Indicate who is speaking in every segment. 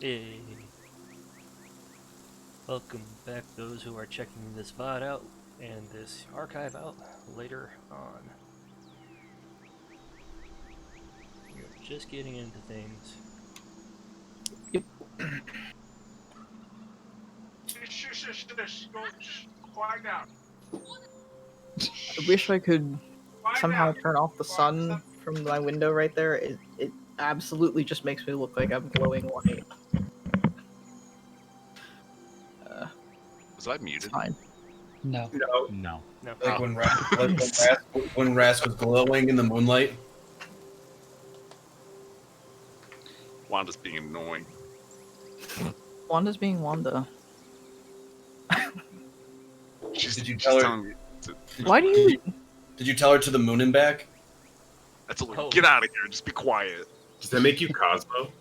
Speaker 1: Hey, welcome back those who are checking this VOD out and this archive out later on. You're just getting into things.
Speaker 2: Yep.
Speaker 3: Quiet down.
Speaker 2: I wish I could somehow turn off the sun from my window right there. It absolutely just makes me look like I'm glowing white.
Speaker 3: Was I
Speaker 2: It's
Speaker 3: muted?
Speaker 2: fine.
Speaker 4: No.
Speaker 5: No,
Speaker 4: No.
Speaker 1: No.
Speaker 5: like when Ras was glowing in the moonlight.
Speaker 3: Wanda's being annoying.
Speaker 2: Wanda's being Wanda.
Speaker 5: Did you
Speaker 3: She's
Speaker 5: tell her?
Speaker 3: telling me
Speaker 2: Why do you?
Speaker 5: Did you tell her to the moon and back?
Speaker 3: that's a little,
Speaker 1: Oh.
Speaker 3: get out of here. Just be quiet.
Speaker 6: Does that make you Cosmo?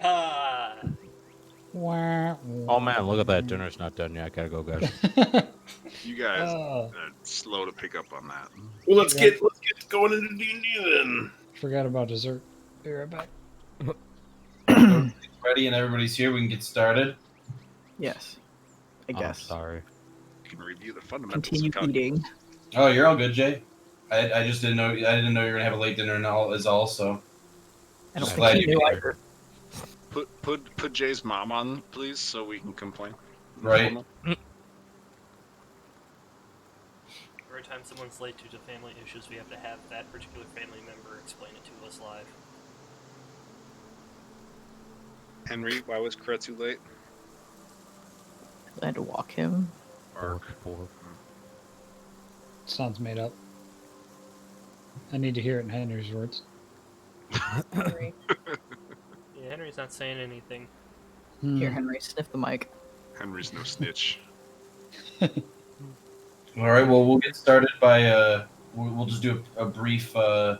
Speaker 1: Ah!
Speaker 4: Oh
Speaker 7: man, look at that. Dinner's not done yet. I gotta go, guys.
Speaker 3: You guys
Speaker 4: Oh,
Speaker 3: are slow to pick up on that.
Speaker 6: Well, let's get going into D&D then.
Speaker 4: forgot about dessert. Be right back.
Speaker 5: Ready and everybody's here. We can get started.
Speaker 2: Yes, I
Speaker 7: I'm
Speaker 2: guess.
Speaker 7: sorry.
Speaker 3: You can review the fundamentals.
Speaker 2: Continue
Speaker 3: of calculus.
Speaker 2: eating.
Speaker 5: Oh, you're all good, Jay. I just didn't know. I didn't know you were gonna have a late dinner and all is all. So
Speaker 2: I don't
Speaker 5: Just
Speaker 2: think
Speaker 5: glad
Speaker 2: he
Speaker 5: you
Speaker 2: knew
Speaker 5: made it.
Speaker 2: either.
Speaker 3: Put Jay's mom on, please, so we can complain.
Speaker 5: Right.
Speaker 1: Every time someone's late due to family issues, we have to have that particular family member explain it to us live.
Speaker 3: Henry, why was Kuuretsu late?
Speaker 2: I had to walk him.
Speaker 7: Four.
Speaker 4: Sounds made up. I need to hear it in Henry's words.
Speaker 2: Henry.
Speaker 1: Yeah, Henry's not saying anything.
Speaker 2: Here, Henry, sniff the mic.
Speaker 3: Henry's no snitch.
Speaker 5: All right. Well, we'll get started by we'll just do a brief comb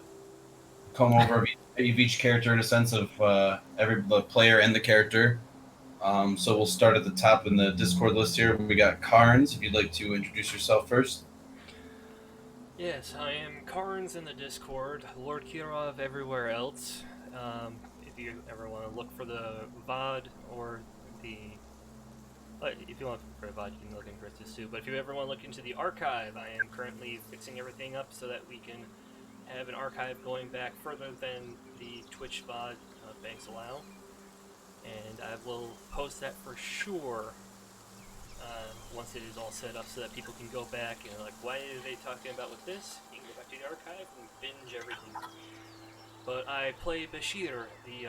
Speaker 5: over of each character in a sense of the player and the character. So we'll start at the top in the Discord list here. We got Carnes. If you'd like to introduce yourself first.
Speaker 1: Yes, I am Karns in the Discord, Lord Kirov everywhere else. If you ever want to look for the VOD or the... if you want to look for a VOD, you can look in Kuuretsu too. But if you ever want to look into the archive, I am currently fixing everything up so that we can have an archive going back further than the Twitch VOD banks allow. And I will post that for sure once it is all set up so that people can go back and like, why are they talking about with this? You can go back to the archive and binge everything. But I play Bashir, the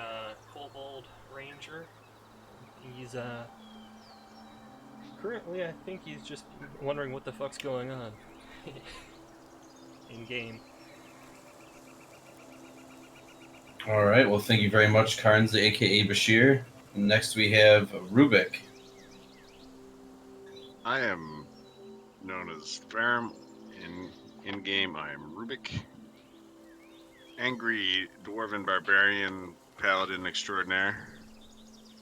Speaker 1: Kobold Ranger. He's currently, I think he's just wondering what the fuck's going on in game.
Speaker 5: All right. Well, thank you very much, Carnes, aka Bashir. Next, we have Rubik.
Speaker 3: I am known as Farum. In game, I am Rubik. Angry dwarven barbarian paladin extraordinaire.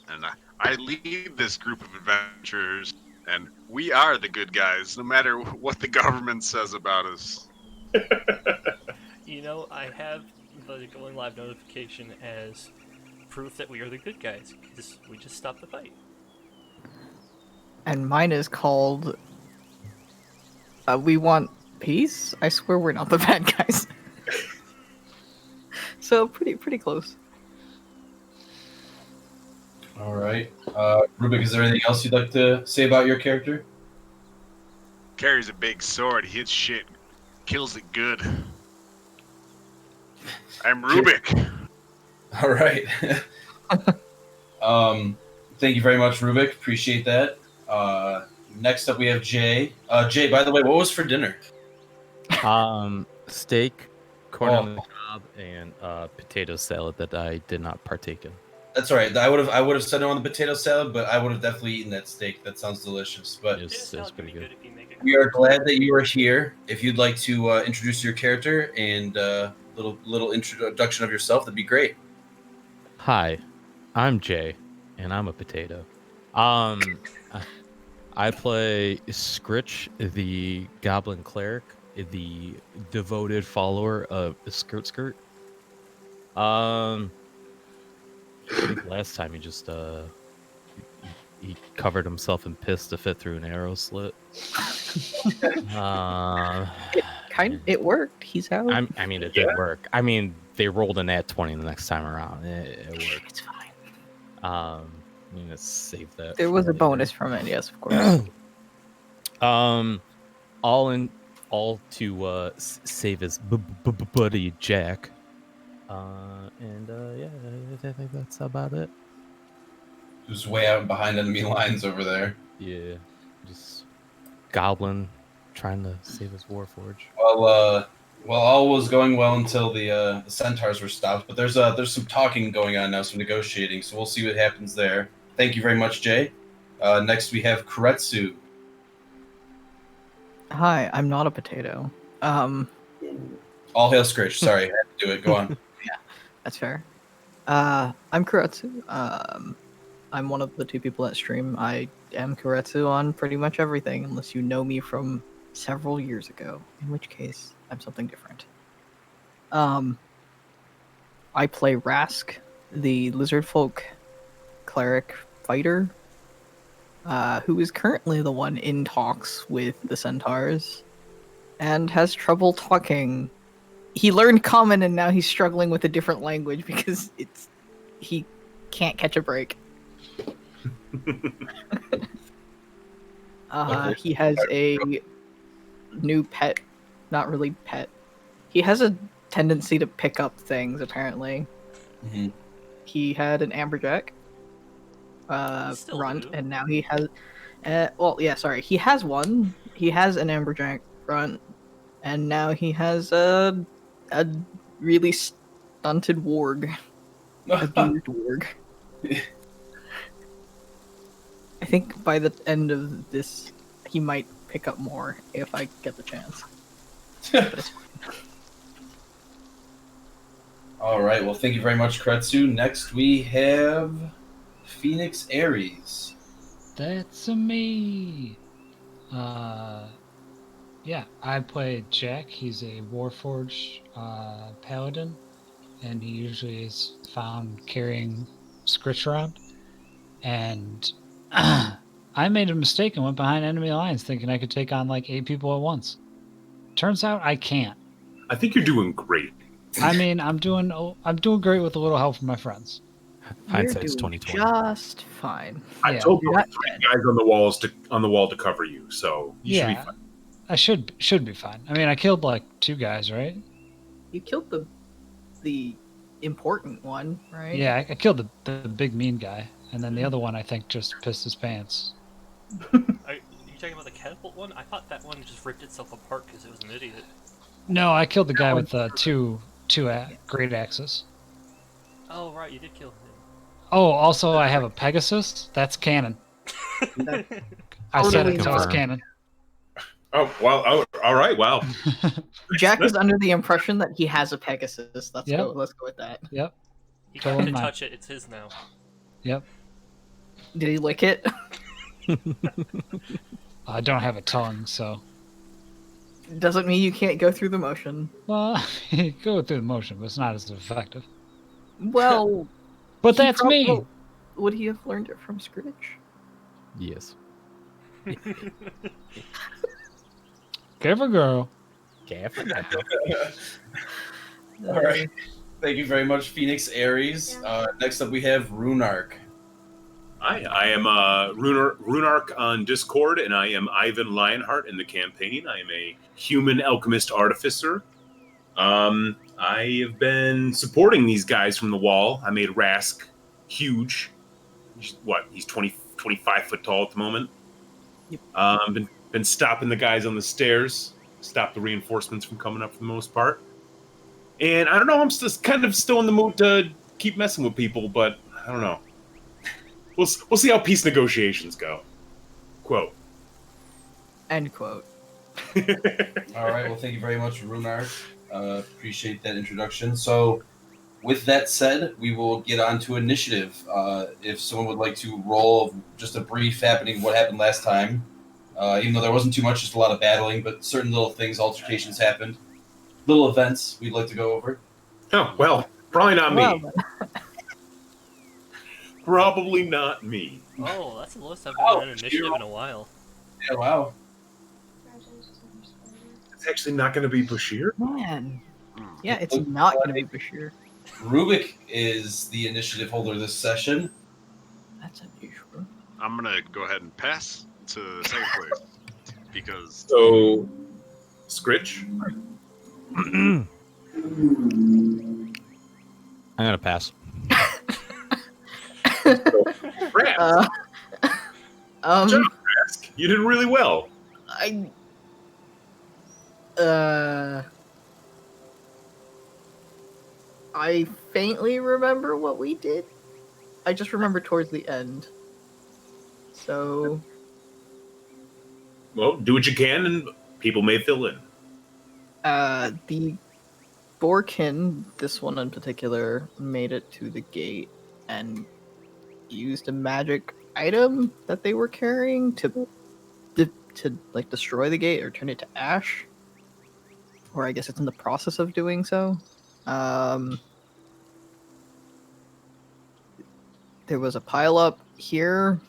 Speaker 3: And I lead this group of adventurers, and we are the good guys, no matter what the government says about us.
Speaker 1: You know, I have the going live notification as proof that we are the good guys. We just stopped the fight.
Speaker 2: And mine is called. We want peace. I swear we're not the bad guys. So pretty close.
Speaker 5: All right. Rubik, is there anything else you'd like to say about your character?
Speaker 3: Carries a big sword, hits shit, kills it good. I'm Rubik.
Speaker 5: All right. Thank you very much, Rubik. Appreciate that. Next up, we have Jay. Jay, by the way, what was for dinner?
Speaker 7: Steak, corn on the
Speaker 5: Oh.
Speaker 7: cob, and potato salad that I did not partake in.
Speaker 5: That's all right. I would have said no on the potato salad, but I would have definitely eaten that steak. That sounds delicious. But
Speaker 7: It's pretty good.
Speaker 1: If you make it
Speaker 5: we are glad that you are here. If you'd like to introduce your character and little introduction of yourself, that'd be great.
Speaker 7: Hi, I'm Jay, and I'm a potato. I play Scritch, the Goblin Cleric, the devoted follower of Skirt. I think last time he just he covered himself in piss to fit through an arrow slit.
Speaker 2: It worked. He's out.
Speaker 7: I mean, it did work. I mean, they rolled an at 20 the next time around. It worked.
Speaker 2: It's fine.
Speaker 7: I mean, let's save that.
Speaker 2: There
Speaker 7: for
Speaker 2: was a
Speaker 7: later.
Speaker 2: bonus from it, yes, of course.
Speaker 7: All to save his buddy Jack. Yeah, I think that's about it.
Speaker 5: Who's way out behind enemy lines over there.
Speaker 7: Yeah, just goblin trying to save his warforge.
Speaker 5: Well, all was going well until the centaurs were stopped, but there's some talking going on now, some negotiating, so we'll see what happens there. Thank you very much, Jay. Next we have Kuuretsu.
Speaker 2: Hi, I'm not a potato.
Speaker 5: All hail Scritch. Sorry, I had to do it. Go on.
Speaker 2: That's fair. I'm Kuuretsu. I'm one of the two people that stream. I am Kuuretsu on pretty much everything, unless you know me from several years ago, in which case I'm something different. I play Rask, the lizard folk cleric fighter, who is currently the one in talks with the centaurs, and has trouble talking. He learned Common and now he's struggling with a different language because he can't catch a break. He has a new pet. Not really pet. He has a tendency to pick up things, apparently.
Speaker 5: Mm-hmm.
Speaker 2: He had an amberjack
Speaker 1: Still
Speaker 2: runt,
Speaker 1: do.
Speaker 2: and now he has... he has one. He has an amberjack runt, and now he has a really stunted warg. A bearded warg. I think by the end of this, he might pick up more if I get the chance.
Speaker 5: All right. Well, thank you very much, Kuuretsu. Next we have Phoenix Aries.
Speaker 4: That's me. Yeah, I play Jack. He's a Warforged paladin, and he usually is found carrying Scritch around. And I made a mistake and went behind enemy lines thinking I could take on like 8 people at once. Turns out I can't.
Speaker 6: I think you're doing great.
Speaker 4: I mean, I'm doing great with a little help from my friends.
Speaker 7: Hindsight's
Speaker 2: You're doing
Speaker 7: 2020.
Speaker 2: just fine.
Speaker 6: I
Speaker 4: Yeah.
Speaker 6: told you
Speaker 2: You're not
Speaker 6: 3
Speaker 2: dead.
Speaker 6: guys on the wall to cover you, so you should be fine.
Speaker 4: I should be fine. I mean, I killed like 2 guys, right?
Speaker 2: You killed the important one, right?
Speaker 4: Yeah, I killed the big mean guy, and then the other one I think just pissed his pants.
Speaker 1: Are you talking about the catapult one? I thought that one just ripped itself apart because it was an idiot.
Speaker 4: No, I killed the guy with the two great axes.
Speaker 1: Oh, right, you did kill him.
Speaker 4: Oh, also I have a Pegasus. That's canon. I said
Speaker 2: Totally
Speaker 4: it, so it's
Speaker 7: confirmed.
Speaker 4: canon.
Speaker 6: Oh, well, all right, wow.
Speaker 2: Jack is under the impression that he has a Pegasus. Let's
Speaker 4: Yep.
Speaker 2: go with that.
Speaker 4: Yep.
Speaker 1: He
Speaker 4: Totally
Speaker 1: can't
Speaker 4: mine.
Speaker 1: touch it, it's his now.
Speaker 4: Yep.
Speaker 2: Did he lick it?
Speaker 4: I don't have a tongue, so
Speaker 2: Doesn't mean you can't go through the motion.
Speaker 4: well, you go through the motion, but it's not as effective.
Speaker 2: Well,
Speaker 4: But
Speaker 2: he
Speaker 4: that's me.
Speaker 2: probably- Would he have learned it from Scritch?
Speaker 7: Yes.
Speaker 4: Give a girl.
Speaker 5: All right. Thank you very much, Phoenix Aries. Next up we have Runark.
Speaker 6: Hi, I am Runark on Discord, and I am Ivan Lionheart in the campaign. I am a human alchemist artificer. I have been supporting these guys from the wall. I made Rask huge. He's 25 foot tall at the moment.
Speaker 2: Yep.
Speaker 6: Been stopping the guys on the stairs, stop the reinforcements from coming up for the most part. And I don't know, I'm just kind of still in the mood to keep messing with people, but I don't know. We'll see how peace negotiations go. Quote.
Speaker 2: End quote.
Speaker 5: All right. Well, thank you very much, Runark. Appreciate that introduction. So, with that said, we will get on to initiative. If someone would like to roll just a brief what happened last time, even though there wasn't too much, just a lot of battling, but certain little things, altercations happened. Little events we'd like to go over.
Speaker 6: Oh, well, probably not me.
Speaker 2: Well,
Speaker 6: Probably not me.
Speaker 1: Oh, that's the lowest I've
Speaker 5: Oh,
Speaker 1: had an initiative in a while.
Speaker 5: Yeah, wow.
Speaker 6: It's actually not going to be Bashir.
Speaker 2: Man.
Speaker 3: Hmm.
Speaker 2: Yeah, it's
Speaker 5: Looks
Speaker 2: not
Speaker 5: like-
Speaker 2: going to be Bashir.
Speaker 5: Rubik is the initiative holder this session.
Speaker 2: That's unusual.
Speaker 3: I'm gonna go ahead and pass to second place because
Speaker 6: So, Scritch.
Speaker 7: I'm gonna pass.
Speaker 6: Rask.
Speaker 2: Um,
Speaker 6: Rask. You did really well.
Speaker 2: I faintly remember what we did. I just remember towards the end. So,
Speaker 6: Well, do what you can, and people may fill in.
Speaker 2: the Borkin, this one in particular, made it to the gate and used a magic item that they were carrying to like destroy the gate or turn it to ash. Or I guess it's in the process of doing so. There was a pile up here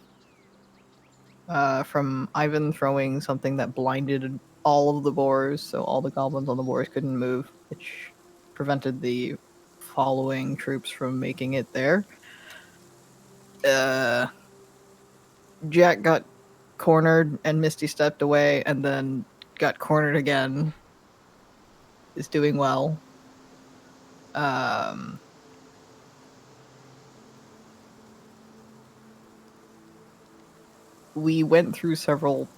Speaker 2: from Ivan throwing something that blinded all of the boars, so all the goblins on the boars couldn't move, which prevented the following troops from making it there. Jack got cornered and Misty stepped away and then got cornered again. Is doing well. We went through several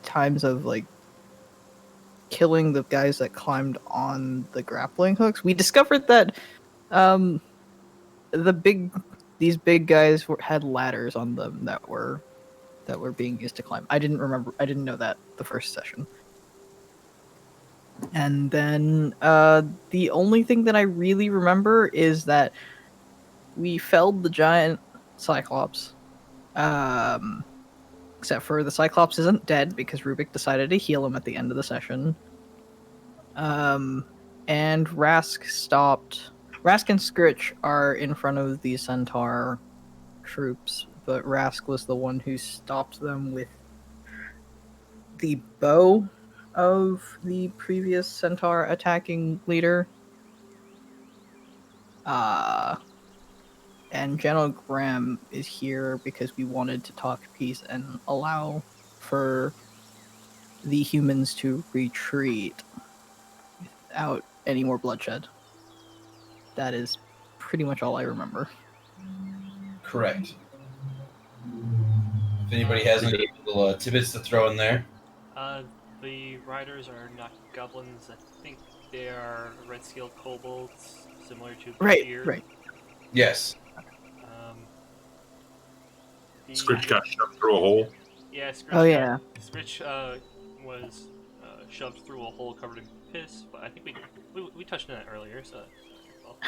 Speaker 2: times of like killing the guys that climbed on the grappling hooks. We discovered that these big guys had ladders on them that were being used to climb. I didn't know that the first session. And then the only thing that I really remember is that we felled the giant Cyclops. Except for the Cyclops isn't dead because Rubik decided to heal him at the end of the session. And Rask stopped. Rask and Scritch are in front of the Centaur troops, but Rask was the one who stopped them with the bow of the previous Centaur attacking leader. And General Graham is here because we wanted to talk peace and allow for the humans to retreat without any more bloodshed. That is pretty much all I remember.
Speaker 5: Correct. If anybody has any little tidbits to throw in there.
Speaker 1: The riders are not goblins. I think they are red-scaled kobolds, similar to Bashir.
Speaker 2: Right.
Speaker 5: Yes.
Speaker 6: Scritch got shoved through a hole.
Speaker 1: Yeah, Scritch.
Speaker 2: Oh, yeah.
Speaker 1: Scritch was shoved through a hole covered in piss, but I think we touched on that earlier. So, well.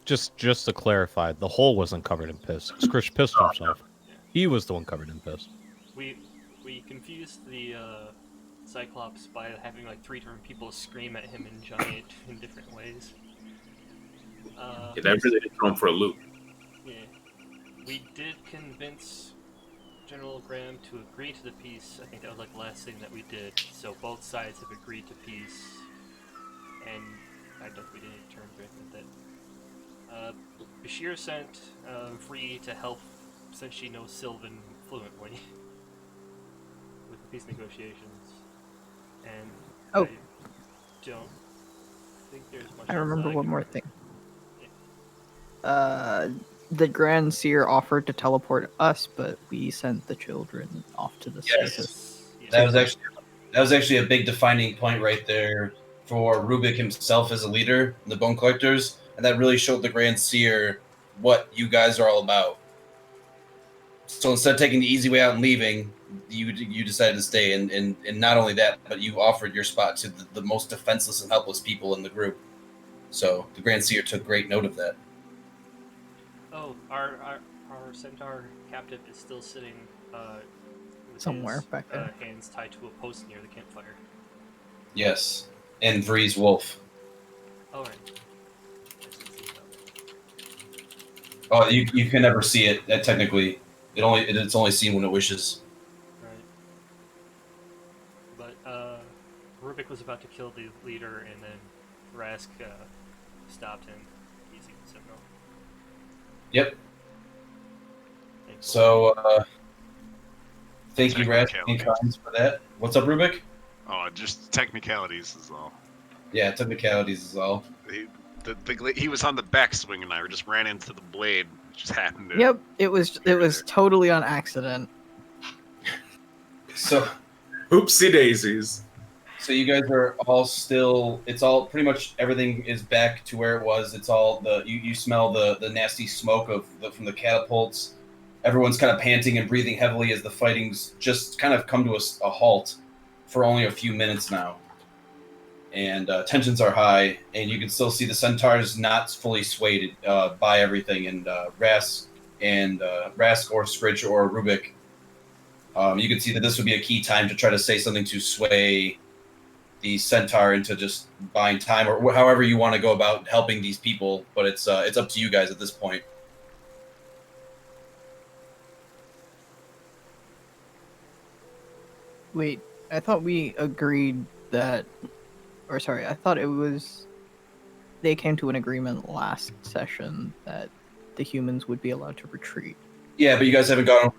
Speaker 7: Just to clarify, the hole wasn't covered in piss. Scritch pissed himself.
Speaker 1: Yeah.
Speaker 7: He was the one covered in piss.
Speaker 1: We confused the Cyclops by having like 3 different people scream at him in different ways.
Speaker 6: Yeah, that really did throw him for a loop.
Speaker 1: Yeah. We did convince General Graham to agree to the peace. I think that was like the last thing that we did. So both sides have agreed to peace, and I don't think we did any terms or anything like that. Bashir sent Vree to help since she knows Sylvan fluently with the peace negotiations. And
Speaker 2: Oh.
Speaker 1: I don't think there's much
Speaker 2: I
Speaker 1: else
Speaker 2: remember
Speaker 1: that
Speaker 2: one
Speaker 1: can
Speaker 2: more
Speaker 1: remember.
Speaker 2: thing. The Grand Seer offered to teleport us, but we sent the children off to the
Speaker 5: Yes.
Speaker 2: surface.
Speaker 1: Yeah.
Speaker 5: That was actually a big defining point right there for Rubik himself as a leader in the Bone Collectors, and that really showed the Grand Seer what you guys are all about. So instead of taking the easy way out and leaving, you decided to stay, and not only that, but you offered your spot to the most defenseless and helpless people in the group. So the Grand Seer took great note of that.
Speaker 1: Oh, our centaur captive is still sitting with
Speaker 2: Somewhere
Speaker 1: his,
Speaker 2: back there.
Speaker 1: hands tied to a post near the campfire.
Speaker 5: Yes, and Vree's wolf.
Speaker 1: Oh, right.
Speaker 5: Oh, you can never see it. Technically, it's only seen when it wishes.
Speaker 1: Right. But Rubik was about to kill the leader, and then Rask stopped him using the signal.
Speaker 5: Yep.
Speaker 1: Thankfully.
Speaker 5: So, thank you, Rask and
Speaker 3: Technicalities.
Speaker 5: Carnes, for that. What's up, Rubik?
Speaker 3: Oh, just technicalities is all.
Speaker 5: Yeah, technicalities is all.
Speaker 3: He was on the backswing, and I just ran into the blade. It just happened to.
Speaker 2: Yep, it was totally on accident.
Speaker 5: So,
Speaker 6: Oopsie daisies.
Speaker 5: so you guys are all still. It's all pretty much everything is back to where it was. It's all you smell the nasty smoke from the catapults. Everyone's kind of panting and breathing heavily as the fighting's just kind of come to a halt for only a few minutes now. And tensions are high, and you can still see the centaurs not fully swayed by everything. And Rask or Scritch or Rubik, you can see that this would be a key time to try to say something to sway the centaur into just buying time, or however you want to go about helping these people. But it's up to you guys at this point.
Speaker 2: Wait, I thought we agreed that, or sorry, I thought it was they came to an agreement last session that the humans would be allowed to retreat.
Speaker 5: Yeah, but you guys haven't gone over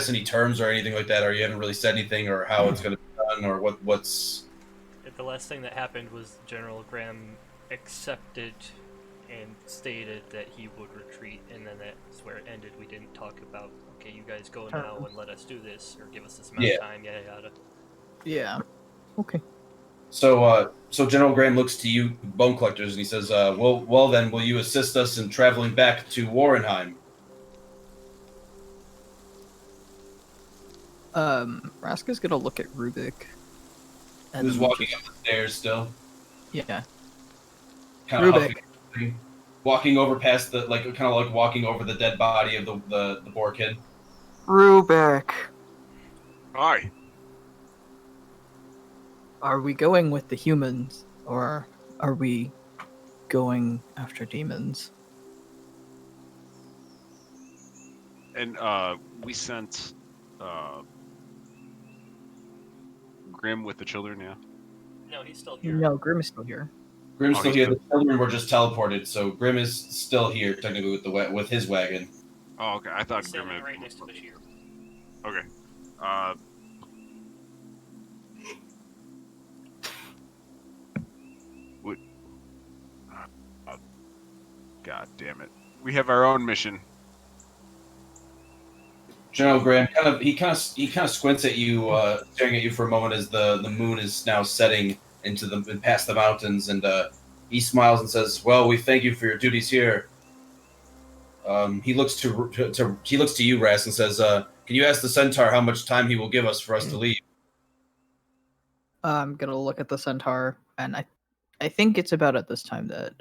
Speaker 5: any terms or anything like that, or you haven't really said anything, or how it's going to be done, or what's.
Speaker 1: The last thing that happened was General Graham accepted and stated that he would retreat, and then that's where it ended. We didn't talk about, okay, you guys go now and let us do this, or give us this amount of time, yada yada.
Speaker 2: Yeah. Okay.
Speaker 5: So General Graham looks to you, Bone Collectors, and he says, well then, will you assist us in traveling back to Warrenheim?
Speaker 2: Rask is gonna look at Rubik.
Speaker 5: Who's walking up the stairs still?
Speaker 2: Yeah.
Speaker 5: Kind of
Speaker 2: Rubik.
Speaker 5: huffing, walking over past walking over the dead body of the boar kid.
Speaker 2: Rubik.
Speaker 3: Hi.
Speaker 2: Are we going with the humans, or are we going after demons?
Speaker 3: And we sent Grim with the children. Yeah.
Speaker 1: No, he's still here.
Speaker 2: No, Grim is still here.
Speaker 5: Grim's
Speaker 3: Oh,
Speaker 5: still
Speaker 3: he's
Speaker 5: here. The children were just teleported, so Grim is still here technically with his wagon.
Speaker 3: Oh, okay. I thought
Speaker 1: He's
Speaker 3: Grim
Speaker 1: standing
Speaker 3: had.
Speaker 1: right next to the shear.
Speaker 3: Okay. What? God damn it! We have our own mission.
Speaker 5: General Graham kind of squints at you, staring at you for a moment as the moon is now setting past the mountains, and he smiles and says, "Well, we thank you for your duties here." He looks to you, Ras, and says, "Can you ask the centaur how much time he will give us for us to leave?"
Speaker 2: I'm gonna look at the centaur, and I think it's about at this time that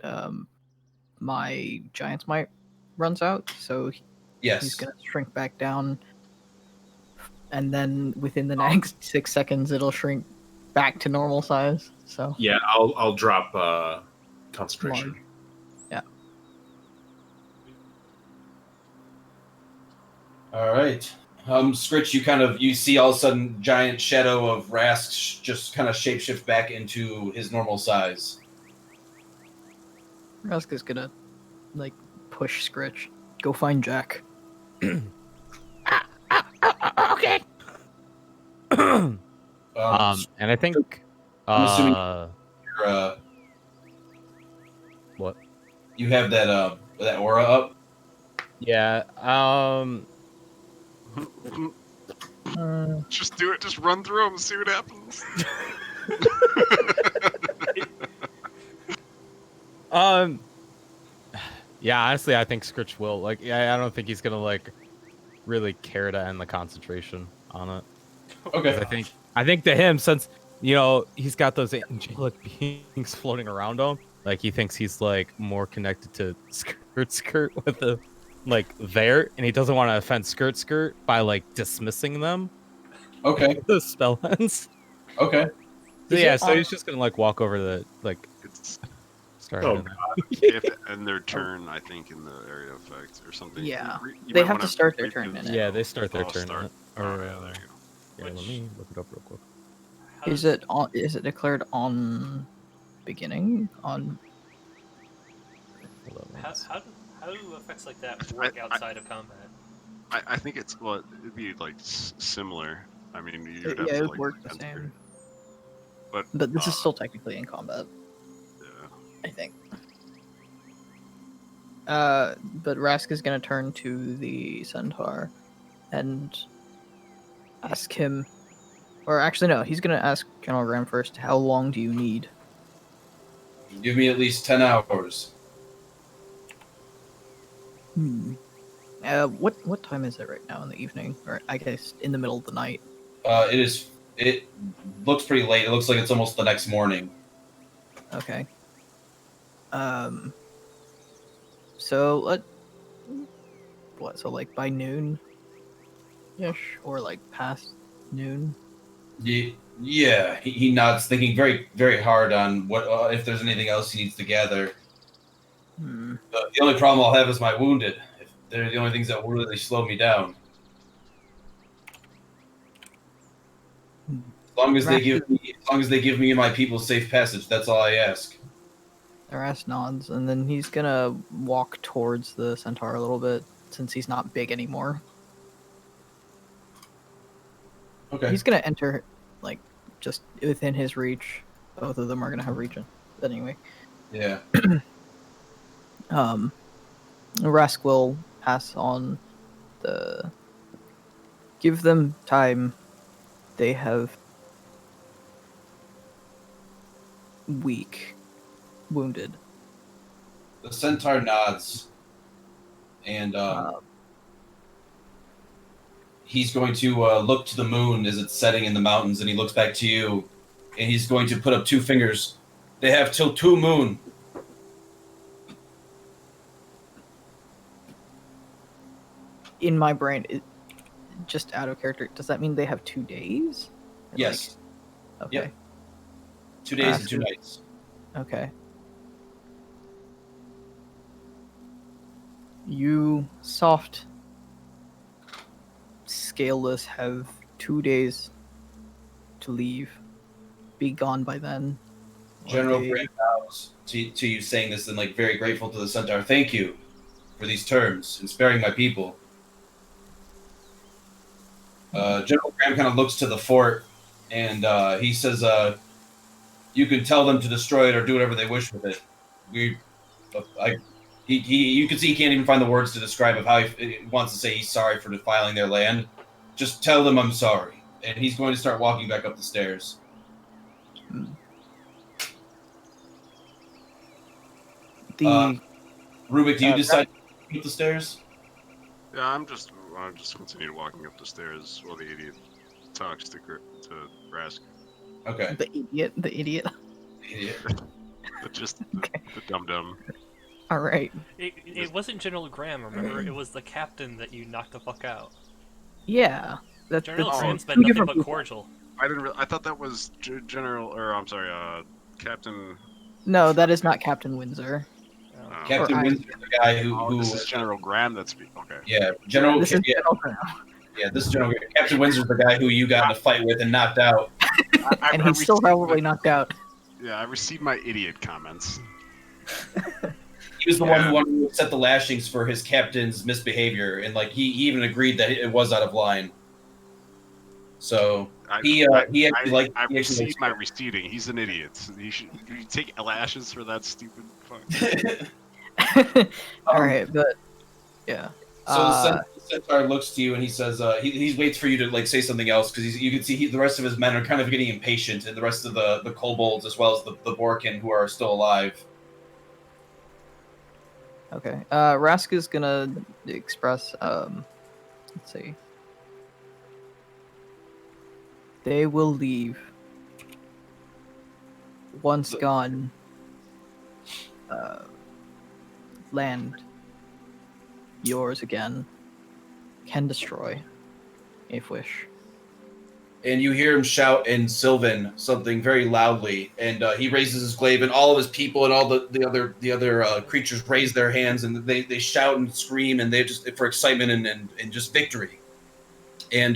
Speaker 2: my giant's might runs out, so
Speaker 5: Yes.
Speaker 2: he's gonna shrink back down, and then within the next 6 seconds, it'll shrink back to normal size. So
Speaker 6: Yeah, I'll drop concentration.
Speaker 2: Large. Yeah.
Speaker 5: All right. Scritch, you see all of a sudden giant shadow of Rask just kind of shapeshift back into his normal size.
Speaker 2: Rask is gonna push Scritch. Go find Jack.
Speaker 7: Okay.
Speaker 5: Um,
Speaker 7: And I think.
Speaker 5: I'm assuming
Speaker 7: What?
Speaker 5: you have that aura up.
Speaker 7: Yeah.
Speaker 3: Just do it. Just run through them and see what happens.
Speaker 7: Yeah. Honestly, I think Scritch will. I don't think he's gonna really care to end the concentration on it. 'Cause
Speaker 5: Okay.
Speaker 7: I think to him, since he's got those angelic beings floating around him, he thinks he's more connected to Skirt with the there, and he doesn't want to offend Skirt by dismissing them.
Speaker 5: Okay.
Speaker 7: The spell ends.
Speaker 5: Okay.
Speaker 7: So yeah, so he's just gonna walk over the
Speaker 3: It's
Speaker 7: started.
Speaker 6: Oh,
Speaker 7: in there.
Speaker 3: They have to end their turn, I think, in the area effect or something.
Speaker 2: Yeah.
Speaker 3: You
Speaker 2: They
Speaker 3: might
Speaker 2: have
Speaker 3: wanna
Speaker 2: to start their
Speaker 3: read
Speaker 2: turn
Speaker 3: the-
Speaker 2: in it.
Speaker 7: Yeah, they start their
Speaker 3: Oh,
Speaker 7: turn.
Speaker 3: start.
Speaker 7: In it.
Speaker 3: Oh,
Speaker 7: Or,
Speaker 3: yeah, there you go.
Speaker 7: yeah, let
Speaker 1: Which-
Speaker 7: me look it up real quick.
Speaker 1: How
Speaker 2: Is
Speaker 1: does-
Speaker 2: it on? Is it declared on beginning? On
Speaker 7: Hold on.
Speaker 1: How,
Speaker 7: Let's-
Speaker 1: how do effects like that
Speaker 3: I-
Speaker 1: work
Speaker 3: I-
Speaker 1: outside of combat?
Speaker 3: I think it's well, it'd be like similar. I mean, you would have
Speaker 2: yeah, it
Speaker 3: to
Speaker 2: would
Speaker 3: like
Speaker 2: work the
Speaker 3: enter,
Speaker 2: same.
Speaker 3: but
Speaker 2: But this is still technically in combat,
Speaker 3: yeah.
Speaker 2: I think. But Rask is gonna turn to the centaur and ask him, or actually no, he's gonna ask General Graham first. How long do you need?
Speaker 5: Give me at least 10 hours.
Speaker 2: What time is it right now in the evening, or I guess in the middle of the night?
Speaker 5: It looks pretty late. It looks like it's almost the next morning.
Speaker 2: Okay. So what? So like by noon, ish, or like past noon.
Speaker 5: Yeah, he nods, thinking very, very hard on what if there's anything else he needs to gather. The only problem I'll have is my wounded. If they're the only things that will really slow me down. As long as they give me and my people safe passage, that's all I ask.
Speaker 2: Aras nods, and then he's gonna walk towards the centaur a little bit, since he's not big anymore.
Speaker 5: Okay.
Speaker 2: He's gonna enter, like, just within his reach. Both of them are gonna have reach anyway.
Speaker 5: Yeah.
Speaker 2: Rask will pass on the. Give them time. They have weak, wounded.
Speaker 5: The centaur nods, and he's going to look to the moon as it's setting in the mountains, and he looks back to you, and he's going to put up two fingers. They have till 2 moon.
Speaker 2: In my brain, just out of character, does that mean they have 2 days? Or,
Speaker 5: Yes.
Speaker 2: Like, okay.
Speaker 5: Yep. 2 days and 2 nights.
Speaker 2: Okay. You, soft, scaleless, have 2 days to leave. Be gone by then.
Speaker 5: General
Speaker 2: Okay.
Speaker 5: Graham bows to you, saying this and like very grateful to the centaur. Thank you for these terms and sparing my people. General Graham kind of looks to the fort, and he says, "You can tell them to destroy it or do whatever they wish with it." You can see he can't even find the words to describe of how he wants to say he's sorry for defiling their land. Just tell them I'm sorry, and he's going to start walking back up the stairs. Rubik, do you decide to go up the stairs?
Speaker 3: Yeah, I'm just continue walking up the stairs while the idiot talks to Rask.
Speaker 5: Okay.
Speaker 2: The idiot.
Speaker 5: Idiot.
Speaker 3: Just the dum-dum.
Speaker 2: All right.
Speaker 1: It wasn't General Graham, remember? It was the captain that you knocked the fuck out.
Speaker 2: Yeah.
Speaker 1: General
Speaker 2: that's
Speaker 1: Graham's
Speaker 2: two
Speaker 1: been nothing
Speaker 2: different
Speaker 1: but
Speaker 2: people.
Speaker 1: cordial.
Speaker 3: I thought that was Captain.
Speaker 2: No, that is not Captain Windsor.
Speaker 5: Captain
Speaker 2: Or
Speaker 5: Windsor, the guy who
Speaker 3: this is General Graham that's okay.
Speaker 5: Yeah, General.
Speaker 2: This is
Speaker 5: yeah,
Speaker 2: General Graham.
Speaker 5: yeah, this is General. Captain Windsor's the guy who you got in a fight with and knocked out.
Speaker 2: And he's still probably knocked out.
Speaker 3: Yeah, I received my idiot comments.
Speaker 5: He was the one who wanted to set the lashings for his captain's misbehavior, and like he even agreed that it was out of line. So he
Speaker 3: received my receipting. He's an idiot. You take lashes for that stupid fuck.
Speaker 2: All right, but yeah.
Speaker 5: So the centaur looks to you and he says, he waits for you to like say something else because you can see the rest of his men are kind of getting impatient, and the rest of the kobolds as well as the Borkin who are still alive.
Speaker 2: Okay. Rask is gonna express. Let's see. They will leave. Once gone, land yours again. Can destroy, if wish.
Speaker 5: and you hear him shout in Sylvan something very loudly, and he raises his glaive, and all of his people and all the other creatures raise their hands, and they shout and scream, and they just for excitement and just victory. And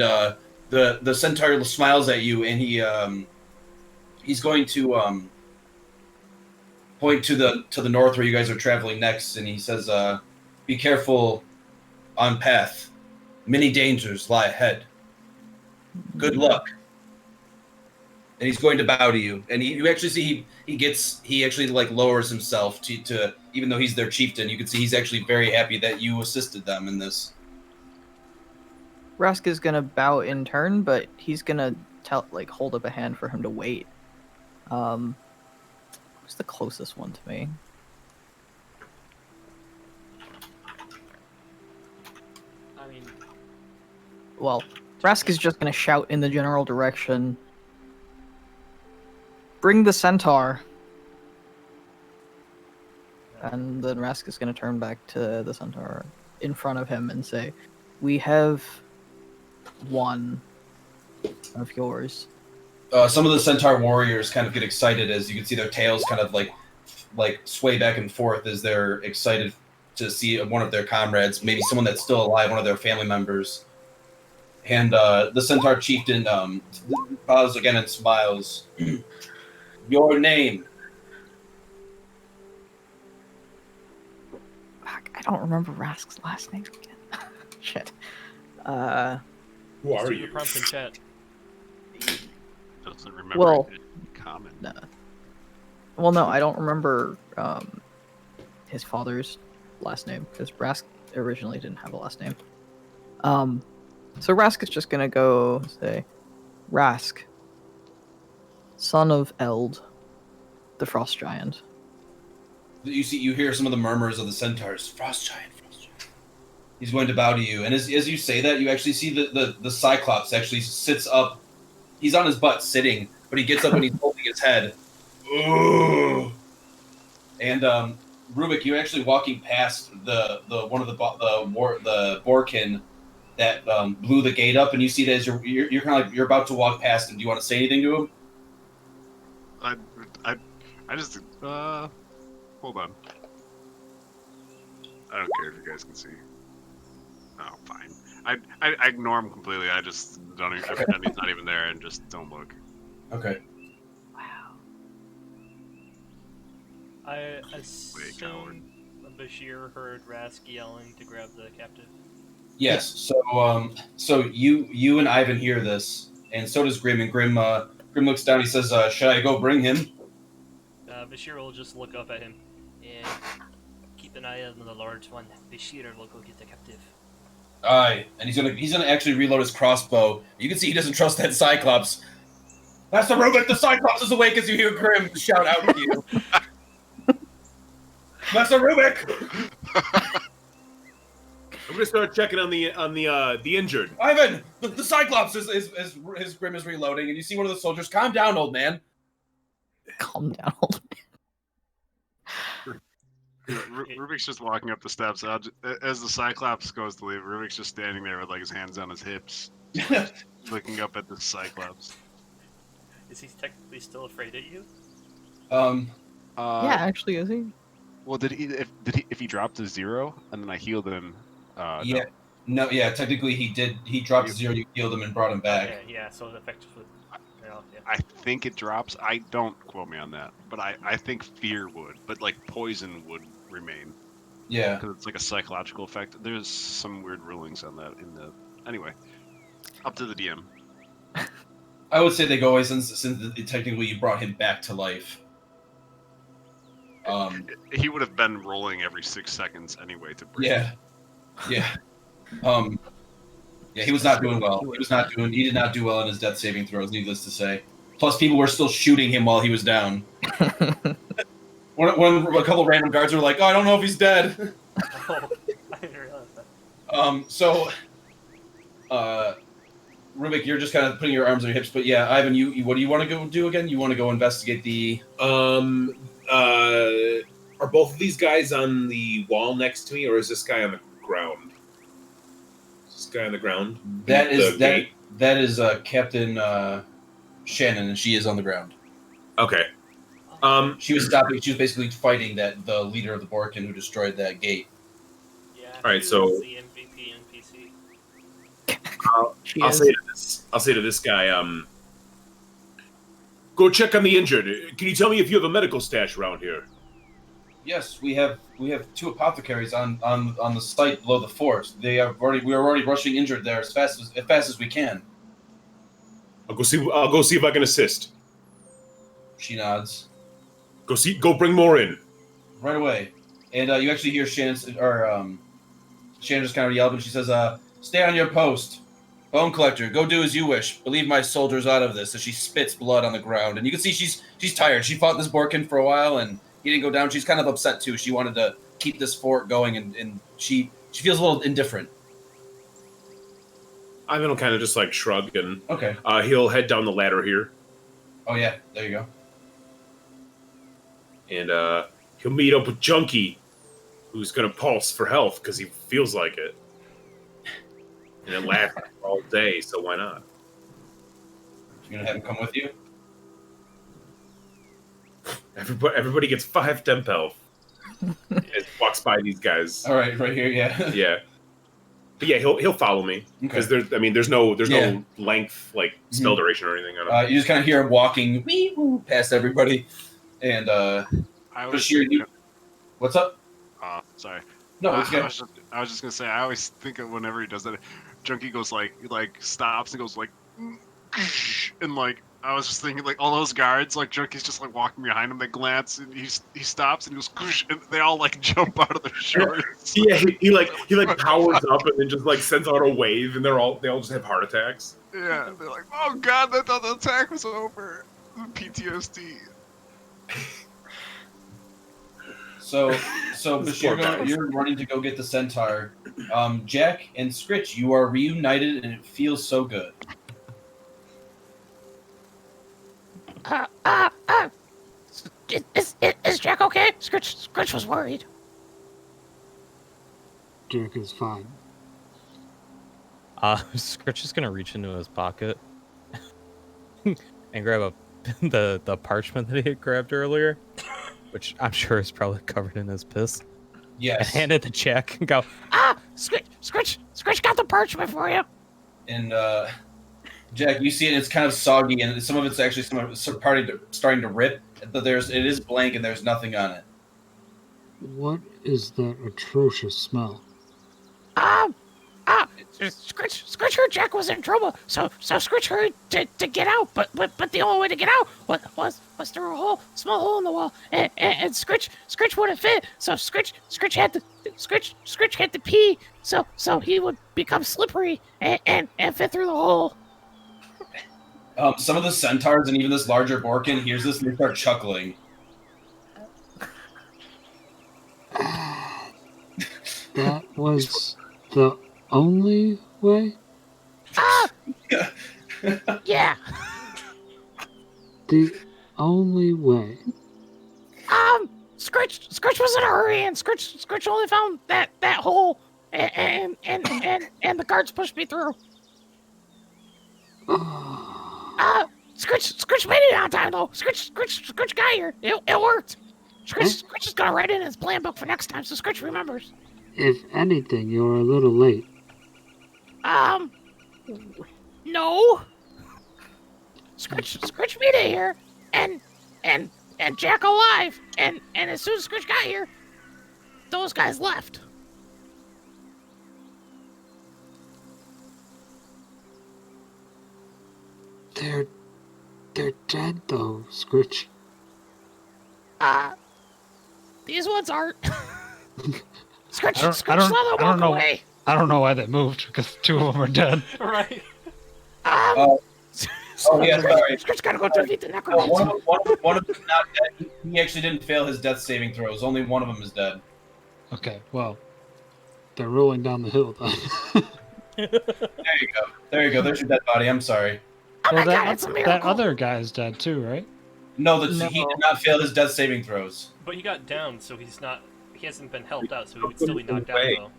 Speaker 5: the centaur smiles at you, and he's going to point to the north where you guys are traveling next, and he says, "Be careful on path. Many dangers lie ahead. Good luck." And he's going to bow to you. And you actually see he actually like lowers himself to even though he's their chieftain. You can see he's actually very happy that you assisted them in this.
Speaker 2: Rask is gonna bow in turn, but he's gonna hold up a hand for him to wait. Who's the closest one to me?
Speaker 1: I mean,
Speaker 2: Well, Rask is just gonna shout in the general direction. Bring the centaur. And then Rask is gonna turn back to the centaur in front of him and say, "We have one of yours."
Speaker 5: Some of the centaur warriors kind of get excited as you can see their tails kind of like sway back and forth as they're excited to see one of their comrades, maybe someone that's still alive, one of their family members. And the centaur chieftain bows again and smiles. Your name?
Speaker 2: Fuck, I don't remember Rask's last name again. Shit.
Speaker 6: Who are
Speaker 1: the
Speaker 6: you?
Speaker 1: prompt in chat.
Speaker 3: Doesn't remember
Speaker 2: Well,
Speaker 3: it in common.
Speaker 2: No. Well, no, I don't remember his father's last name because Rask originally didn't have a last name. So Rask is just gonna go say, Rask, son of Eld, the Frost Giant.
Speaker 5: You hear some of the murmurs of the centaurs. Frost giant, Frost giant. He's going to bow to you, and as you say that, you actually see the Cyclops actually sits up. He's on his butt sitting, but he gets up and he's holding his head. Ooh. And Rubik, you're actually walking past the one of the Borkin that blew the gate up, and you see it as you're kind of like you're about to walk past him. Do you want to say anything to him?
Speaker 3: I just hold on. I don't care if you guys can see. Oh, fine. I ignore him completely. I just don't even, I pretend he's not even there and just don't look.
Speaker 5: Okay.
Speaker 2: Wow.
Speaker 1: I assume Bashir heard Rask yelling to grab the captive.
Speaker 5: Yes. So you and Ivan hear this, and so does Grim. And Grim looks down. He says, "Should I go bring him?"
Speaker 1: Bashir will just look up at him and keep an eye on the large one. Bashir will go get the captive.
Speaker 5: Aye, and he's gonna actually reload his crossbow. You can see he doesn't trust that Cyclops. Master Rubik, the Cyclops is awake as you hear Grim shout out to you. Master Rubik!
Speaker 6: I'm gonna start checking on the injured.
Speaker 5: Ivan, the Cyclops is his Grim is reloading, and you see one of the soldiers. Calm down, old man.
Speaker 2: Calm down, old
Speaker 3: Rubik's just walking up the steps. As the Cyclops goes to leave, Rubik's just standing there with like his hands on his hips, looking up at the Cyclops.
Speaker 1: Is he technically still afraid of you?
Speaker 2: Yeah, actually, is he?
Speaker 3: Well, if he dropped to 0 and then I healed him?
Speaker 5: Yeah. No, technically he did. He dropped to 0. You healed him and brought him back.
Speaker 1: Okay, yeah. So the effect would. Yeah.
Speaker 3: I think it drops. I don't quote me on that, but I think fear would, but like poison would remain.
Speaker 5: Yeah.
Speaker 3: Because it's like a psychological effect. There's some weird rulings on that in the. Anyway, up to the DM.
Speaker 5: I would say they go away since technically you brought him back to life.
Speaker 3: He would have been rolling every 6 seconds anyway to breathe.
Speaker 5: Yeah. Yeah, he was not doing well. He did not do well in his death saving throws, needless to say. Plus, people were still shooting him while he was down. When a couple random guards were like, "Oh, I don't know if he's dead."
Speaker 1: Oh, I didn't realize that.
Speaker 5: Rubik, you're just kind of putting your arms on your hips, but yeah, Ivan, you what do you want to go do again? You want to go investigate the?
Speaker 6: Are both of these guys on the wall next to me, or is this guy on the ground? guy on the ground?
Speaker 5: That
Speaker 6: The
Speaker 5: is
Speaker 6: gate?
Speaker 5: that is Captain Shannon, and she is on the ground.
Speaker 6: Okay.
Speaker 5: She was stopping. She was basically fighting the leader of the Borkin who destroyed that gate.
Speaker 1: Yeah.
Speaker 6: Alright,
Speaker 1: he
Speaker 6: so-
Speaker 1: was the MVP NPC.
Speaker 2: She
Speaker 6: I'll
Speaker 2: is.
Speaker 6: say to this guy, go check on the injured. Can you tell me if you have a medical stash around here?
Speaker 5: Yes, we have 2 apothecaries on the site below the fort. We are already rushing injured there as fast as we can.
Speaker 6: I'll go see if I can assist.
Speaker 5: She nods.
Speaker 6: Go bring more in.
Speaker 5: Right away. And you actually hear Shannon just kind of yell, and she says, "Stay on your post. Bone Collector, go do as you wish. Believe my soldiers out of this." So she spits blood on the ground, and you can see she's tired. She fought this Borkin for a while, and he didn't go down. She's kind of upset too. She wanted to keep this fort going, and she feels a little indifferent.
Speaker 6: Ivan will kind of just like shrug, and
Speaker 5: Okay.
Speaker 6: he'll head down the ladder here,
Speaker 5: Oh yeah, there you go.
Speaker 6: and he'll meet up with Junkie, who's gonna pulse for health because he feels like it, and it lasts all day. So why not?
Speaker 5: You're gonna have him come with you.
Speaker 6: Everybody gets 5 temp health. It walks by these guys.
Speaker 5: All right, right here, yeah.
Speaker 6: Yeah. But yeah, he'll follow me because there's no length like spell duration or anything on him.
Speaker 5: You just kind of hear him walking past everybody, and
Speaker 3: I was
Speaker 5: Bashir, what's up?
Speaker 3: sorry.
Speaker 5: No, it's good.
Speaker 3: I was just gonna say, I always think of whenever he does that, Junkie goes like stops and goes like, and like I was just thinking like all those guards, like Junkie's just like walking behind him, they glance and he stops and he goes, and they all like jump out of their shorts.
Speaker 6: Yeah, he powers up and then just like sends out a wave, and they all just have heart attacks.
Speaker 3: Yeah, they're like, oh god, I thought the attack was over. PTSD.
Speaker 5: So Bashir, you're running to go get the centaur. Jack and Scritch, you are reunited, and it feels so good.
Speaker 8: Is Jack okay? Scritch was worried.
Speaker 4: Jack is fine.
Speaker 7: Scritch is gonna reach into his pocket and grab the parchment that he had grabbed earlier, which I'm sure is probably covered in his piss.
Speaker 5: Yes.
Speaker 7: And hand it to Jack and go,
Speaker 8: Scritch got the parchment for you.
Speaker 5: And Jack, you see it. It's kind of soggy, and some of it's actually starting to rip. But it is blank, and there's nothing on it.
Speaker 4: What is that atrocious smell?
Speaker 8: Scritch heard Jack was in trouble, so Scritch hurried to get out, but the only way to get out was through a small hole in the wall, and Scritch wouldn't fit, so Scritch had to pee, so he would become slippery and fit through the hole.
Speaker 5: Some of the centaurs and even this larger Borkin hears this and they start chuckling.
Speaker 4: That was the only way?
Speaker 8: Yeah.
Speaker 4: The only way.
Speaker 8: Scritch was in a hurry, and Scritch only found that hole, and the guards pushed me through. Scritch made it on time though. Scritch got here. It worked. Scritch is gonna write in his plan book for next time, so Scritch remembers.
Speaker 4: If anything, you're a little late.
Speaker 8: No. Scritch made it here, and Jack alive, and as soon as Scritch got here, those guys left.
Speaker 4: They're dead though, Scritch.
Speaker 8: These ones aren't. Scritch
Speaker 4: I
Speaker 8: saw them walk away.
Speaker 4: I don't know why they moved, because 2 of them are dead.
Speaker 1: Right.
Speaker 5: Oh yeah, sorry.
Speaker 8: Scritch gotta go defeat the
Speaker 5: Oh,
Speaker 8: necromancer.
Speaker 5: one of them's not dead. He actually didn't fail his death saving throws. Only one of them is dead.
Speaker 4: Okay, well, they're rolling down the hill then.
Speaker 5: There you go. There's your dead body. I'm sorry.
Speaker 8: Oh my
Speaker 4: Well,
Speaker 8: god, it's a miracle.
Speaker 4: that other guy's dead too, right?
Speaker 5: No, he did not fail his death saving throws.
Speaker 1: But he got down, so he hasn't been helped out, so he would still be knocked out though.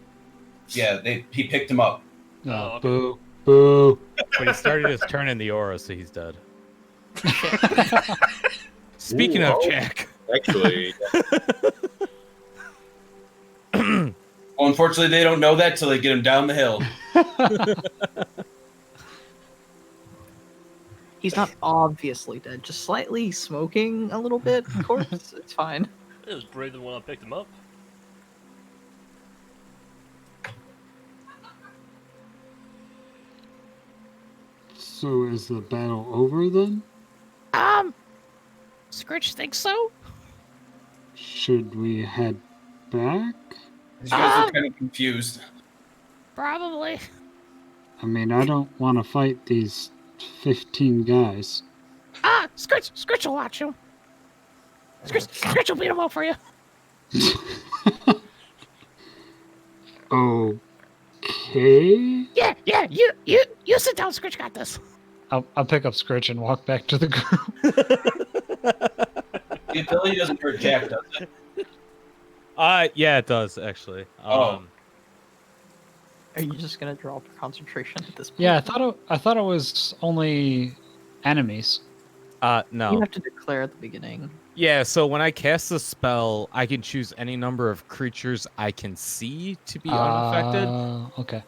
Speaker 5: Yeah, he picked him up.
Speaker 1: Oh, okay.
Speaker 4: Boo. Boo.
Speaker 7: But he started his turn in the aura, so he's dead. Speaking
Speaker 6: Ooh,
Speaker 7: of
Speaker 6: oh.
Speaker 7: Jack.
Speaker 6: Actually,
Speaker 5: Well, unfortunately, they don't know that till they get him down the hill.
Speaker 2: He's not obviously dead, just slightly smoking a little bit. Corpse, it's fine.
Speaker 1: It was brave when I picked him up.
Speaker 9: So is the battle over then?
Speaker 8: Scritch thinks so?
Speaker 9: Should we head back?
Speaker 5: You guys look kind of confused.
Speaker 8: Probably.
Speaker 9: I mean, I don't want to fight these 15 guys.
Speaker 8: Scritch will watch him. Scritch will beat him up for you.
Speaker 9: Okay.
Speaker 8: Yeah, you sit down, Scritch got this.
Speaker 4: I'll pick up Scritch and walk back to the group.
Speaker 5: The ability doesn't hurt Jack, does it?
Speaker 7: Yeah, it does actually.
Speaker 5: Oh.
Speaker 2: Are you just gonna draw for concentration at this point?
Speaker 4: Yeah, I thought it was only enemies.
Speaker 2: You
Speaker 7: No.
Speaker 2: have to declare at the beginning.
Speaker 7: Yeah, so when I cast the spell, I can choose any number of creatures I can see to be unaffected.
Speaker 4: Okay.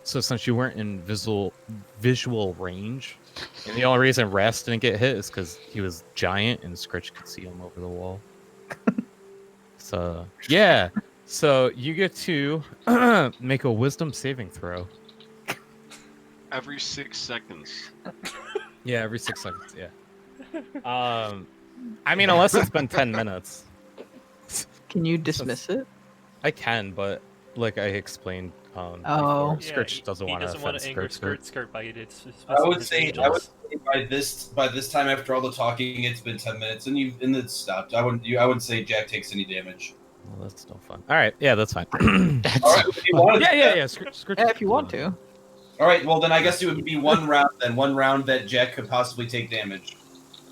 Speaker 7: So since you weren't in visual range, and the only reason Rast didn't get hit is because he was giant and Scritch could see him over the wall. So yeah, so you get to make a Wisdom saving throw.
Speaker 3: Every 6 seconds.
Speaker 7: Yeah, every 6 seconds. Yeah. I mean, unless it's been 10 minutes.
Speaker 2: Can you dismiss it?
Speaker 7: I can, but like I explained,
Speaker 2: Oh.
Speaker 7: before,
Speaker 1: Yeah,
Speaker 7: Scritch doesn't want to
Speaker 1: want
Speaker 7: offend
Speaker 1: to anger
Speaker 7: Skirt.
Speaker 1: Skirt by it.
Speaker 5: I would say by this time after all the talking, it's been 10 minutes and it's stopped. I wouldn't say Jack takes any damage.
Speaker 7: Well, that's no fun. All right, yeah, that's fine.
Speaker 5: All right, if you wanted to-
Speaker 7: yeah. Scritch
Speaker 2: Yeah, if you want to.
Speaker 5: All right, well then I guess it would be one round then. One round that Jack could possibly take damage.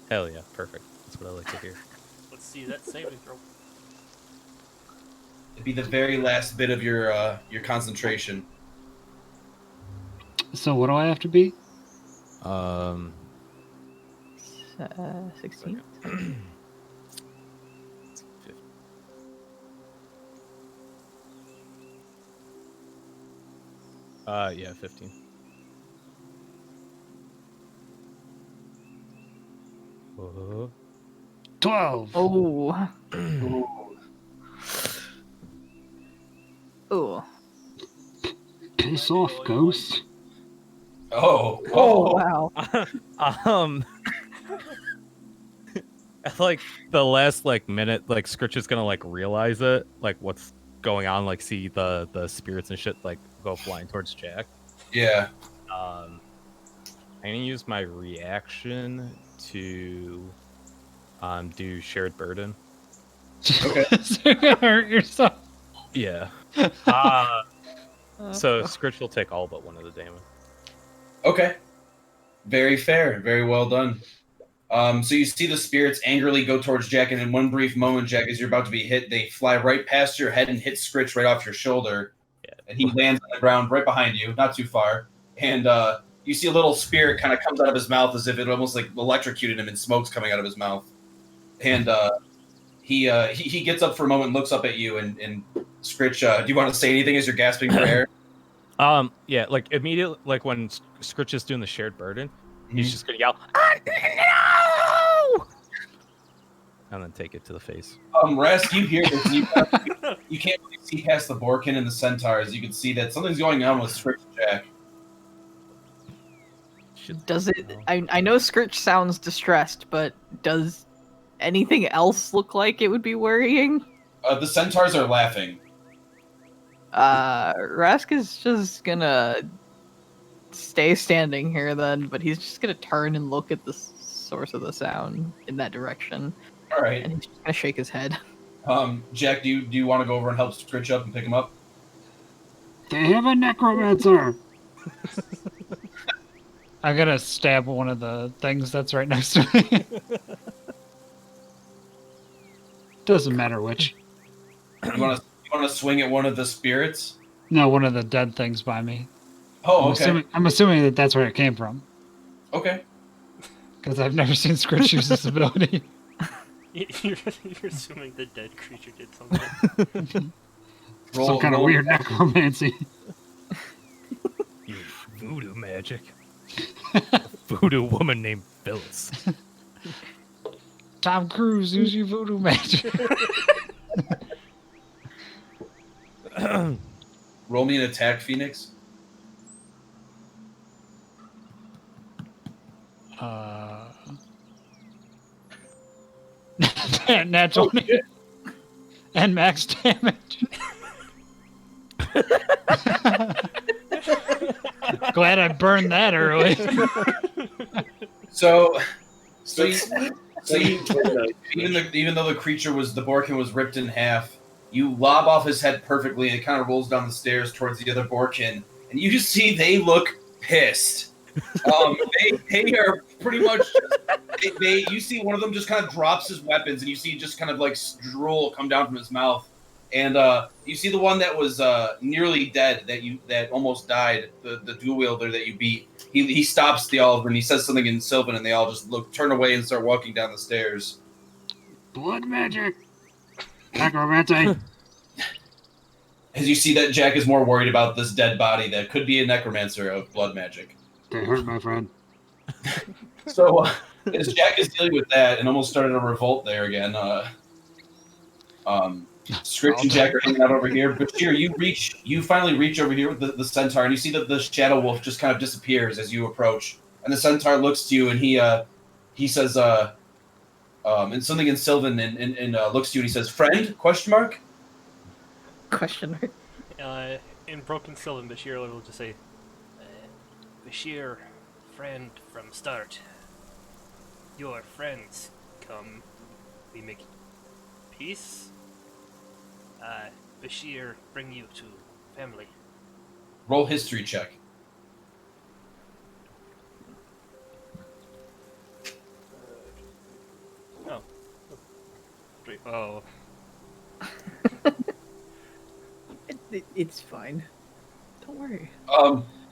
Speaker 7: Hell yeah, perfect. That's what I like to hear.
Speaker 1: Let's see that saving throw.
Speaker 5: It'd be the very last bit of your concentration.
Speaker 9: So what do I have to be?
Speaker 2: 16?
Speaker 7: Yeah, 15. Uh-huh.
Speaker 9: 12.
Speaker 2: Oh. Oh.
Speaker 9: Piss off, ghost.
Speaker 2: Oh, wow.
Speaker 7: At like the last minute, Scritch is gonna realize it, what's going on, see the spirits and shit go flying towards Jack.
Speaker 5: Yeah.
Speaker 7: I'm gonna use my reaction to do shared burden.
Speaker 5: Okay.
Speaker 4: So you're gonna hurt yourself.
Speaker 7: Yeah. So Scritch will take all but one of the damage.
Speaker 5: Okay. Very fair. Very well done. So you see the spirits angrily go towards Jack, and in one brief moment, Jack, as you're about to be hit, they fly right past your head and hit Scritch right off your shoulder.
Speaker 7: Yeah.
Speaker 5: And he lands on the ground right behind you, not too far. And you see a little spirit kind of comes out of his mouth as if it almost electrocuted him, and smoke's coming out of his mouth. And he gets up for a moment, looks up at you, and Scritch, do you want to say anything as you're gasping for air?
Speaker 7: Yeah, immediately, when Scritch is doing the shared burden, he's just gonna yell,
Speaker 8: No!
Speaker 7: and then take it to the face.
Speaker 5: Rast, you hear this, and you can't really see past the Borkin and the Centaurs. You can see that something's going on with Scritch and Jack.
Speaker 2: Does it... I know Scritch sounds distressed, but does anything else look like it would be worrying?
Speaker 5: The Centaurs are laughing.
Speaker 2: Rask is just gonna stay standing here then, but he's just gonna turn and look at the source of the sound in that direction.
Speaker 5: All right.
Speaker 2: And he's just gonna shake his head.
Speaker 5: Jack, do you want to go over and help Scritch up and pick him up?
Speaker 9: They have a necromancer.
Speaker 4: I'm gonna stab one of the things that's right next to me.
Speaker 9: Doesn't matter which.
Speaker 5: You want to swing at one of the spirits?
Speaker 4: No, one of the dead things by me.
Speaker 5: Oh, okay.
Speaker 9: I'm assuming that that's where it came from
Speaker 5: Okay.
Speaker 9: because I've never seen Scritch use this ability.
Speaker 1: You're assuming the dead creature did something.
Speaker 9: Some kind of weird necromancy.
Speaker 7: You voodoo magic. Voodoo woman named Phyllis.
Speaker 9: Tom Cruise, use your voodoo magic.
Speaker 5: Roll me an attack, Phoenix.
Speaker 9: Natural and max damage. Glad I burned that early.
Speaker 5: So even though the creature the Borkin was ripped in half, you lob off his head perfectly, and it kind of rolls down the stairs towards the other Borkin, and you just see they look pissed. They are pretty much. You see one of them just kind of drops his weapons, and you see just kind of like drool come down from his mouth, and you see the one that was nearly dead that almost died, the dual wielder that you beat. He stops the Oliver and he says something in Sylvan, and they all just turn away and start walking down the stairs.
Speaker 9: Blood magic. Necromancy.
Speaker 5: As you see that Jack is more worried about this dead body that could be a necromancer of blood magic.
Speaker 9: They hurt my friend.
Speaker 5: So as Jack is dealing with that and almost started a revolt there again, Script and Jack are hanging out over here. Bashir, you finally reach over here with the centaur, and you see that the shadow wolf just kind of disappears as you approach. And the centaur looks to you, and he says, and something in Sylvan, and looks to you, and he says, "Friend?" Question mark.
Speaker 2: Question mark.
Speaker 1: In broken Sylvan, Bashir will just say, "Bashir, friend from start. Your friends come. We make peace. Bashir, bring you to family."
Speaker 5: Roll history check.
Speaker 1: Oh.
Speaker 2: It's fine. Don't worry.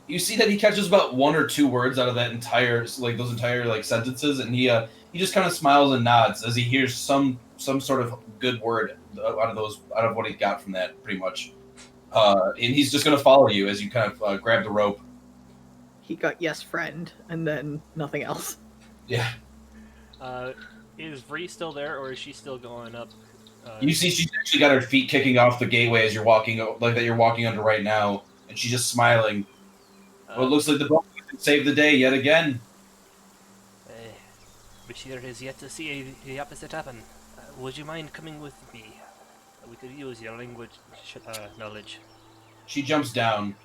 Speaker 5: You see that he catches about one or two words out of that those entire sentences, and he just kind of smiles and nods as he hears some sort of good word out of what he got from that, pretty much. And he's just gonna follow you as you kind of grab the rope.
Speaker 2: He got yes, friend, and then nothing else.
Speaker 5: Yeah.
Speaker 1: Is Vree still there, or is she still going up?
Speaker 5: You see, she's actually got her feet kicking off the gateway as you're walking, like that you're walking under right now, and she's just smiling. Well, it looks like the boat saved the day yet again.
Speaker 1: Bashir has yet to see the opposite happen. Would you mind coming with me? We could use your language knowledge.
Speaker 5: She jumps down,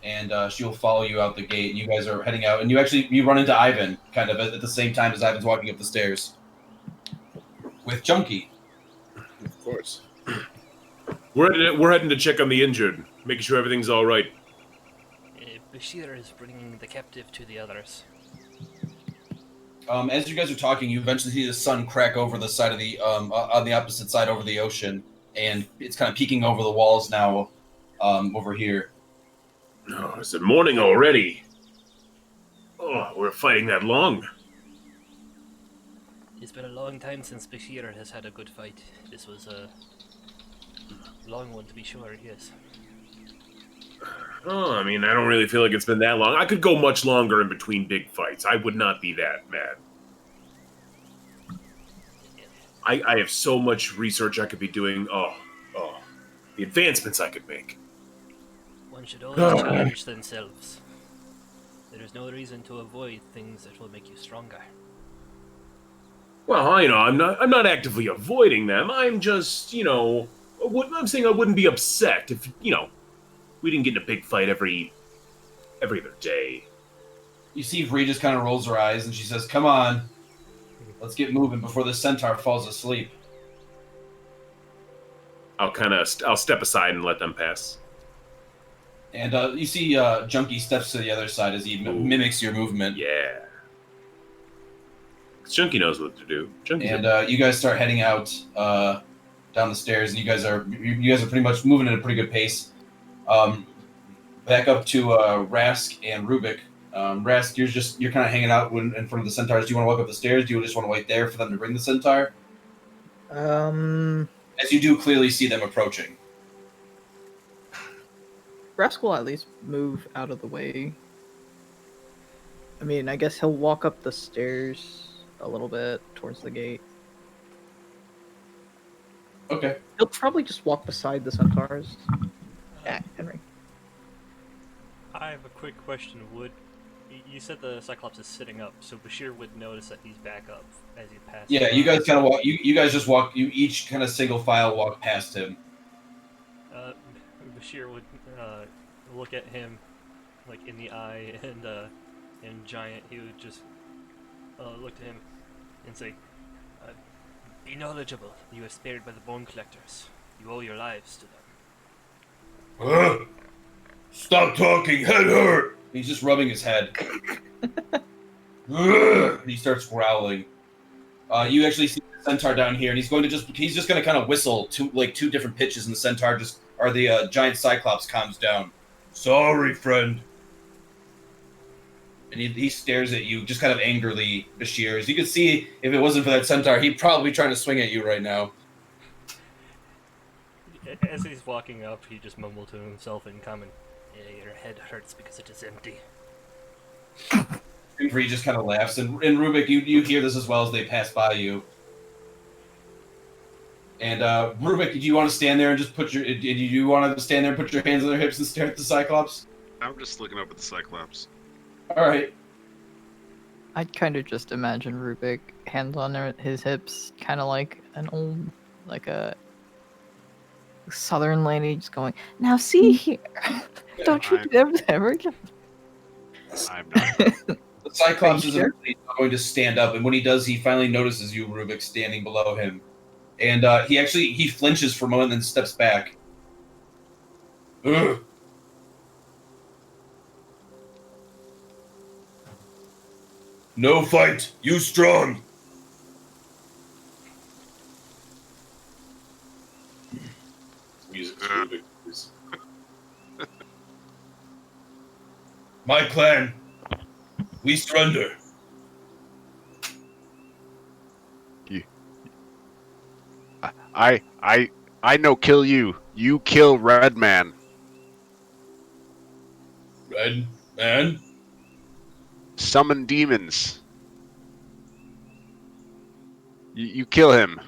Speaker 5: and she'll follow you out the gate, and you guys are heading out, and you run into Ivan, kind of at the same time as Ivan's walking up the stairs. With Junkie.
Speaker 6: Of course. We're heading to check on the injured, making sure everything's all right.
Speaker 1: Bashir is bringing the captive to the others.
Speaker 5: As you guys are talking, you eventually see the sun crack over the side of the on the opposite side over the ocean, and it's kind of peeking over the walls now, over here.
Speaker 6: Oh, is it morning already? Oh, we're fighting that long.
Speaker 1: It's been a long time since Bashir has had a good fight. This was a long one, to be sure, yes.
Speaker 6: Oh, I mean, I don't really feel like it's been that long. I could go much longer in between big fights. I would not be that mad. I have so much research I could be doing. Oh, the advancements I could make.
Speaker 1: One should always challenge themselves. There is no reason to avoid things that will make you stronger.
Speaker 6: Well, I'm not actively avoiding them. I'm just, I'm saying I wouldn't be upset if, we didn't get in a big fight every other day.
Speaker 5: You see Vree just kind of rolls her eyes, and she says, "Come on, let's get moving before the centaur falls asleep."
Speaker 6: I'll step aside and let them pass.
Speaker 5: And you see Junkie steps to the other side as he mimics your movement.
Speaker 6: Yeah. Junkie knows what to do.
Speaker 5: You guys start heading out down the stairs, and you guys are pretty much moving at a pretty good pace. back up to Rask and Rubik. Rask, you're kind of hanging out in front of the centaurs. Do you want to walk up the stairs? Do you just want to wait there for them to bring the centaur? As you do clearly see them approaching.
Speaker 2: Rask will at least move out of the way. I mean, I guess he'll walk up the stairs a little bit towards the gate.
Speaker 5: Okay.
Speaker 2: He'll probably just walk beside the centaurs. Yeah, Henry.
Speaker 1: I have a quick question. You said the Cyclops is sitting up, so Bashir would notice that he's back up as he passes.
Speaker 5: Yeah, you guys kind of walk. You guys just walk. You each kind of single file walk past him.
Speaker 1: Bashir would look at him like in the eye, and in Giant, he would just look to him and say, "Be knowledgeable. You are spared by the Bone Collectors. You owe your lives to them."
Speaker 5: Stop talking. Head hurt. He's just rubbing his head. He starts growling. You actually see the centaur down here, and he's just going to kind of whistle two different pitches, and the centaur the giant cyclops calms down. Sorry, friend. And he stares at you, just kind of angrily, Bashir. As you can see, if it wasn't for that centaur, he'd probably be trying to swing at you right now.
Speaker 1: As he's walking up, he just mumbled to himself in common, "Yeah, your head hurts because it is empty."
Speaker 5: And Bree just kind of laughs, and Rubik, you hear this as well as they pass by you. And Rubik, do you want to stand there and just put your hands on their hips and stare at the Cyclops?
Speaker 3: I'm just looking up at the Cyclops.
Speaker 5: All right.
Speaker 2: I'd kind of just imagine Rubik, hands on his hips, kind of like an old, like a southern lady, just going, "Now see here, don't you ever get..."
Speaker 3: I'm not.
Speaker 5: The Cyclops is going to stand up, and when he does, he finally notices you, Rubik, standing below him. And he flinches for a moment and then steps back. Ugh. No fight. You strong.
Speaker 6: Music to Rubik, please.
Speaker 5: My clan. We surrender.
Speaker 3: I no kill you. You kill Red Man.
Speaker 5: Red Man?
Speaker 3: Summon demons. You kill him.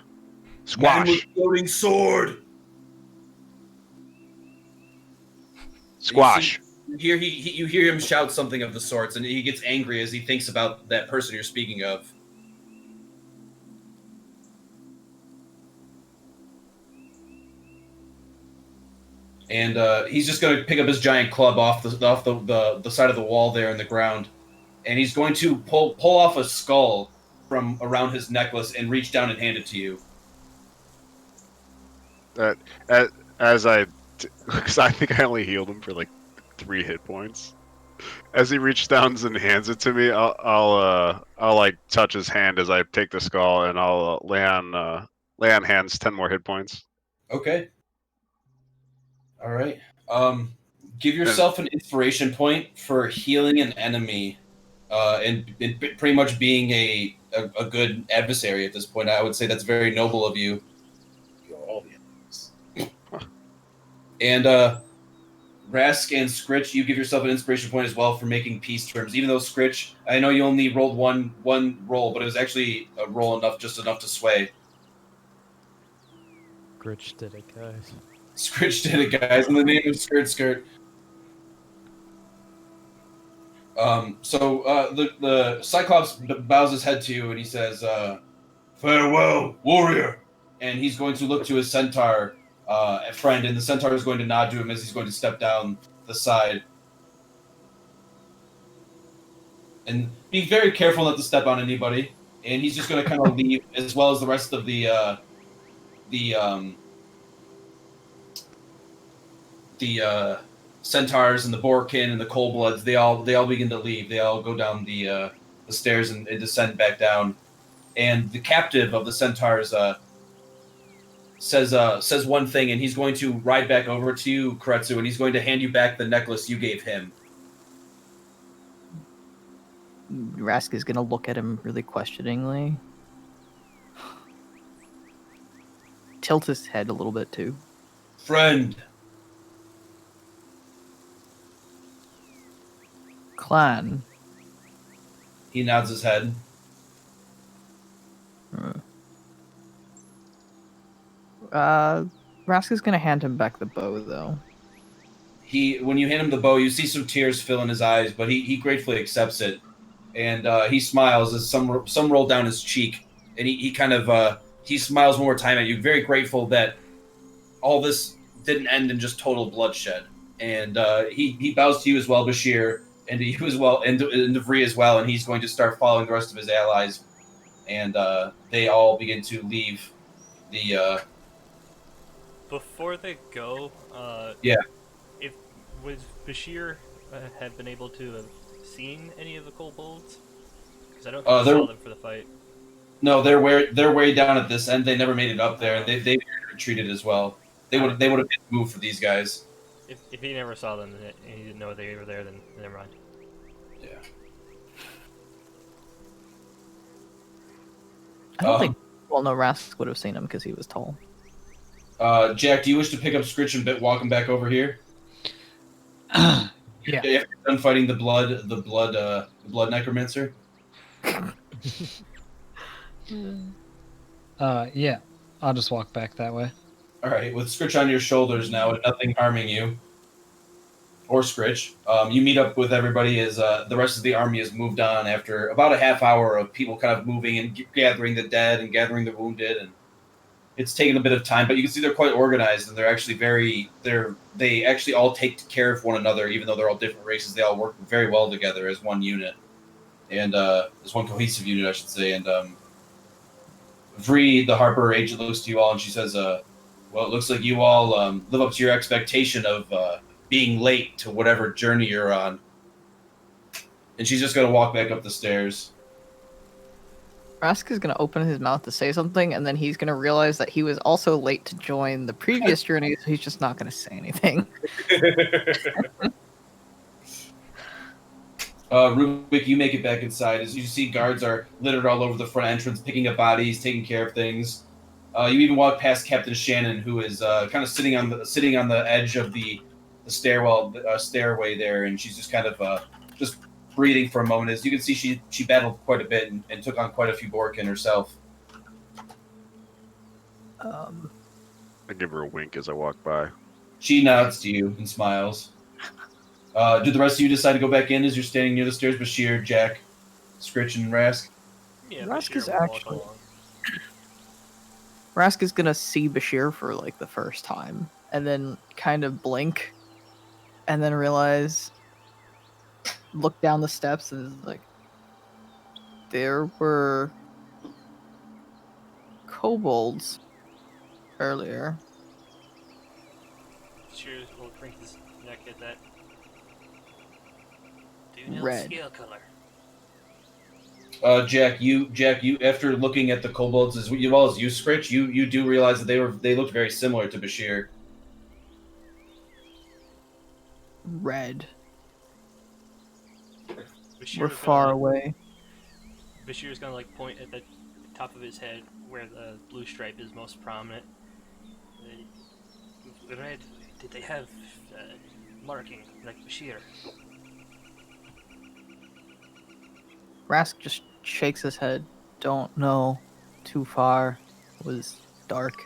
Speaker 3: Squash.
Speaker 5: Man with floating sword.
Speaker 3: Squash.
Speaker 5: You hear him shout something of the sorts, and he gets angry as he thinks about that person you're speaking of. And he's just going to pick up his giant club off the side of the wall there in the ground, and he's going to pull off a skull from around his necklace and reach down and hand it to you.
Speaker 3: Because I think I only healed him for like 3 hit points. As he reaches down and hands it to me, I'll like touch his hand as I take the skull, and I'll lay on hands 10 more hit points.
Speaker 5: Okay. All right. Give yourself an inspiration point for healing an enemy, and pretty much being a good adversary at this point. I would say that's very noble of you. You're all the enemies. And Rask and Scritch, you give yourself an inspiration point as well for making peace terms. Even though Scritch, I know you only rolled one roll, but it was actually a roll just enough to sway.
Speaker 7: Scritch did it, guys.
Speaker 5: Scritch did it, guys, in the name of Skirt. So the Cyclops bows his head to you, and he says, "Farewell, warrior." And he's going to look to his centaur friend, and the centaur is going to nod to him as he's going to step down the side. And be very careful not to step on anybody. And he's just going to kind of leave, as well as the rest of the centaurs and the Borkin and the Coldbloods. They all begin to leave. They all go down the stairs and descend back down. And the captive of the centaurs says one thing, and he's going to ride back over to you, Kuuretsu, and he's going to hand you back the necklace you gave him.
Speaker 2: Rask is gonna look at him really questioningly. Tilt his head a little bit too.
Speaker 5: Friend.
Speaker 2: Clan.
Speaker 5: He nods his head.
Speaker 2: Rask is gonna hand him back the bow though.
Speaker 5: When you hand him the bow, you see some tears fill in his eyes, but he gratefully accepts it, and he smiles as some roll down his cheek, and he kind of he smiles one more time at you, very grateful that all this didn't end in just total bloodshed, and he bows to you as well, Bashir, and to you as well, and to Vree as well, and he's going to start following the rest of his allies, and they all begin to leave the.
Speaker 1: Before they go,
Speaker 5: Yeah.
Speaker 1: If would Bashir have been able to have seen any of the kobolds? Because I don't think he saw them for the fight.
Speaker 5: No, they're way down at this end. They never made it up there. They retreated as well. They would have been moved for these guys.
Speaker 1: If he never saw them and he didn't know they were there, then never mind.
Speaker 5: Yeah.
Speaker 2: I don't think. Well, no, Rask would have seen him because he was tall.
Speaker 5: Jack, do you wish to pick up Scritch and walk him back over here?
Speaker 4: Yeah.
Speaker 5: After you're done fighting the blood necromancer.
Speaker 4: Yeah. I'll just walk back that way.
Speaker 5: All right, with Scritch on your shoulders now, and nothing harming you or Scritch, you meet up with everybody as the rest of the army has moved on after about a half hour of people kind of moving and gathering the dead and gathering the wounded, and it's taken a bit of time, but you can see they're quite organized, and they're actually they actually all take care of one another, even though they're all different races. They all work very well together as one unit, and as one cohesive unit, I should say. And Vree, the Harper agent, looks to you all, and she says, well, it looks like you all live up to your expectation of being late to whatever journey you're on. And she's just going to walk back up the stairs.
Speaker 2: Rask is going to open his mouth to say something, and then he's going to realize that he was also late to join the previous journey, so he's just not going to say anything.
Speaker 5: Rubik, you make it back inside. As you see, guards are littered all over the front entrance, picking up bodies, taking care of things. You even walk past Captain Shannon, who is kind of sitting on the edge of the stairway there, and she's just kind of just breathing for a moment. As you can see, she battled quite a bit and took on quite a few Borkin herself.
Speaker 3: I give her a wink as I walk by.
Speaker 5: She nods to you and smiles. Do the rest of you decide to go back in as you're standing near the stairs? Bashir, Jack, Scritch, and Rask?
Speaker 1: Yeah,
Speaker 2: Rask
Speaker 1: Bashir
Speaker 2: is
Speaker 1: will walk
Speaker 2: actually-
Speaker 1: along.
Speaker 2: Rask is going to see Bashir for like the first time, and then kind of blink, and then realize, look down the steps, and is like, there were kobolds earlier.
Speaker 1: Bashir will crank his neck at that. Do know
Speaker 2: Red.
Speaker 1: scale color.
Speaker 5: Jack, you after looking at the kobolds as well as you, Scritch, you do realize that they looked very similar to Bashir.
Speaker 2: Red.
Speaker 1: Bashir
Speaker 2: We're
Speaker 1: was
Speaker 2: far
Speaker 1: gonna,
Speaker 2: away.
Speaker 1: Bashir's gonna like point at the top of his head where the blue stripe is most prominent. Red, did they have marking like Bashir?
Speaker 2: Rask just shakes his head. Don't know. Too far. It was dark.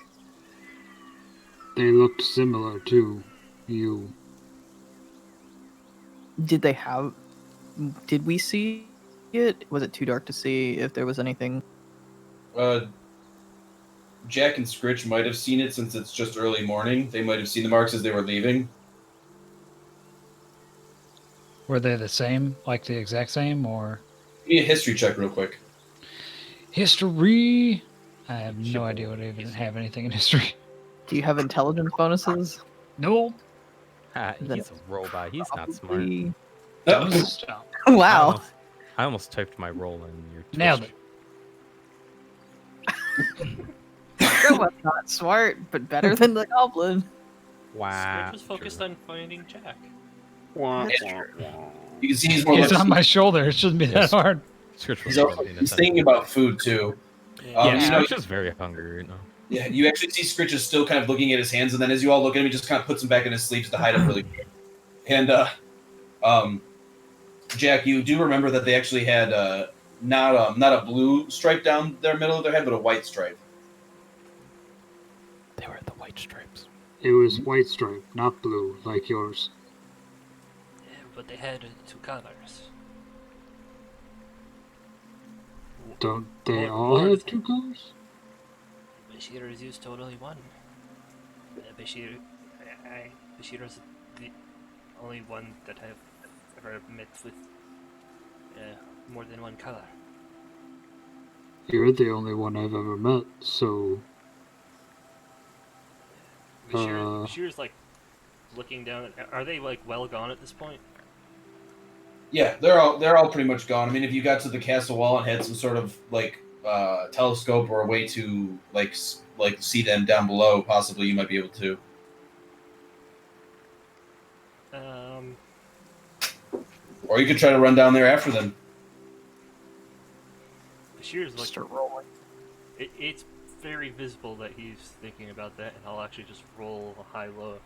Speaker 9: They looked similar to you.
Speaker 2: Did they have... Did we see it? Was it too dark to see if there was anything?
Speaker 5: Jack and Scritch might have seen it since it's just early morning. They might have seen the marks as they were leaving.
Speaker 4: Were they the same, like the exact same, or
Speaker 5: Give me a history check real quick.
Speaker 4: history? I have no idea what I even have anything in history.
Speaker 2: Do you have intelligence bonuses?
Speaker 4: No.
Speaker 7: He's a robot. He's not smart.
Speaker 2: Probably-
Speaker 5: Oh,
Speaker 4: Stop.
Speaker 2: Wow.
Speaker 7: I almost typed my roll in your Twitch.
Speaker 4: Nailed it.
Speaker 2: Robo's not smart, but better than the goblin.
Speaker 7: Wow.
Speaker 1: Scritch was focused on finding Jack.
Speaker 3: Wah,
Speaker 2: That's
Speaker 3: wah,
Speaker 2: true.
Speaker 3: wah.
Speaker 5: You can see he's more
Speaker 4: He's
Speaker 5: like
Speaker 4: on my shoulder. It shouldn't be that
Speaker 7: Yes.
Speaker 4: hard.
Speaker 7: Scritch was
Speaker 5: he's, also,
Speaker 7: being
Speaker 5: he's thinking about food too.
Speaker 7: Yeah,
Speaker 5: You know,
Speaker 7: Scritch is very hungry right now.
Speaker 5: yeah, you actually see Scritch is still kind of looking at his hands, and then as you all look at him, he just kind of puts them back in his sleeves to hide them really quick. And Jack, you do remember that they actually had not a blue stripe down their middle of their head, but a white stripe.
Speaker 7: They were the white stripes.
Speaker 9: It was white stripe, not blue, like yours.
Speaker 1: Yeah, but they had 2 colors.
Speaker 9: Don't they
Speaker 1: More-
Speaker 9: all
Speaker 1: more
Speaker 9: have
Speaker 1: than-
Speaker 9: 2 colors?
Speaker 1: Bashir is used to only one. Bashir is the only one that I've ever met with more than 1 color.
Speaker 9: You're the only one I've ever met, so
Speaker 1: Bashir's like looking down. Are they like well gone at this point?
Speaker 5: Yeah, they're all pretty much gone. I mean, if you got to the castle wall and had some sort of like telescope or a way to like see them down below, possibly you might be able to. Or you could try to run down there after them.
Speaker 1: Bashir's like
Speaker 2: Start rolling.
Speaker 1: it's very visible that he's thinking about that, and I'll actually just roll a high-low.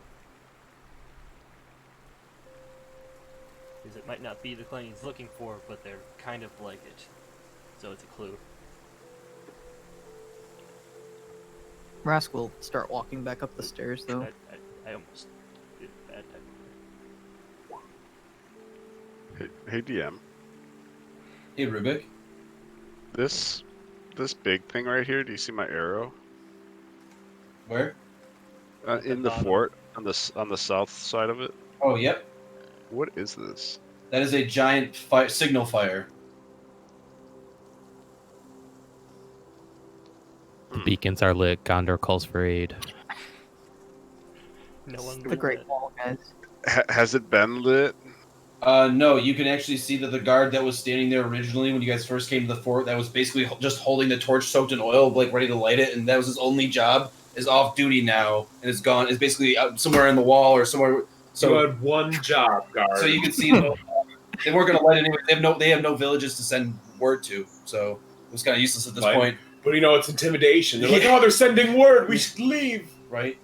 Speaker 1: Because it might not be the claim he's looking for, but they're kind of like it. So it's a clue.
Speaker 2: Rask will start walking back up the stairs, though.
Speaker 1: I almost did bad time.
Speaker 3: Hey, DM.
Speaker 5: Hey, Rubik.
Speaker 3: This big thing right here. Do you see my arrow?
Speaker 5: Where?
Speaker 3: In the
Speaker 1: bottom.
Speaker 3: fort on the south side of it.
Speaker 5: Oh, yep.
Speaker 3: What is this?
Speaker 5: That is a giant signal fire.
Speaker 7: The beacons are lit. Gondor calls for aid.
Speaker 1: No one
Speaker 2: The
Speaker 1: did
Speaker 2: Great
Speaker 1: that.
Speaker 2: Wall, guys.
Speaker 3: Has it been lit?
Speaker 5: No, you can actually see that the guard that was standing there originally when you guys first came to the fort, that was basically just holding the torch soaked in oil, like ready to light it, and that was his only job, is off duty now, and is gone, is basically out somewhere in the wall or somewhere.
Speaker 6: So you had one job, guard.
Speaker 5: So you can see they weren't going to light it anyway. They have no villages to send word to, so it was kind of useless at this
Speaker 6: Right.
Speaker 5: point,
Speaker 6: But you know, it's intimidation. They're like,
Speaker 5: Yeah.
Speaker 6: oh, they're sending word. We should leave.
Speaker 5: right?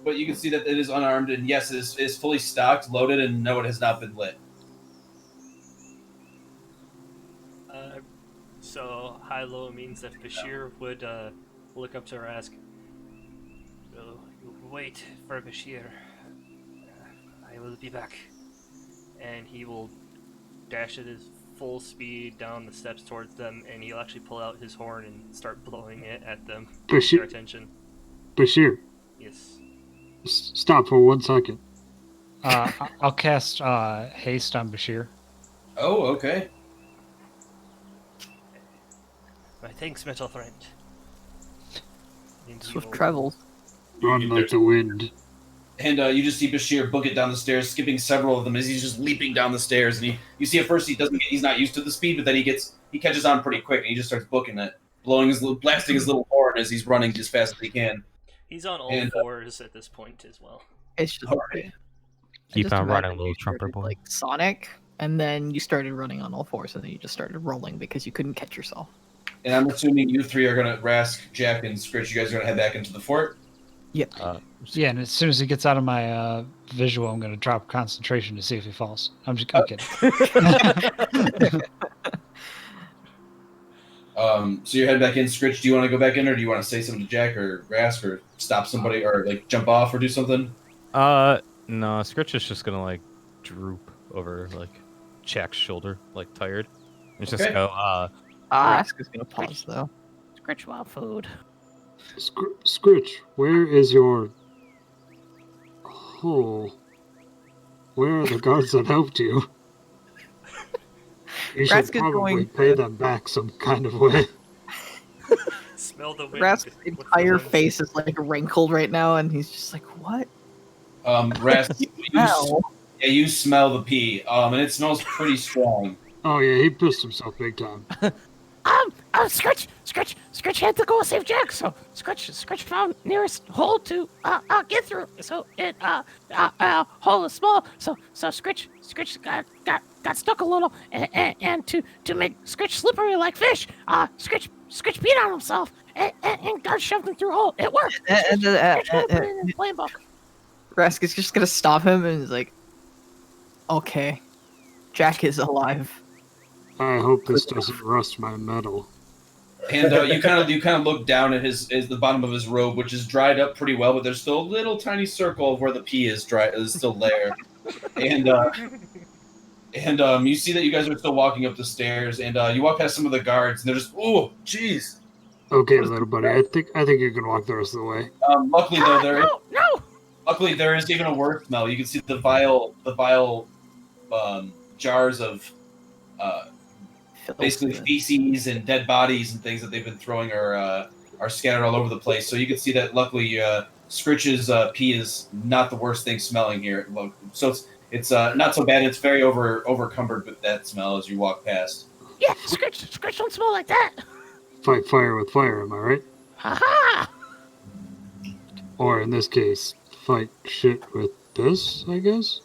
Speaker 5: But you can see that it is unarmed, and yes, it is fully stocked, loaded, and no, it has not been lit.
Speaker 1: So high-low means that Bashir would look up to Rask. So, wait for Bashir. I will be back. And he will dash at his full speed down the steps towards them, and he'll actually pull out his horn and start blowing it at them to get their attention.
Speaker 9: Bashir,
Speaker 1: Yes.
Speaker 9: stop for 1 second.
Speaker 4: I'll cast haste on Bashir.
Speaker 5: Oh, okay.
Speaker 1: My thanks, metal friend. And he
Speaker 2: Swift
Speaker 1: will-
Speaker 2: travels.
Speaker 9: Run like the wind.
Speaker 5: And you just see Bashir book it down the stairs, skipping several of them as he's just leaping down the stairs. And you see at first he's not used to the speed, but then he catches on pretty quick, and he just starts booking it, blasting his little horn as he's running as fast as he can.
Speaker 1: He's on all
Speaker 5: And,
Speaker 1: fours at this point as well.
Speaker 2: It's just
Speaker 5: Alright.
Speaker 2: I
Speaker 7: Keep
Speaker 2: just
Speaker 7: on running,
Speaker 2: imagine
Speaker 7: little
Speaker 2: you
Speaker 7: trumper
Speaker 2: started,
Speaker 7: boy.
Speaker 2: like Sonic, and then you started running on all fours, and then you just started rolling because you couldn't catch yourself.
Speaker 5: And I'm assuming you three are gonna Rask, Jack, and Scritch. You guys are gonna head back into the fort.
Speaker 4: Yeah, and as soon as he gets out of my visual, I'm going to drop concentration to see if he falls. I'm kidding.
Speaker 5: So you're heading back in. Scritch, do you want to go back in, or do you want to say something to Jack or Rask, or stop somebody, or like jump off, or do something?
Speaker 7: No, Scritch is just gonna like droop over like Jack's shoulder, like tired. And just
Speaker 5: Okay.
Speaker 7: go,
Speaker 2: Rask is gonna pause though.
Speaker 8: Scritch wild food.
Speaker 9: Scritch, where is your hole? Where are the guards that helped you? You should
Speaker 2: Rask is
Speaker 9: probably
Speaker 2: going
Speaker 9: pay
Speaker 2: to-
Speaker 9: them back some kind of way.
Speaker 1: Smell the wind.
Speaker 2: Rask's
Speaker 1: with the
Speaker 2: entire
Speaker 1: wind.
Speaker 2: face is like wrinkled right now, and he's just like, "What?
Speaker 5: Rask,
Speaker 2: Hell?"
Speaker 5: you smell the pee, and it smells pretty strong.
Speaker 9: Oh yeah, he pissed himself big time.
Speaker 8: Scritch had to go save Jack, so Scritch found nearest hole to get through. So it hole is small, so Scritch got stuck a little, and to make Scritch slippery like fish, Scritch peed on himself and got shoved him through a hole. It worked. Scritch would have put it in his flame book.
Speaker 2: Rask is just gonna stop him and is like, okay, Jack is alive.
Speaker 9: I hope this doesn't rust my metal.
Speaker 5: And you kind of look down at the bottom of his robe, which is dried up pretty well, but there's still a little tiny circle of where the pee is still there. And you see that you guys are still walking up the stairs, and you walk past some of the guards, and they're just, oh, jeez.
Speaker 9: Okay, little buddy, I think you can walk the rest of the way.
Speaker 5: Luckily, though,
Speaker 8: No!
Speaker 5: Luckily, there is even a worse smell. You can see the vile jars of basically feces and dead bodies and things that they've been throwing are scattered all over the place. So you can see that luckily Scritch's pee is not the worst thing smelling here. So it's not so bad. It's very overcumbered with that smell as you walk past.
Speaker 8: Yeah, Scritch don't smell like that.
Speaker 9: Fight fire with fire, am I right?
Speaker 8: Ha-ha!
Speaker 9: Or in this case, fight shit with this, I guess?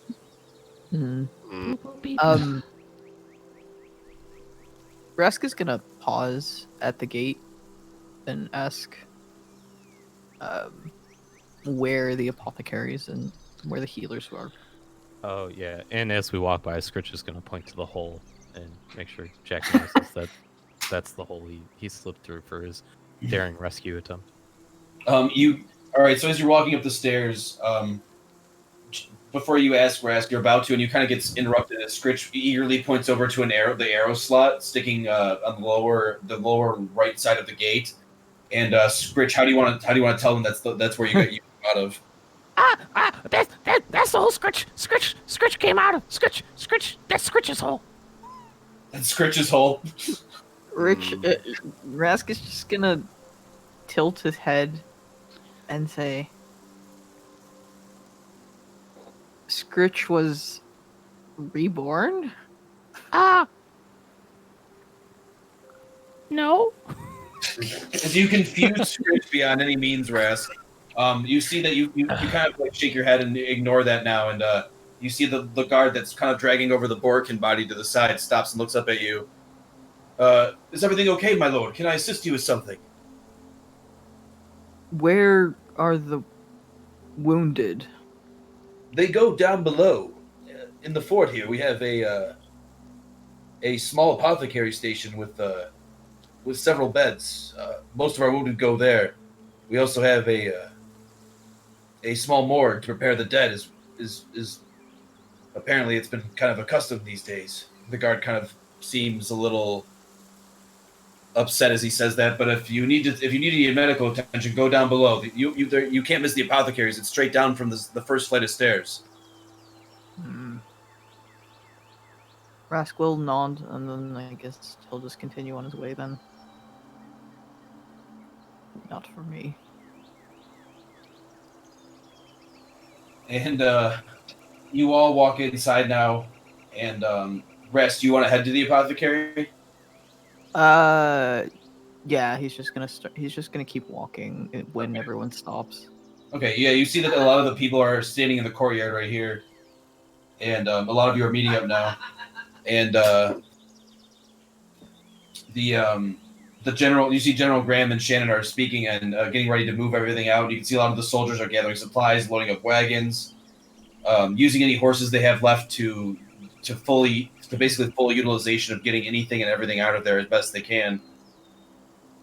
Speaker 2: Rask is gonna pause at the gate and ask where the apothecaries and where the healers are.
Speaker 7: Oh, yeah. And as we walk by, Scritch is going to point to the hole and make sure Jack notices that that's the hole he slipped through for his daring rescue attempt.
Speaker 5: All right, so as you're walking up the stairs, before you ask Rask, you're about to, and you kind of gets interrupted as Scritch eagerly points over to the arrow slot sticking on the lower right side of the gate. And Scritch, how do you want to tell them that's where you got out of?
Speaker 8: That's the hole Scritch came out of. Scritch, that's Scritch's hole.
Speaker 5: That's Scritch's hole.
Speaker 2: Rask is just gonna tilt his head and say, Scritch was reborn?
Speaker 8: No.
Speaker 5: As you confuse Scritch beyond any means, Rask, you see that you kind of like shake your head and ignore that now, and you see the guard that's kind of dragging over the Borkin body to the side stops and looks up at you. Is everything okay, my lord? Can I assist you with something?
Speaker 2: Where are the wounded?
Speaker 5: They go down below. In the fort here, we have a small apothecary station with several beds. Most of our wounded go there. We also have a small morgue to prepare the dead. Is apparently it's been kind of accustomed these days. The guard kind of seems a little upset as he says that. But if you need any medical attention, go down below. You can't miss the apothecaries. It's straight down from the first flight of stairs.
Speaker 2: Rask will nod, and then I guess he'll just continue on his way then. Not for me.
Speaker 5: And you all walk inside now, and Rest, you want to head to the apothecary?
Speaker 2: Yeah, he's just gonna keep walking when everyone stops.
Speaker 5: Okay, yeah, you see that a lot of the people are standing in the courtyard right here, and a lot of you are meeting up now. And the general, you see General Graham and Shannon are speaking and getting ready to move everything out. You can see a lot of the soldiers are gathering supplies, loading up wagons, using any horses they have left to basically full utilization of getting anything and everything out of there as best they can.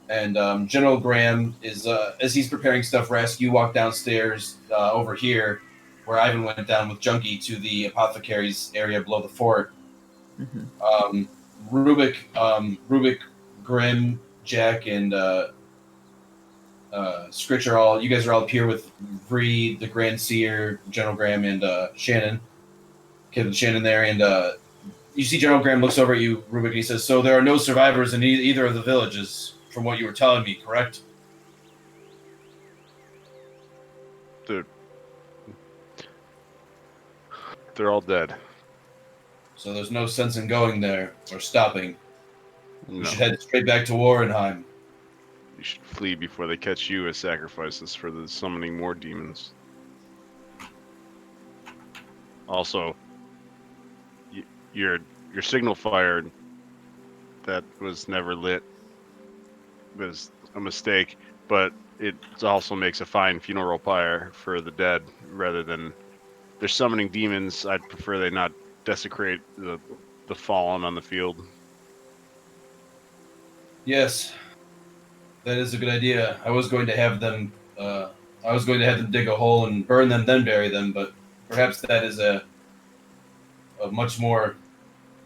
Speaker 5: And General Graham is, as he's preparing stuff, Rask, you walk downstairs over here, where Ivan went down with Junkie to the apothecaries area below the fort. Mm-hmm. Rubik, Grim, Jack, and Scritch you guys are all up here with Vree, the Grand Seer, General Graham, and Shannon. Kevin Shannon there, and you see General Graham looks over at you, Rubik, and he says, "So there are no survivors in either of the villages, from what you were telling me, correct?"
Speaker 3: They're all dead.
Speaker 5: So there's no sense in going there or stopping.
Speaker 3: No.
Speaker 5: We should head straight back to Warrenheim.
Speaker 3: You should flee before they catch you as sacrifices for the summoning more demons. Also, your signal fire that was never lit was a mistake, but it also makes a fine funeral pyre for the dead rather than they're summoning demons. I'd prefer they not desecrate the fallen on the field.
Speaker 5: Yes, that is a good idea. I was going to have them. I was going to have them dig a hole and burn them, then bury them. But perhaps that is a much more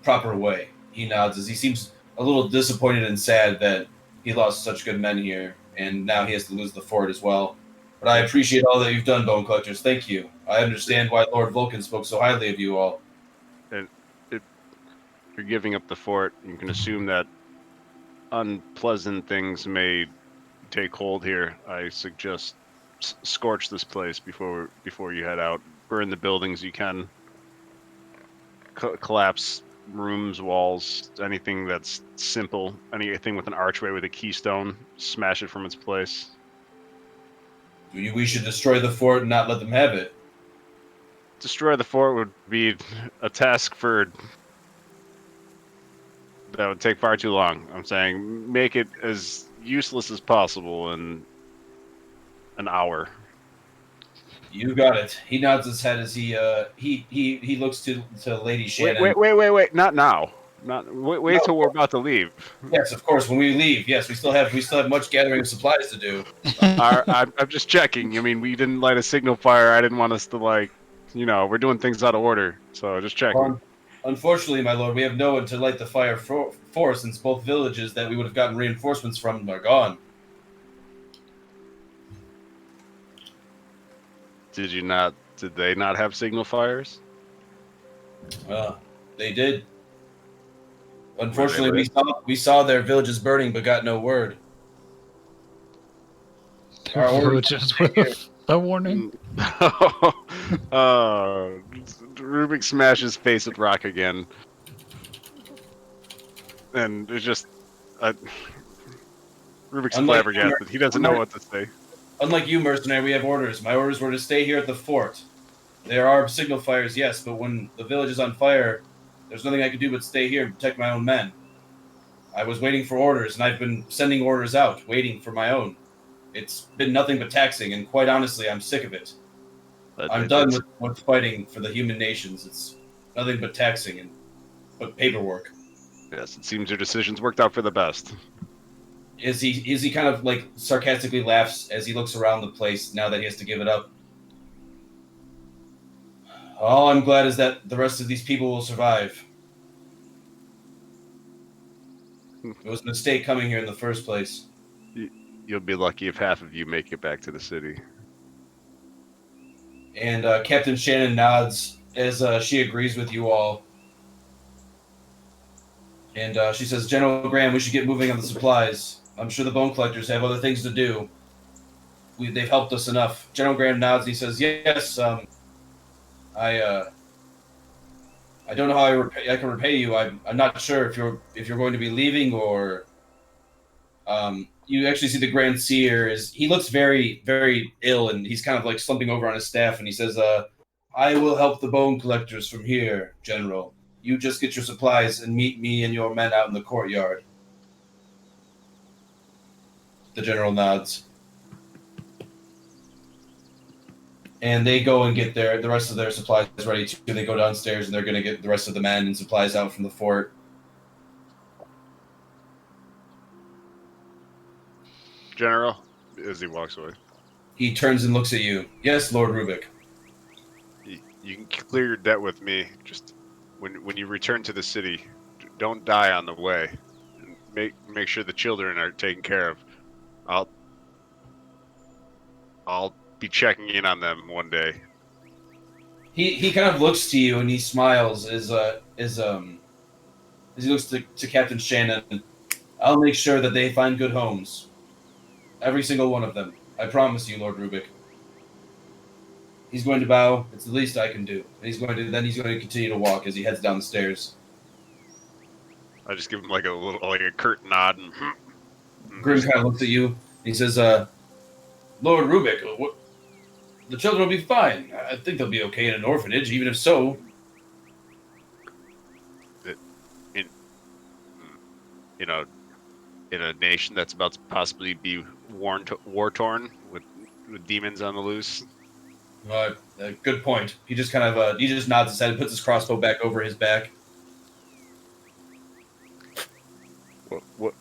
Speaker 5: proper way. He nods as he seems a little disappointed and sad that he lost such good men here, and now he has to lose the fort as well. But I appreciate all that you've done, Bone Collectors. Thank you. I understand why Lord Vulcan spoke so highly of you all.
Speaker 3: And if you're giving up the fort, you can assume that unpleasant things may take hold here. I suggest scorch this place before you head out. Burn the buildings you can. Collapse rooms, walls, anything that's simple. Anything with an archway with a keystone. Smash it from its place.
Speaker 5: We should destroy the fort and not let them have it.
Speaker 3: Destroy the fort would be a task that would take far too long. I'm saying make it as useless as possible in an hour.
Speaker 5: You got it. He nods his head as he looks to Lady Shannon.
Speaker 3: Wait! Not now. Wait
Speaker 5: No.
Speaker 3: till we're about to leave.
Speaker 5: Yes, of course. When we leave, yes, we still have much gathering of supplies to do.
Speaker 3: I'm just checking. I mean, we didn't light a signal fire. I didn't want us to we're doing things out of order. So just checking.
Speaker 5: Unfortunately, my lord, we have no one to light the fire for since both villages that we would have gotten reinforcements from are gone.
Speaker 3: Did they not have signal fires?
Speaker 5: They did. Unfortunately, we saw their villages burning, but got no word.
Speaker 4: Their villages with a warning.
Speaker 3: Rubik smashes face at rock again, and there's just Rubik's flabbergasted. He doesn't know what to say.
Speaker 5: Unlike you, mercenary, we have orders. My orders were to stay here at the fort. There are signal fires, yes, but when the village is on fire, there's nothing I can do but stay here and protect my own men. I was waiting for orders, and I've been sending orders out, waiting for my own. It's been nothing but taxing, and quite honestly, I'm sick of it. I'm done with fighting for the human nations. It's nothing but taxing but paperwork.
Speaker 3: Yes, it seems your decisions worked out for the best.
Speaker 5: Is he kind of like sarcastically laughs as he looks around the place now that he has to give it up? All I'm glad is that the rest of these people will survive. It was a mistake coming here in the first place.
Speaker 3: You'll be lucky if half of you make it back to the city.
Speaker 5: And Captain Shannon nods as she agrees with you all. And she says, General Graham, we should get moving on the supplies. I'm sure the Bone Collectors have other things to do. They've helped us enough. General Graham nods and he says, yes, I don't know how I can repay you. I'm not sure if you're going to be leaving or you actually see the Grand Seer he looks very, very ill and he's kind of like slumping over on his staff and he says, I will help the Bone Collectors from here, General. You just get your supplies and meet me and your men out in the courtyard. The General nods. And they go and get the rest of their supplies ready too. They go downstairs and they're going to get the rest of the men and supplies out from the fort.
Speaker 3: General, as he walks away.
Speaker 5: He turns and looks at you. Yes, Lord Rubik.
Speaker 3: You can clear your debt with me. Just when you return to the city, don't die on the way. Make sure the children are taken care of. I'll be checking in on them one day.
Speaker 5: He kind of looks to you and he smiles as he looks to Captain Shannon. I'll make sure that they find good homes. Every single one of them. I promise you, Lord Rubik. He's going to bow. It's the least I can do. And he's going to continue to walk as he heads down the stairs.
Speaker 3: I just give him like a curt nod and.
Speaker 5: Grim kind of looks at you. He says, Lord Rubik, the children will be fine. I think they'll be okay in an orphanage, even if so.
Speaker 3: In a nation that's about to possibly be war-torn with demons on the loose.
Speaker 5: Good point. He just kind of he just nods his head and puts his crossbow back over his back.
Speaker 3: What,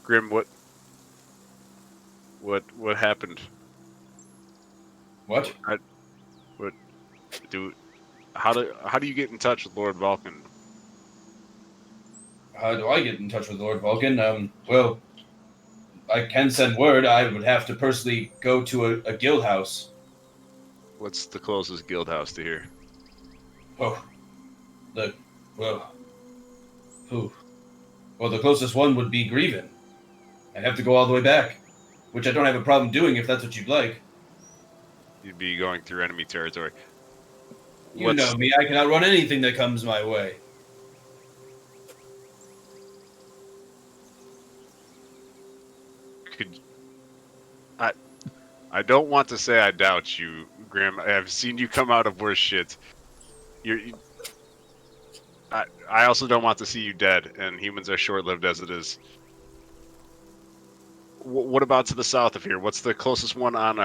Speaker 3: Grim? What happened?
Speaker 5: What?
Speaker 3: How do you get in touch with Lord Vulcan?
Speaker 5: How do I get in touch with Lord Vulcan? Well, I can send word. I would have to personally go to a guild house.
Speaker 3: What's the closest guild house to here?
Speaker 5: Oh, the closest one would be Grieven. I'd have to go all the way back, which I don't have a problem doing if that's what you'd like.
Speaker 3: You'd be going through enemy territory.
Speaker 5: You know me, I can outrun anything that comes my way.
Speaker 3: I don't want to say I doubt you, Grim. I've seen you come out of worse shit. I also don't want to see you dead, and humans are short-lived as it is. What about to the south of here? What's the closest one on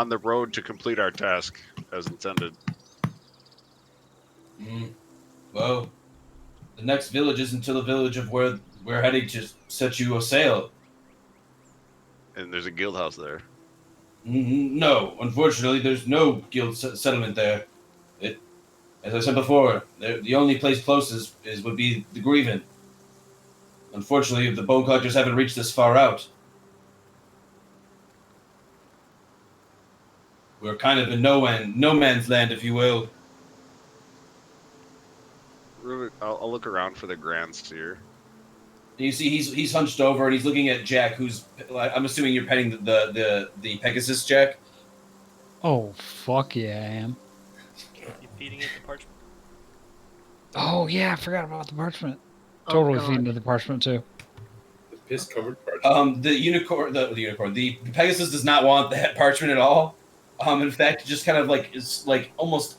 Speaker 3: the road to complete our task as intended?
Speaker 5: Well, the next village isn't to the village of where we're heading to set you a sail.
Speaker 3: And there's a guild house there.
Speaker 5: No, unfortunately, there's no guild settlement there. As I said before, the only place closest would be the Grieven. Unfortunately, the bone collectors haven't reached this far out. We're kind of in no man's land, if you will.
Speaker 3: I'll look around for the Grand Seer.
Speaker 5: You see, he's hunched over and he's looking at Jack, who's. I'm assuming you're petting the Pegasus, Jack.
Speaker 4: Oh fuck yeah, I am.
Speaker 1: You feeding it the parchment?
Speaker 4: Oh yeah, I forgot about the parchment. Totally feeding to the parchment too.
Speaker 6: The piss-covered parchment.
Speaker 5: The Pegasus does not want that parchment at all. In fact, just kind of is almost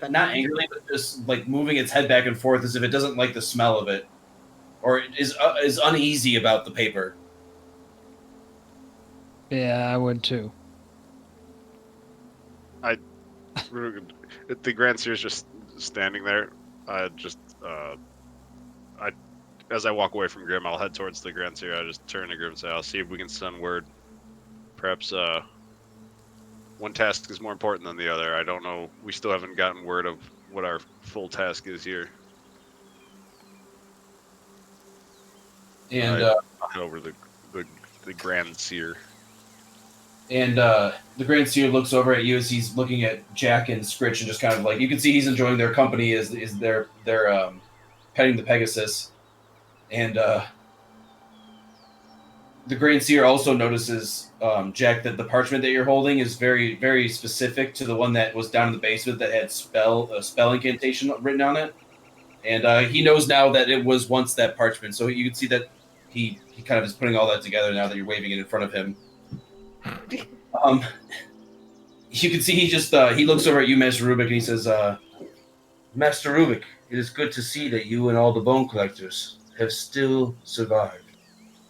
Speaker 5: not angrily, but just moving its head back and forth as if it doesn't like the smell of it, or is uneasy about the paper.
Speaker 4: Yeah, I would too.
Speaker 3: The Grand Seer's just standing there. As I walk away from Grim, I'll head towards the Grand Seer. I just turn to Grim and say, "I'll see if we can send word. Perhaps one task is more important than the other. I don't know. We still haven't gotten word of what our full task is here."
Speaker 5: And
Speaker 3: I'll head over to the Grand Seer.
Speaker 5: And the Grand Seer looks over at you as he's looking at Jack and Scritch, and just kind of you can see he's enjoying their company as they're petting the Pegasus. And the Grand Seer also notices, Jack, that the parchment that you're holding is very, very specific to the one that was down in the basement that had a spell incantation written on it. And he knows now that it was once that parchment. So you can see that he kind of is putting all that together now that you're waving it in front of him. You can see he looks over at you, Master Rubik, and he says, Master Rubik, it is good to see that you and all the bone collectors have still survived.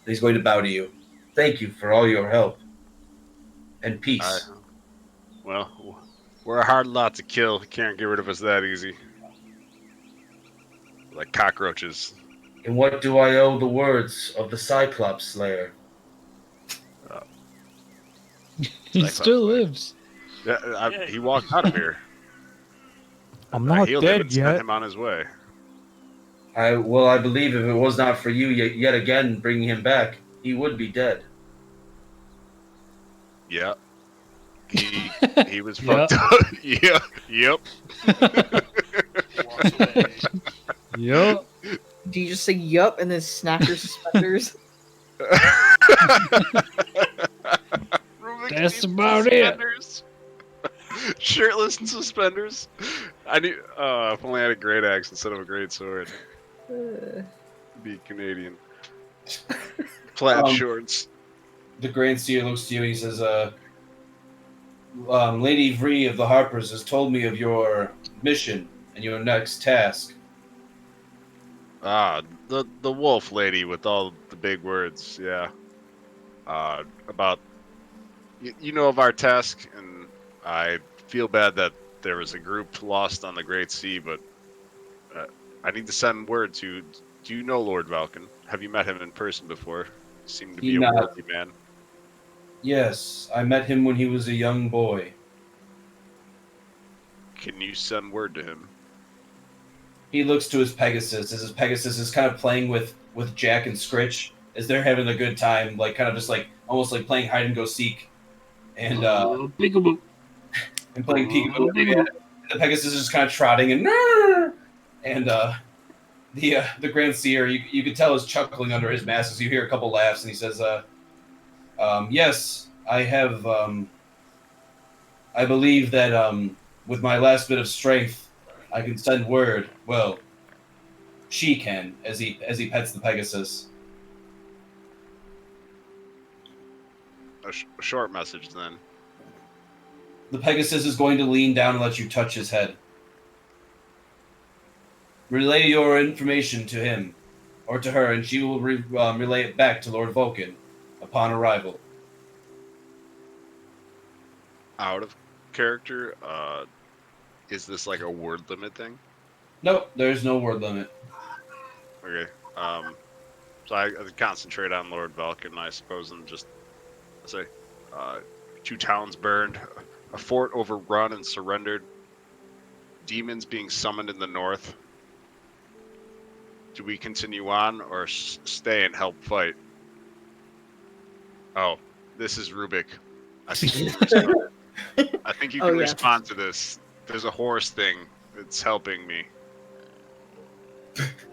Speaker 5: He's going to bow to you. Thank you for all your help. And peace.
Speaker 3: Well, we're a hard lot to kill. Can't get rid of us that easy. Like cockroaches.
Speaker 5: And what do I owe the words of the Cyclops Slayer?
Speaker 4: He still lives.
Speaker 3: Yeah, he walked out of here.
Speaker 7: I'm not
Speaker 3: healed him
Speaker 7: dead
Speaker 3: and sent
Speaker 7: yet.
Speaker 3: him on his way.
Speaker 5: I believe if it was not for you yet again bringing him back, he would be dead.
Speaker 3: Yeah. He was fucked up. Yeah. Yep.
Speaker 1: Walks away.
Speaker 4: Yep.
Speaker 2: Do you just say yup and then snap your suspenders?
Speaker 4: That's about it.
Speaker 3: Shirtless and suspenders. I knew. If only I had a great axe instead of a great sword. Be Canadian. Plaid shorts.
Speaker 5: The Grand Seer looks to you and he says, Lady Vree of the Harpers has told me of your mission and your next task.
Speaker 3: Ah, the wolf lady with all the big words, yeah. About you know of our task, and I feel bad that there was a group lost on the Great Sea, but I need to send word to. Do you know Lord Valken? Have you met him in person before? Seemed to be a worthy man.
Speaker 5: Yes, I met him when he was a young boy.
Speaker 3: Can you send word to him?
Speaker 5: He looks to his Pegasus as his Pegasus is kind of playing with Jack and Scritch as they're having a good time, like kind of just like almost like playing hide and go seek, and
Speaker 9: Peekaboo.
Speaker 5: and playing peekaboo.
Speaker 9: Peekaboo.
Speaker 5: The Pegasus is just kind of trotting and the Grand Seer you could tell is chuckling under his mask as you hear a couple laughs, and he says, "Yes, I have. I believe that with my last bit of strength, I can send word. Well, she can," as he pets the Pegasus.
Speaker 3: A short message then.
Speaker 5: The Pegasus is going to lean down and let you touch his head. Relay your information to him, or to her, and she will relay it back to Lord Vulcan upon arrival.
Speaker 3: Out of character, is this like a word limit thing?
Speaker 5: Nope, there's no word limit.
Speaker 3: Okay. So I concentrate on Lord Valken, I suppose, and just say, 2 towns burned, a fort overrun and surrendered, demons being summoned in the north. Do we continue on or stay and help fight? Oh, this is Rubik. I think you can respond to this. There's a horse thing. It's helping me.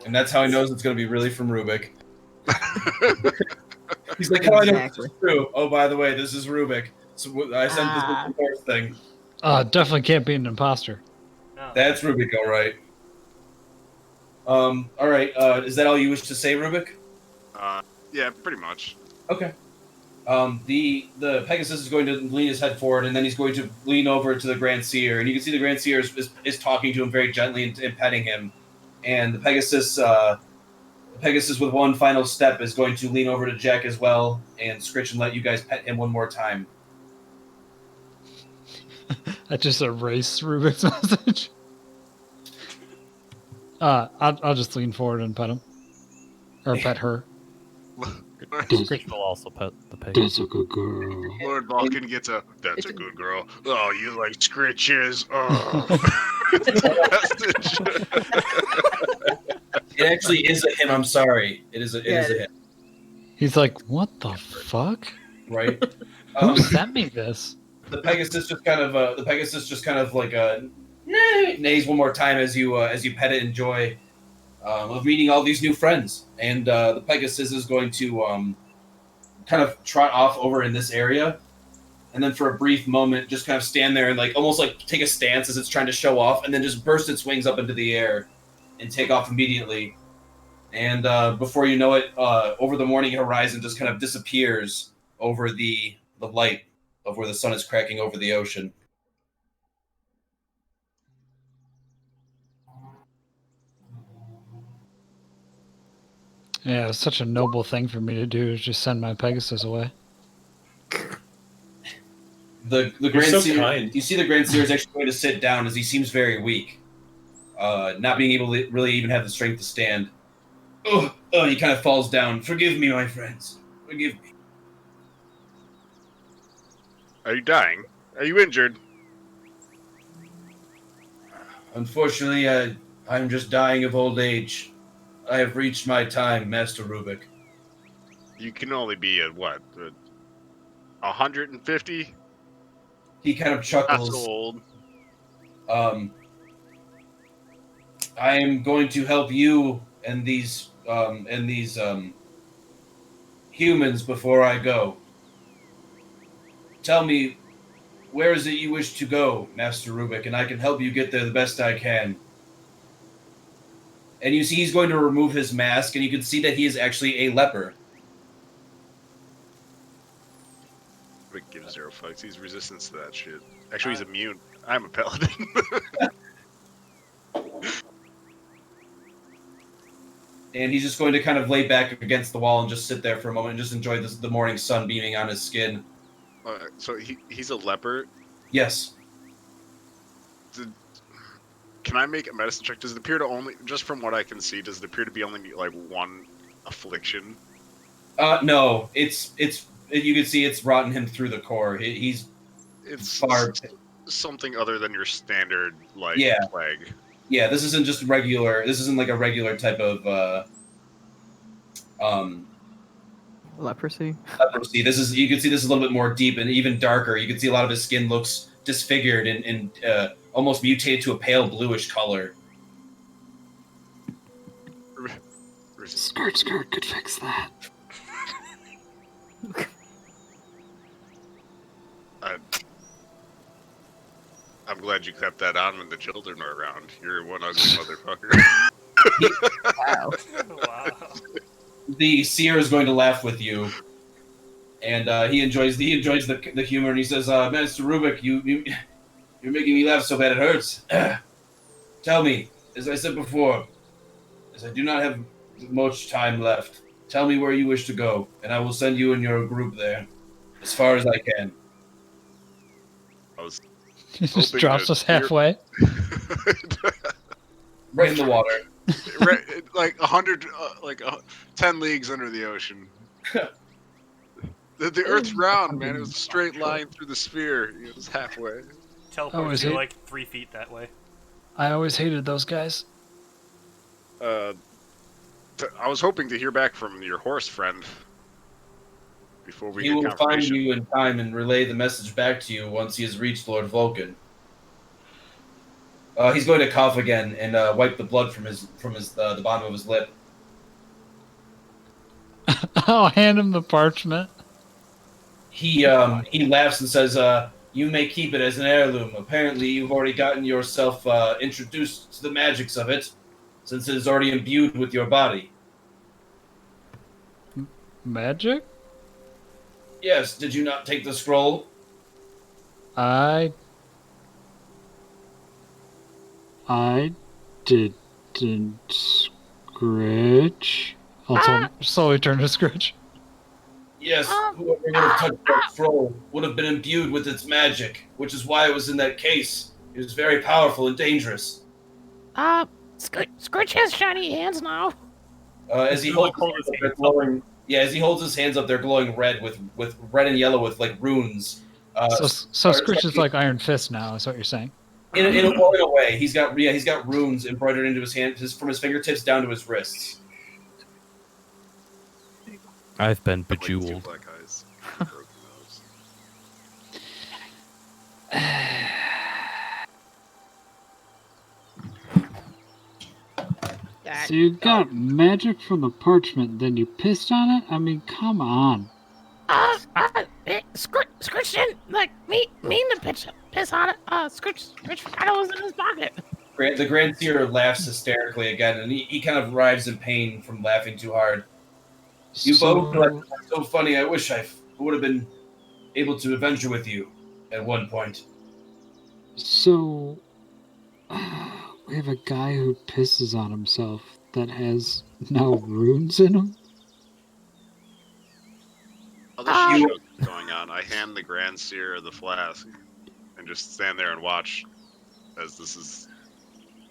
Speaker 5: And that's how he knows it's going to be really from Rubik. He's like, "How I know this is true? Oh, by the way, this is Rubik. So I sent this with the horse thing."
Speaker 4: Definitely can't be an imposter.
Speaker 1: No.
Speaker 5: That's Rubik, all right. All right. Is that all you wish to say, Rubik?
Speaker 3: Yeah, pretty much.
Speaker 5: Okay. The Pegasus is going to lean his head forward, and then he's going to lean over to the Grand Seer, and you can see the Grand Seer is talking to him very gently and petting him, and the Pegasus with one final step is going to lean over to Jack as well and Scritch and let you guys pet him one more time.
Speaker 4: I just erased Rubik's message. I'll just lean forward and pet him, or pet her.
Speaker 7: Scritch will also pet the pig.
Speaker 9: That's a good girl.
Speaker 3: Lord Vulcan gets a, that's a good girl. Oh, you like Scritches. Oh.
Speaker 5: It actually is a him. I'm sorry. It is a him.
Speaker 4: He's like, what the fuck?
Speaker 5: Right?
Speaker 4: Who sent me this?
Speaker 5: The Pegasus just kind of like neighs one more time as you pet it in joy of meeting all these new friends, and the Pegasus is going to kind of trot off over in this area, and then for a brief moment just kind of stand there and like almost like take a stance as it's trying to show off, and then just burst its wings up into the air and take off immediately. And before you know it, over the morning horizon just kind of disappears over the light of where the sun is cracking over the ocean.
Speaker 4: Yeah, it's such a noble thing for me to do is just send my Pegasus away.
Speaker 5: The Grand
Speaker 6: so
Speaker 5: Seer,
Speaker 6: kind.
Speaker 5: you see the Grand Seer is actually going to sit down as he seems very weak, not being able to really even have the strength to stand. Oh, he kind of falls down. Forgive me, my friends. Forgive me.
Speaker 3: Are you dying? Are you injured?
Speaker 5: Unfortunately, I'm just dying of old age. I have reached my time, Master Rubik.
Speaker 3: You can only be at what? 150?
Speaker 5: He kind of
Speaker 3: Not
Speaker 5: chuckles.
Speaker 3: so old.
Speaker 5: I am going to help you and these humans before I go. Tell me, where is it you wish to go, Master Rubik, and I can help you get there the best I can. and you see he's going to remove his mask, and you can see that he is actually a leper.
Speaker 3: But gives 0 fucks. He's resistant to that shit. Actually, he's immune. I'm a paladin.
Speaker 5: And he's just going to kind of lay back against the wall and just sit there for a moment and just enjoy the morning sun beaming on his skin.
Speaker 3: So he's a leper.
Speaker 5: Yes.
Speaker 3: Can I make a medicine check? Does it appear to only, just from what I can see, does it appear to be only like one affliction?
Speaker 5: No. It's you can see it's rotten him through the core. It's far
Speaker 3: something other than your standard plague.
Speaker 5: Yeah, this isn't just regular. This isn't like a regular type of
Speaker 2: Leprosy.
Speaker 5: leprosy. You can see this is a little bit more deep and even darker. You can see a lot of his skin looks disfigured and almost mutated to a pale bluish color.
Speaker 9: Skirt could fix that.
Speaker 3: I'm glad you kept that on when the children are around. You're one ugly motherfucker.
Speaker 2: Wow.
Speaker 1: Wow.
Speaker 5: The seer is going to laugh with you, and he enjoys the humor, and he says, "Master Rubik, you're making me laugh so bad it hurts. Tell me, as I said before, as I do not have much time left, tell me where you wish to go, and I will send you and your group there, as far as I can."
Speaker 3: I was
Speaker 4: He just
Speaker 3: hoping
Speaker 4: drops
Speaker 3: to
Speaker 4: us halfway.
Speaker 5: Right in the water.
Speaker 3: Right, like 100, 10 leagues under the ocean. The Earth's round, man. It was a straight line through the sphere. It was halfway.
Speaker 1: Teleports you like 3 feet that way.
Speaker 4: I always hated those guys.
Speaker 3: I was hoping to hear back from your horse friend before we
Speaker 5: He
Speaker 3: get
Speaker 5: will find
Speaker 3: confirmation.
Speaker 5: you in time and relay the message back to you once he has reached Lord Vulcan. He's going to cough again and wipe the blood from the bottom of his lip.
Speaker 4: I'll hand him the parchment.
Speaker 5: He laughs and says, "You may keep it as an heirloom. Apparently, you've already gotten yourself introduced to the magics of it, since it is already imbued with your body."
Speaker 4: Magic?
Speaker 5: Yes. Did you not take the scroll?
Speaker 9: I didn't scritch.
Speaker 4: I'll slowly turn to Scritch.
Speaker 5: Yes. Whoever would have touched that scroll would have been imbued with its magic, which is why it was in that case. It was very powerful and dangerous.
Speaker 8: Scritch has shiny hands now.
Speaker 5: As he holds his hands up, they're glowing. Yeah, as he holds his hands up, they're glowing red with red and yellow with like runes.
Speaker 4: So Scritch is like Iron Fist now. Is what you're saying?
Speaker 5: In a way, he's got runes embroidered into his hands, from his fingertips down to his wrists.
Speaker 7: I've been
Speaker 3: Like two
Speaker 7: bejeweled.
Speaker 3: black eyes, broken nose.
Speaker 9: So you got magic from the parchment, then you pissed on it? I mean, come on.
Speaker 8: Scritch didn't mean to piss on it. Scritch forgot it was in his pocket.
Speaker 5: The Grand Seer laughs hysterically again, and he kind of writhes in pain from laughing too hard. You both are so funny. I wish I would have been able to adventure with you at one point.
Speaker 9: So, we have a guy who pisses on himself that has now runes in him?
Speaker 3: Other shows going on. I hand the Grand Seer the flask and just stand there and watch as this is.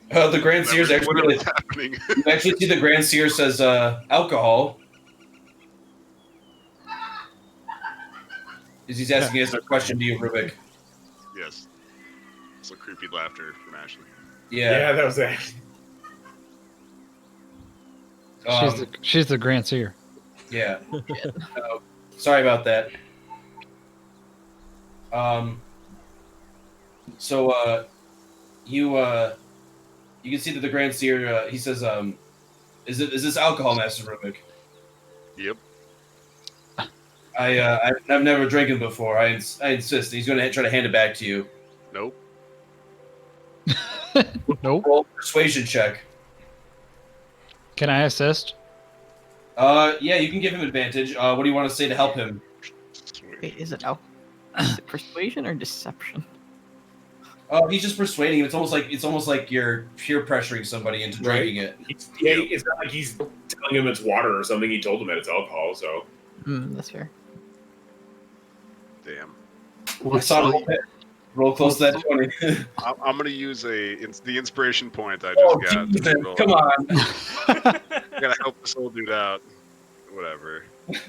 Speaker 5: The Grand Seer's
Speaker 3: whatever's happening.
Speaker 5: You actually see the Grand Seer says alcohol. He's asking us a question to you, Rubik.
Speaker 3: Yes. So creepy laughter from Ashley.
Speaker 5: Yeah.
Speaker 10: that was it.
Speaker 4: She's the Grand Seer.
Speaker 5: Yeah. Sorry about that. You can see that the Grand Seer he says, is this alcohol, Master Rubik?
Speaker 3: Yep.
Speaker 5: I've never drinking before. I insist. He's going to try to hand it back to you.
Speaker 3: Nope.
Speaker 4: Nope.
Speaker 5: Roll a persuasion check.
Speaker 4: Can I assist?
Speaker 5: Yeah, you can give him advantage. What do you want to say to help him?
Speaker 2: Wait, is it persuasion or deception?
Speaker 5: He's just persuading him. It's almost like you're peer pressuring somebody into drinking it.
Speaker 6: It's not like he's telling him it's water or something. He told him that it's alcohol, so.
Speaker 2: That's fair.
Speaker 3: Damn.
Speaker 9: What's
Speaker 5: I saw
Speaker 9: the,
Speaker 5: roll close to that 20.
Speaker 3: I'm gonna use the inspiration point I just got.
Speaker 5: Jesus,
Speaker 3: to roll.
Speaker 5: come on.
Speaker 3: I gotta help this old dude out. Whatever. It's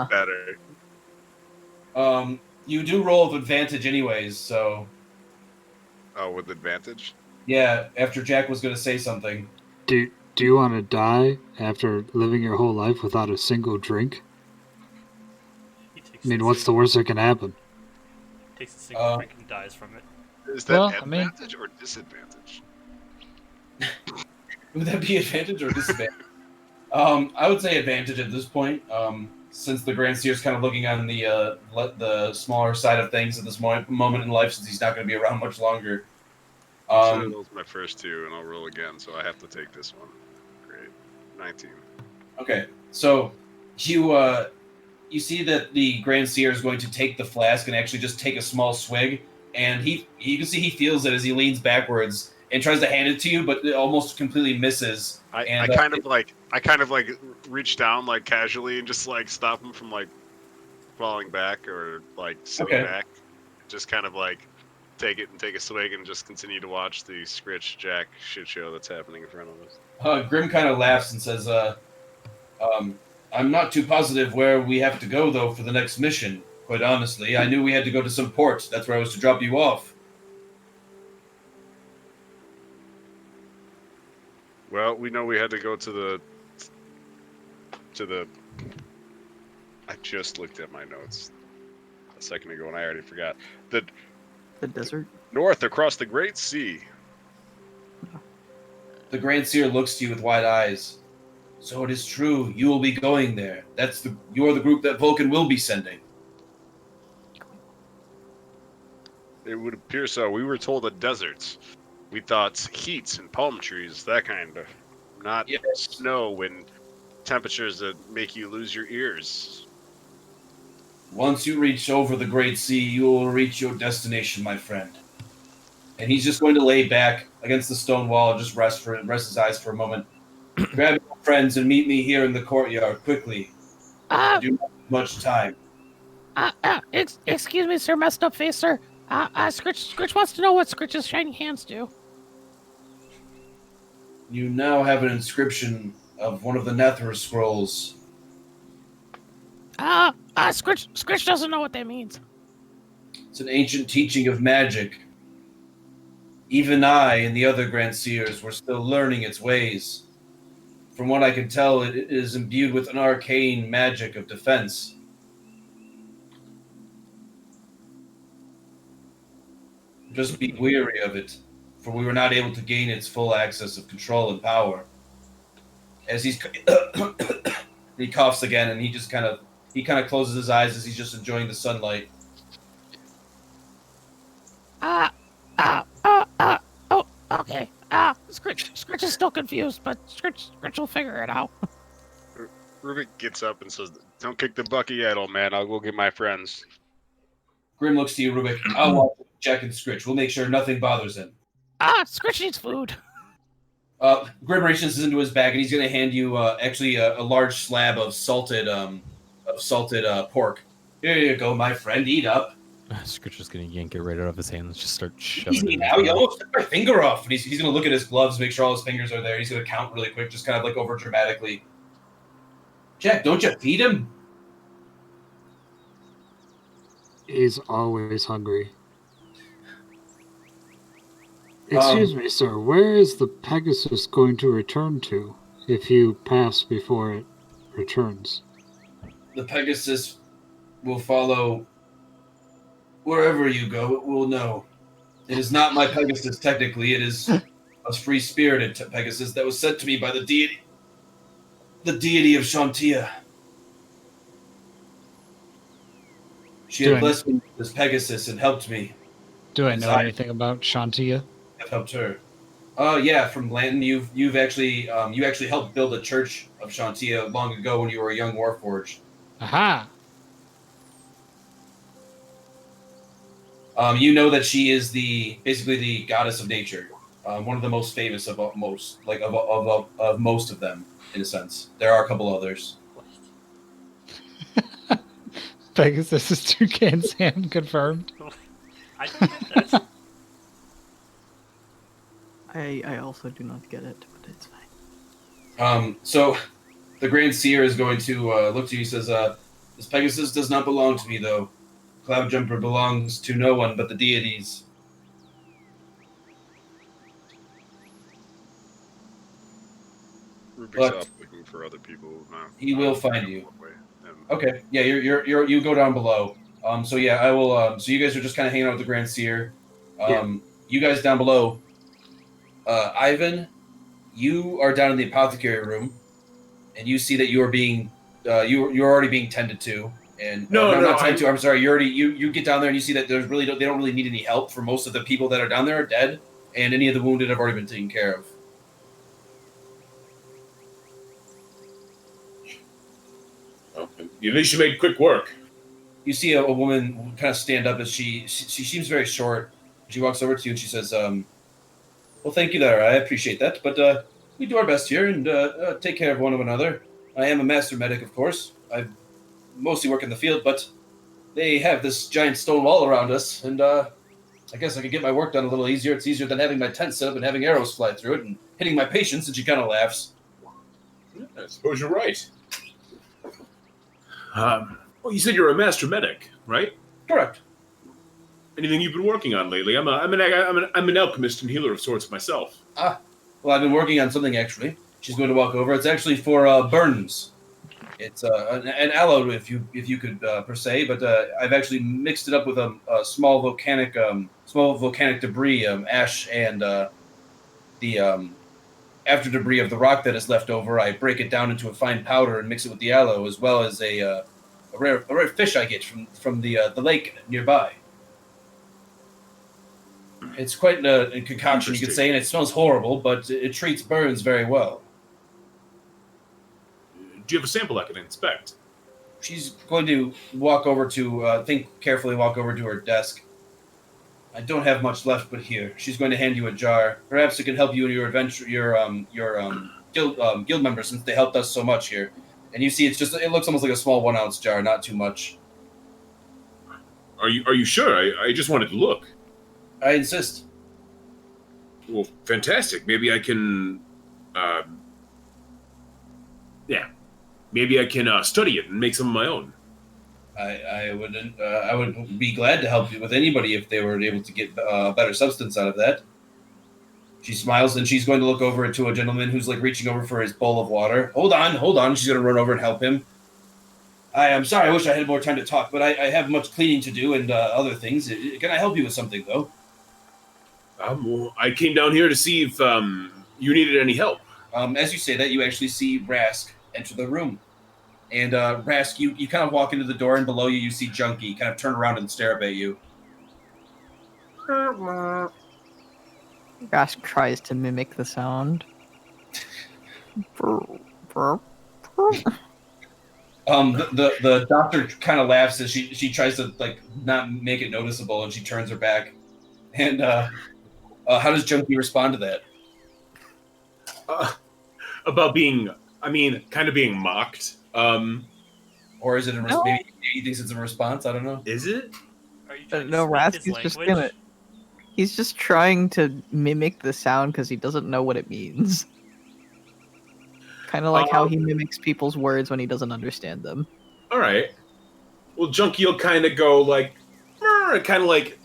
Speaker 3: better.
Speaker 5: You do roll with advantage anyways, so
Speaker 3: Oh, with advantage?
Speaker 5: yeah. After Jack was gonna say something.
Speaker 9: do you want to die after living your whole life without a single drink?
Speaker 1: He takes
Speaker 9: I mean, what's the worst that can happen?
Speaker 1: takes a single drink and dies from it.
Speaker 3: Is that
Speaker 4: Well, I mean-
Speaker 3: advantage or disadvantage?
Speaker 5: Would that be advantage or disadvantage? I would say advantage at this point. Since the Grand Seer's kind of looking on the smaller side of things at this moment in life, since he's not going to be around much longer.
Speaker 3: So those are my first two, and I'll roll again, so I have to take this one. Great. 19.
Speaker 5: Okay, so you see that the Grand Seer is going to take the flask and actually just take a small swig, and you can see he feels it as he leans backwards and tries to hand it to you, but it almost completely misses.
Speaker 3: I kind of like reach down like casually and just like stop him from like falling back or like sitting back. Just kind of like take it and take a swig and just continue to watch the Scritch Jack shit show that's happening in front of us.
Speaker 5: Grim kind of laughs and says, I'm not too positive where we have to go, though, for the next mission. Quite honestly, I knew we had to go to some port. That's where I was to drop you off.
Speaker 3: Well, we know we had to go to the... I just looked at my notes a second ago and I already forgot. The
Speaker 2: desert?
Speaker 3: north across the Great Sea.
Speaker 5: The Grand Seer looks to you with wide eyes. So it is true, you will be going there. You're the group that Vulcan will be sending.
Speaker 3: It would appear so. We were told a desert. We thought heat and palm trees, that kind of. Not snow and temperatures that make you lose your ears.
Speaker 5: Once you reach over the Great Sea, you will reach your destination, my friend. And he's just going to lay back against the stone wall and just rest his eyes for a moment. Grab your friends and meet me here in the courtyard quickly. I do not have much time.
Speaker 8: Excuse me, sir, messed up face, sir. Scritch wants to know what Scritch's shiny hands do.
Speaker 5: You now have an inscription of one of the Nether scrolls.
Speaker 8: Scritch doesn't know what that means.
Speaker 5: It's an ancient teaching of magic. Even I and the other Grand Seers were still learning its ways. From what I can tell, it is imbued with an arcane magic of defense. Just be wary of it, for we were not able to gain its full access of control and power. As he coughs again, and he kind of closes his eyes as he's just enjoying the sunlight.
Speaker 8: Okay. Scritch is still confused, but Scritch will figure it out.
Speaker 3: Rubik gets up and says, "Don't kick the bucket yet, old man. I'll go get my friends."
Speaker 5: Grim looks to you, Rubik. I'll watch Jack and Scritch. We'll make sure nothing bothers him.
Speaker 8: Scritch needs food.
Speaker 5: Grim reaches into his bag and he's going to hand you a large slab of salted pork. Here you go, my friend. Eat up.
Speaker 7: Scritch is gonna yank it right out of his hand and just start shoving
Speaker 5: Easy
Speaker 7: it.
Speaker 5: now. You almost took my finger off. And he's going to look at his gloves, make sure all his fingers are there. He's going to count really quick, just kind of like over dramatically. Jack, don't you feed him?
Speaker 9: He's always hungry. Excuse me, sir. Where is the Pegasus going to return to if you pass before it returns?
Speaker 5: The Pegasus will follow wherever you go. It will know. It is not my Pegasus, technically. It is a free-spirited Pegasus that was sent to me by the deity of Shantia. She had blessed me with this Pegasus and helped me.
Speaker 9: Do I know anything about Shantia?
Speaker 5: I've helped her. Yeah, from Blanton. You've actually you actually helped build a church of Shantia long ago when you were a young warforged.
Speaker 9: Aha!
Speaker 5: You know that she is basically the goddess of nature, one of the most famous of most of them, in a sense. There are a couple others.
Speaker 9: Pegasus is Toucan Sam confirmed.
Speaker 1: I don't get that.
Speaker 2: I also do not get it, but it's fine.
Speaker 5: So the Grand Seer is going to look to you. He says, "This Pegasus does not belong to me, though. Cloud Jumper belongs to no one but the deities."
Speaker 3: Rubik's
Speaker 5: But-
Speaker 3: up looking for other people.
Speaker 5: He will find you.
Speaker 3: And
Speaker 5: Okay, yeah, you go down below. So yeah, I will. So you guys are just kind of hanging out with the Grand Seer. You guys down below. Ivan, you are down in the apothecary room, and you see that you are being, you're already being tended to. And not tended to. I'm sorry. You get down there and you see that they don't really need any help. For most of the people that are down there are dead, and any of the wounded have already been taken care of.
Speaker 6: Well, at least you made quick work.
Speaker 5: You see a woman kind of stand up as she seems very short. She walks over to you and she says, "Well, thank you there. I appreciate that, but we do our best here and take care of one another. I am a master medic, of course. I mostly work in the field, but they have this giant stone wall around us, and I guess I could get my work done a little easier. It's easier than having my tent set up and having arrows fly through it and hitting my patients." And she kind of laughs.
Speaker 6: Yeah, I suppose you're right. Well, you said you're a master medic, right?
Speaker 5: Correct.
Speaker 6: Anything you've been working on lately? I'm an alchemist and healer of sorts myself.
Speaker 5: Well, I've been working on something, actually. She's going to walk over. It's actually for burns. It's an aloe, if you could per se, but I've actually mixed it up with a small volcanic debris, ash, and the after debris of the rock that is left over. I break it down into a fine powder and mix it with the aloe, as well as a rare fish I get from the lake nearby. It's quite a concoction, you could say, and it smells horrible, but it treats burns very well.
Speaker 6: Do you have a sample I can inspect?
Speaker 5: She's going to walk over to, walk over to her desk. "I don't have much left but here." She's going to hand you a jar. "Perhaps it can help you in your adventure, your guild members, since they helped us so much here." And you see, it looks almost like a small 1 ounce jar, not too much.
Speaker 6: Are you sure? I just wanted to look.
Speaker 5: I insist.
Speaker 6: Well, fantastic. Maybe I can, maybe I can study it and make some of my own.
Speaker 5: I would be glad to help you with anybody if they were able to get better substance out of that. She smiles and she's going to look over to a gentleman who's like reaching over for his bowl of water. Hold on. She's going to run over and help him. "I am sorry. I wish I had more time to talk, but I have much cleaning to do and other things. Can I help you with something, though?"
Speaker 6: Well, I came down here to see if you needed any help.
Speaker 5: As you say that, you actually see Rask enter the room. And Rask, you kind of walk into the door, and below you see Junkie kind of turn around and stare up at you.
Speaker 2: Rask tries to mimic the sound.
Speaker 5: The doctor kind of laughs as she tries to like not make it noticeable, and she turns her back. And how does Junkie respond to that?
Speaker 6: About being, kind of being mocked.
Speaker 5: Or is it maybe he thinks it's a response? I don't know.
Speaker 6: Is it?
Speaker 1: Are you trying to
Speaker 2: No,
Speaker 1: speak
Speaker 2: Rask
Speaker 1: his
Speaker 2: is just
Speaker 1: language?
Speaker 2: gonna. He's just trying to mimic the sound because he doesn't know what it means. Kind of like how he mimics people's words when he doesn't understand them.
Speaker 6: All right. Well, Junkie will kind of go like, kind of like,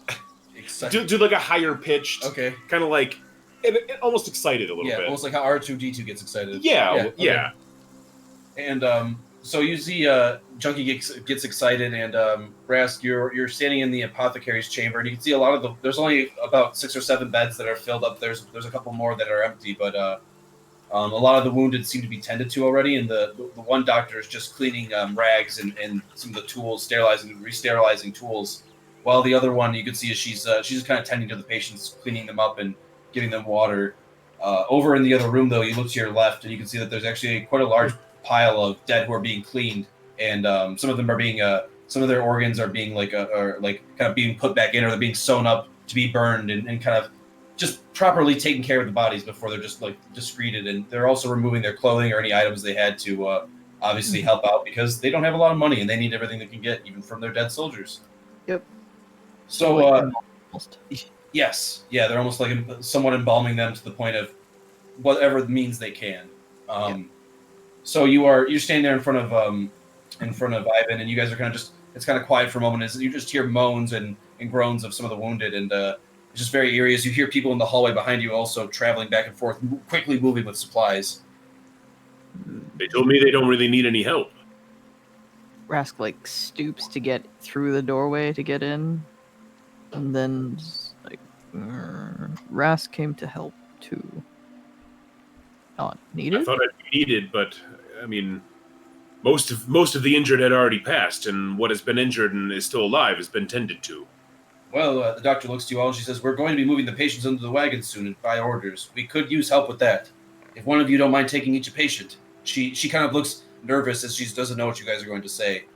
Speaker 6: do like a higher pitched,
Speaker 5: Okay.
Speaker 6: kind of like, almost excited a little bit.
Speaker 5: Almost like how R2D2 gets excited.
Speaker 6: Yeah.
Speaker 5: Okay. And so you see Junkie gets excited, and Rask, you're standing in the apothecary's chamber, and you can see a lot of there's only about 6 or 7 beds that are filled up. There's a couple more that are empty, but a lot of the wounded seem to be tended to already, and the one doctor is just cleaning rags and some of the tools, re-sterilizing tools, while the other one you can see is she's just kind of tending to the patients, cleaning them up and giving them water. Over in the other room, though, you look to your left, and you can see that there's actually quite a large pile of dead who are being cleaned, and some of them are being, some of their organs are being kind of being put back in, or they're being sewn up to be burned, and kind of just properly taking care of the bodies before they're just discreted. And they're also removing their clothing or any items they had to obviously help out, because they don't have a lot of money and they need everything they can get, even from their dead soldiers.
Speaker 2: Yep.
Speaker 5: So,
Speaker 2: Almost.
Speaker 5: yes, yeah, they're almost like somewhat embalming them to the point of whatever means they can. So you're standing there in front of Ivan, and you guys are kind of it's kind of quiet for a moment as you just hear moans and groans of some of the wounded, and it's just very eerie as you hear people in the hallway behind you also traveling back and forth, quickly moving with supplies.
Speaker 6: They told me they don't really need any help.
Speaker 2: Rask stoops to get through the doorway to get in, and then Rask came to help too. Not needed.
Speaker 6: I thought I'd be needed, but I mean, most of the injured had already passed, and what has been injured and is still alive has been tended to.
Speaker 5: Well, the doctor looks to you all and she says, "We're going to be moving the patients into the wagon soon by orders. We could use help with that. If one of you don't mind taking each patient." She kind of looks nervous as she doesn't know what you guys are going to say.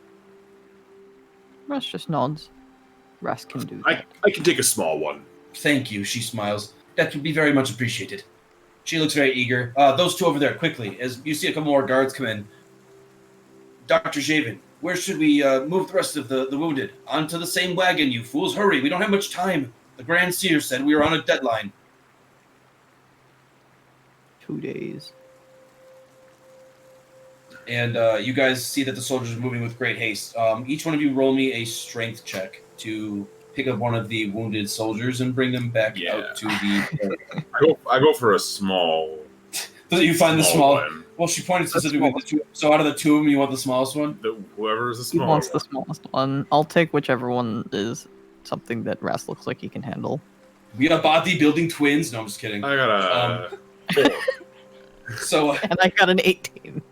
Speaker 2: Rask just nods. Rask can do that.
Speaker 6: I can take a small one.
Speaker 5: Thank you, she smiles. That would be very much appreciated. She looks very eager. Those two over there, quickly, as you see a couple more guards come in. Dr. Javen, where should we move the rest of the wounded? Onto the same wagon, you fools. Hurry, we don't have much time. The Grand Seer said we were on a deadline.
Speaker 2: 2 days.
Speaker 5: And you guys see that the soldiers are moving with great haste. Each one of you roll me a strength check to pick up one of the wounded soldiers and bring them back out to the...
Speaker 6: I go for a small...
Speaker 5: You find the small...
Speaker 6: one.
Speaker 5: Well, she pointed specifically at the two. So out of the two of them, you want the smallest one?
Speaker 6: Whoever is the
Speaker 2: He
Speaker 6: small
Speaker 2: wants
Speaker 6: one.
Speaker 2: the smallest one. I'll take whichever one is something that Rask looks like he can handle.
Speaker 5: We are bodybuilding twins. No, I'm just kidding.
Speaker 6: I got a... 4.
Speaker 5: So...
Speaker 2: And I got an 18.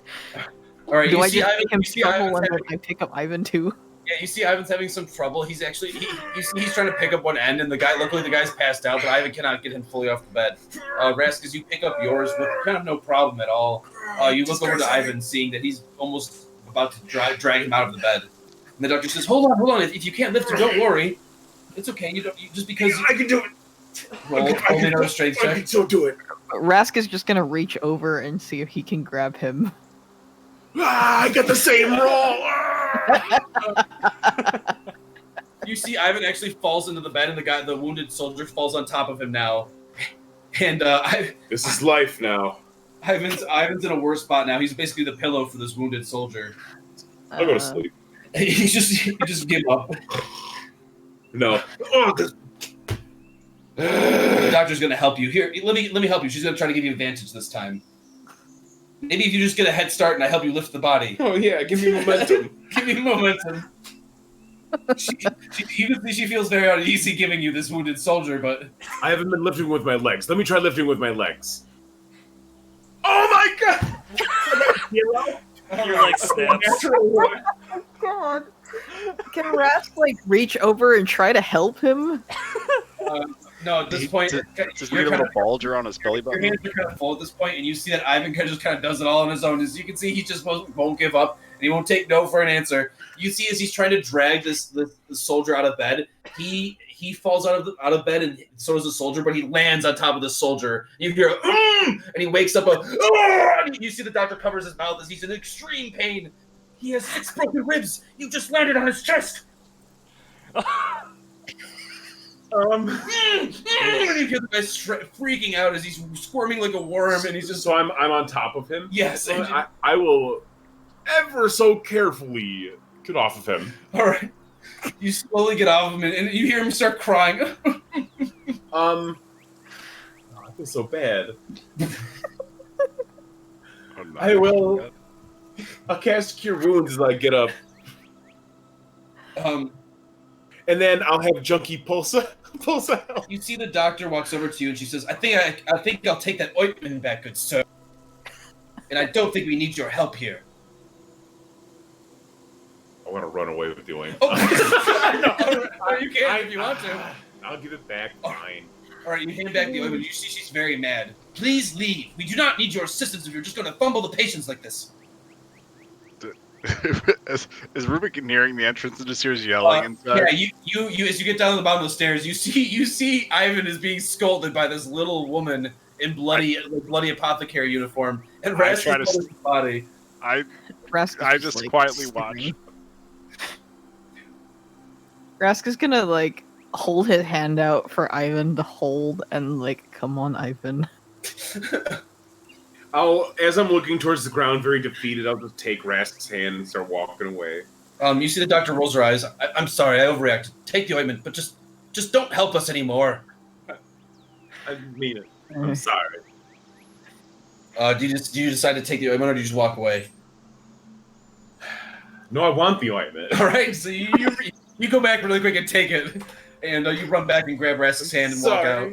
Speaker 5: All right,
Speaker 2: Do
Speaker 5: you
Speaker 2: I
Speaker 5: see
Speaker 2: just
Speaker 5: Ivan,
Speaker 2: make him
Speaker 5: you see
Speaker 2: struggle
Speaker 5: Ivan's
Speaker 2: when
Speaker 5: having,
Speaker 2: I pick up Ivan too?
Speaker 5: yeah, you see Ivan's having some trouble. He's actually he's trying to pick up one end, and luckily the guy's passed out, but Ivan cannot get him fully off the bed. Rask, as you pick up yours with kind of no problem at all, you look over to Ivan, seeing that he's almost about to drag him out of the bed. And the doctor says, "Hold on. If you can't lift him, don't worry. It's okay. Just because
Speaker 6: I can do it.
Speaker 5: roll me another strength check.
Speaker 6: I can still do it.
Speaker 2: Rask is just gonna reach over and see if he can grab him.
Speaker 6: I got the same roll.
Speaker 5: You see Ivan actually falls into the bed, and the wounded soldier falls on top of him now. And
Speaker 6: This is life now.
Speaker 5: Ivan's in a worse spot now. He's basically the pillow for this wounded soldier.
Speaker 6: I'll go to sleep.
Speaker 5: He just give up.
Speaker 6: No.
Speaker 5: The doctor's gonna help you. Here, let me help you. She's gonna try to give you advantage this time. Maybe if you just get a head start and I help you lift the body.
Speaker 6: Oh yeah, give me momentum.
Speaker 5: Give me momentum. She feels very uneasy giving you this wounded soldier, but
Speaker 6: I haven't been lifting with my legs. Let me try lifting with my legs. Oh my god!
Speaker 1: Your leg snaps.
Speaker 2: God. Can Rask reach over and try to help him?
Speaker 5: no. At this point,
Speaker 10: Does he get a little bulge around his belly
Speaker 5: your
Speaker 10: button?
Speaker 5: hands are kind of full at this point, and you see that Ivan just kind of does it all on his own. As you can see, he just won't give up, and he won't take no for an answer. You see, as he's trying to drag the soldier out of bed, he falls out of bed, and so does the soldier, but he lands on top of the soldier. You hear and he wakes up and you see the doctor covers his mouth as he's in extreme pain. He has 6 broken ribs. You just landed on his chest. And you hear the guy freaking out as he's squirming like a worm, and he's just...
Speaker 6: So I'm on top of him?
Speaker 5: Yes.
Speaker 6: So I will ever so carefully get off of him.
Speaker 5: All right. You slowly get off of him, and you hear him start crying.
Speaker 6: I feel so bad. I will... I'll cast Cure Wounds as I get up. And then I'll have Junkie Pulsa help.
Speaker 5: You see the doctor walks over to you, and she says, I think I'll take that ointment back, good sir. And I don't think we need your help here.
Speaker 6: I want to run away with the ointment.
Speaker 5: Oh, you can if you want to.
Speaker 6: I'll give it back. Fine.
Speaker 5: All right, you hand back the ointment. You see she's very mad. Please leave. We do not need your assistance if you're just going to fumble the patients like this.
Speaker 3: is Rubik nearing the entrance and just hears yelling inside?
Speaker 5: Yeah, you as you get down to the bottom of the stairs, you see Ivan is being scolded by this little woman in bloody apothecary uniform, and Rask is his body.
Speaker 3: I just
Speaker 2: like,
Speaker 3: quietly
Speaker 2: staring.
Speaker 3: watch.
Speaker 2: Rask is gonna like hold his hand out for Ivan to hold and like, come on, Ivan.
Speaker 6: As I'm looking towards the ground, very defeated, I'll just take Rask's hand and start walking away.
Speaker 5: You see the doctor rolls her eyes. I'm sorry, I overreacted. Take the ointment, but just don't help us anymore.
Speaker 6: I mean it. I'm sorry.
Speaker 5: Do you decide to take the ointment, or do you just walk away?
Speaker 6: No, I want the ointment.
Speaker 5: All right, so you go back really quick and take it, and you run back and grab Rask's hand and walk out.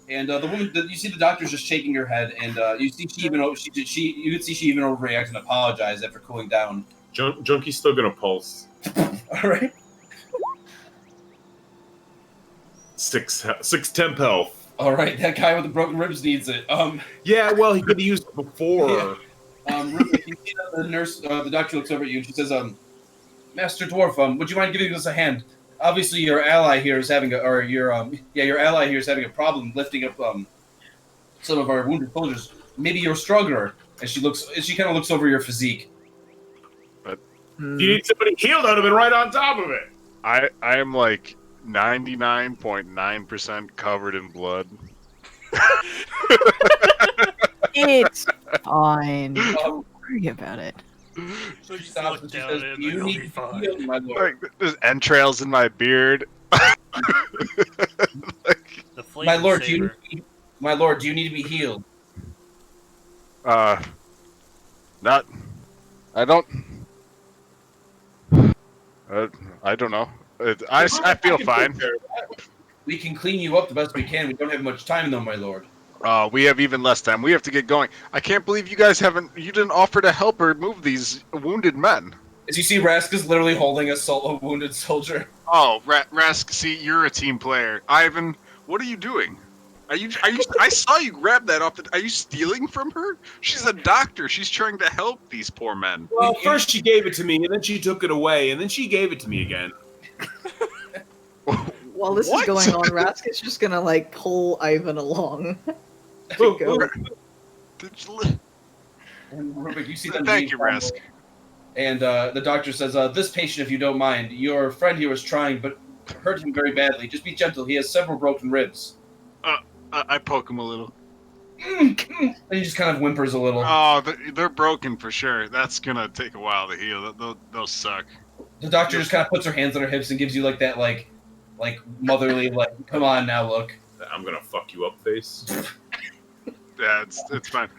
Speaker 5: And the woman, you see the doctor's just shaking her head, and you see you can see she even overreacted and apologized after cooling down.
Speaker 6: Junkie's still gonna pulse.
Speaker 5: All right.
Speaker 6: 6 temp health.
Speaker 5: All right, that guy with the broken ribs needs it.
Speaker 6: Yeah, well, he could have used it before.
Speaker 5: Yeah. Rupert, you see the nurse, the doctor looks over at you and she says, Master Dwarf, would you mind giving us a hand? Obviously, your ally here is having your ally here is having a problem lifting up some of our wounded soldiers. Maybe you're stronger. And she kind of looks over your physique.
Speaker 6: But if you need somebody healed, I'd have been right on top of it.
Speaker 3: I am like 99.9% covered in blood.
Speaker 2: It's fine. Don't worry about it.
Speaker 1: So just look down at it,
Speaker 5: you
Speaker 1: it'll
Speaker 5: need
Speaker 1: be
Speaker 5: to
Speaker 1: fine.
Speaker 5: heal, my lord.
Speaker 3: Like, there's entrails in my beard.
Speaker 1: The flame
Speaker 5: My lord,
Speaker 1: saber.
Speaker 5: do you need to be healed?
Speaker 3: Not. I don't. I don't know. I feel fine.
Speaker 5: We can clean you up the best we can. We don't have much time, though, my lord.
Speaker 3: We have even less time. We have to get going. I can't believe you guys you didn't offer to help her move these wounded men.
Speaker 5: As you see, Rask is literally holding a wounded soldier.
Speaker 3: Oh, Rask, see, you're a team player. Ivan, what are you doing? Are you? I saw you grab that off Are you stealing from her? She's a doctor. She's trying to help these poor men.
Speaker 6: Well, first she gave it to me, and then she took it away, and then she gave it to me again.
Speaker 2: While this is going on, Rask is just gonna like pull Ivan along. To go.
Speaker 5: And Rubik, you see them.
Speaker 3: Thank you, Rask.
Speaker 5: And the doctor says, "This patient, if you don't mind, your friend here was trying, but hurt him very badly. Just be gentle. He has several broken ribs."
Speaker 3: I poke him a little.
Speaker 5: And he just kind of whimpers a little.
Speaker 3: Oh, they're broken for sure. That's gonna take a while to heal. They'll suck.
Speaker 5: The doctor just kind of puts her hands on her hips and gives you like that, like motherly, like, come on now, look.
Speaker 6: I'm gonna fuck you up face.
Speaker 3: Yeah, it's fine.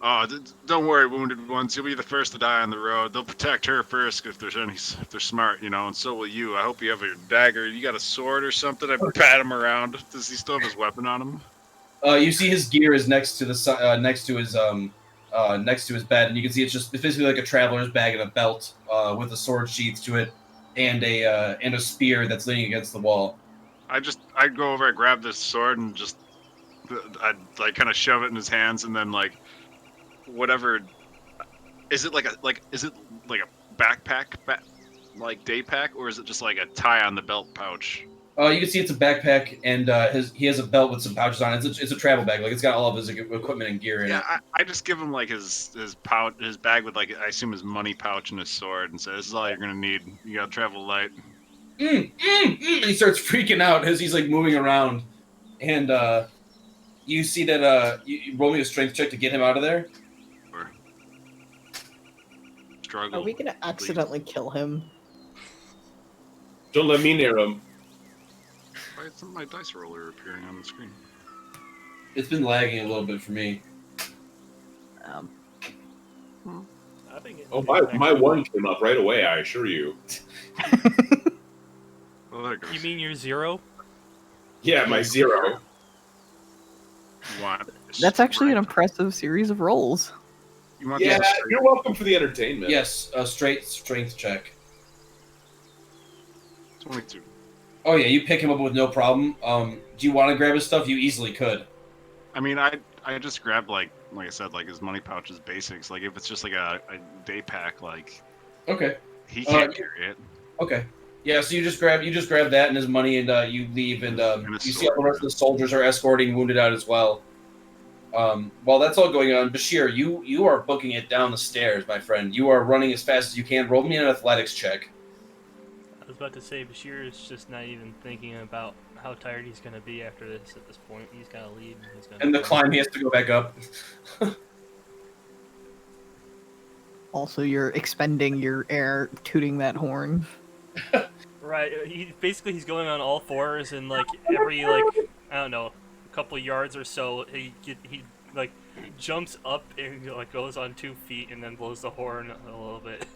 Speaker 3: Oh, don't worry, wounded ones. You'll be the first to die on the road. They'll protect her first if they're smart, and so will you. I hope you have a dagger. You got a sword or something? I pat him around. Does he still have his weapon on him?
Speaker 5: You see his gear is next to his bed, and you can see it's just basically like a traveler's bag and a belt with a sword sheath to it, and a spear that's leaning against the wall.
Speaker 3: I go over, I grab this sword and I like kind of shove it in his hands, and then like whatever. Is it like a backpack, like day pack, or is it just like a tie on the belt pouch?
Speaker 5: You can see it's a backpack, and he has a belt with some pouches on it. It's a travel bag, like it's got all of his equipment and gear in it.
Speaker 3: Yeah, I just give him like his pouch, his bag with like I assume his money pouch and his sword, and say, "This is all you're gonna need. You gotta travel light."
Speaker 5: And he starts freaking out as he's like moving around, and you see that you roll me a strength check to get him out of there.
Speaker 3: Struggle.
Speaker 2: Are we gonna accidentally kill him?
Speaker 6: Don't let me near him.
Speaker 3: Why isn't my dice roller appearing on the screen?
Speaker 5: It's been lagging a little bit for me.
Speaker 1: I think
Speaker 6: Oh, my one came up right away, I assure you.
Speaker 3: Well, there it goes.
Speaker 1: You mean your 0?
Speaker 6: Yeah, my 0.
Speaker 3: You want
Speaker 2: That's actually an impressive series of rolls.
Speaker 3: You want
Speaker 6: Yeah,
Speaker 3: the
Speaker 6: you're welcome for the entertainment.
Speaker 5: Yes, a straight strength check.
Speaker 3: 22.
Speaker 5: Oh yeah, you pick him up with no problem. Do you want to grab his stuff? You easily could.
Speaker 3: I mean, I I just grabbed like I said, like his money pouches, basics. Like if it's just like a day pack, like
Speaker 5: Okay.
Speaker 3: he can't carry it.
Speaker 5: Okay. Yeah, so you just grab that and his money, and you leave, and you see all the rest of the soldiers are escorting wounded out as well. While that's all going on, Bashir, you are booking it down the stairs, my friend. You are running as fast as you can. Roll me an athletics check.
Speaker 1: I was about to say, Bashir is just not even thinking about how tired he's going to be after this at this point. He's got to lead.
Speaker 5: And the climb, he has to go back up.
Speaker 2: Also, you're expending your air tooting that horn.
Speaker 1: Right. He's going on all fours, and like every I don't know, a couple yards or so, he like jumps up and like goes on 2 feet and then blows the horn a little bit.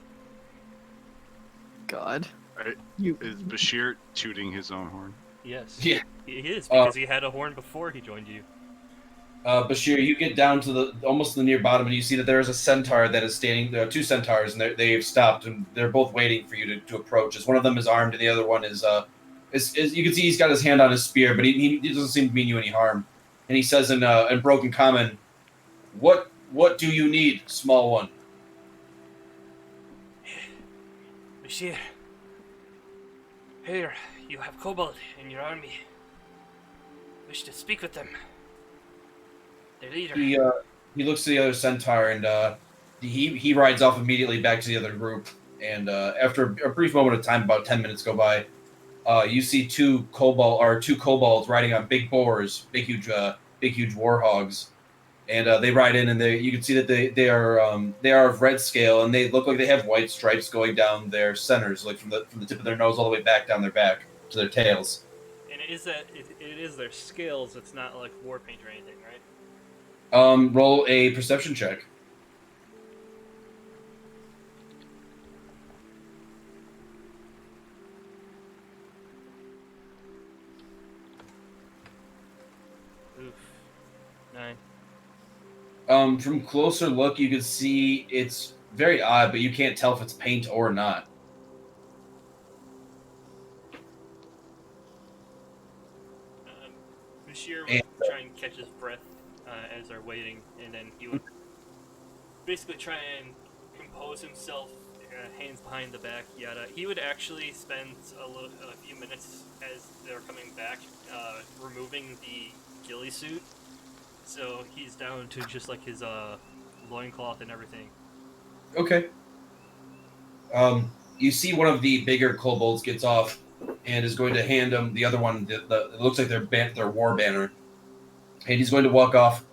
Speaker 2: God.
Speaker 3: Right. Is Bashir tooting his own horn?
Speaker 1: Yes.
Speaker 5: Yeah.
Speaker 1: He is, because he had a horn before he joined you.
Speaker 5: Bashir, you get down to almost the near bottom, and you see that there is a centaur that is standing. There are 2 centaurs, and they've stopped, and they're both waiting for you to approach. As one of them is armed, and the other one is you can see he's got his hand on his spear, but he doesn't seem to mean you any harm. And he says in broken common, "What do you need, small one?"
Speaker 1: Bashir, here you have kobold in your army. Wish to speak with them. Their leader.
Speaker 5: He looks to the other centaur, and he rides off immediately back to the other group. And after a brief moment of time, about 10 minutes go by, you see 2 kobolds riding on big boars, big huge warhogs, and they ride in, and you can see that they are of red scale, and they look like they have white stripes going down their centers, like from the tip of their nose all the way back down their back to their tails.
Speaker 1: And it is their scales. It's not like war paint or anything, right?
Speaker 5: Roll a perception check.
Speaker 1: Oof. 9.
Speaker 5: From closer look, you can see it's very odd, but you can't tell if it's paint or not.
Speaker 1: Bashir would try and catch his breath as they're waiting, and then he would basically try and compose himself, hands behind the back, yada. He would actually spend a few minutes as they're coming back, removing the ghillie suit, so he's down to just like his loincloth and everything.
Speaker 5: Okay. You see one of the bigger kobolds gets off and is going to hand him the other one. It looks like their war banner, and he's going to walk off.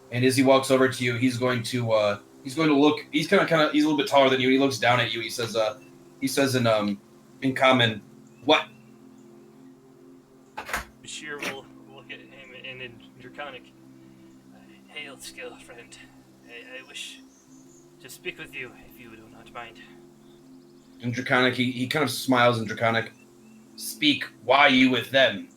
Speaker 5: And as he walks over to you, he's going to look. He's kind of he's a little bit taller than you. He looks down at you. He says in common, "What?"
Speaker 1: Bashir will look at him and in Draconic. Hail, skill friend. I wish to speak with you if you do not mind.
Speaker 5: In Draconic, he kind of smiles in Draconic. Speak. Why are you with them?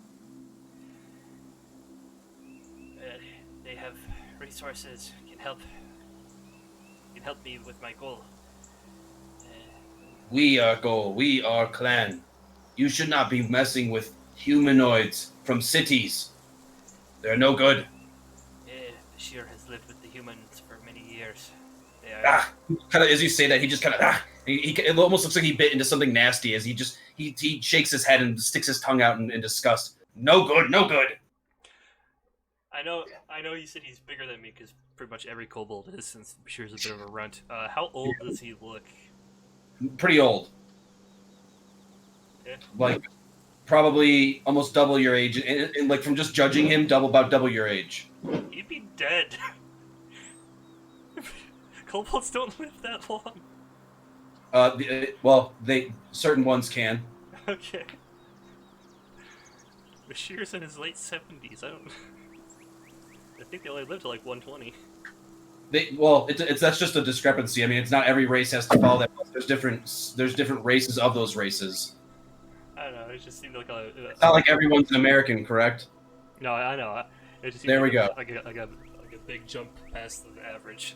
Speaker 1: They have resources. Can help me with my goal.
Speaker 5: We are goal. We are clan. You should not be messing with humanoids from cities. They're no good.
Speaker 1: Bashir has lived with the humans for many years. They are...
Speaker 5: Kind of as you say that, he just kind of it almost looks like he bit into something nasty as he shakes his head and sticks his tongue out in disgust. No good, no good.
Speaker 1: I know you said he's bigger than me because pretty much every kobold is, since Bashir's a bit of a runt. How old does he look?
Speaker 5: Pretty old.
Speaker 1: Yeah.
Speaker 5: Like probably almost double your age, and like from just judging him, about double your age.
Speaker 1: He'd be dead. Kobolds don't live that long.
Speaker 5: Well, certain ones can.
Speaker 1: Okay. Bashir's in his late 70s. I think they only lived to like 120.
Speaker 5: That's just a discrepancy. I mean, it's not every race has to follow that. There's different races of those races.
Speaker 1: I don't know. It just seemed like
Speaker 5: it's not like everyone's an American, correct?
Speaker 1: No, I know. It just seemed
Speaker 5: there we go.
Speaker 1: Like a big jump past the average.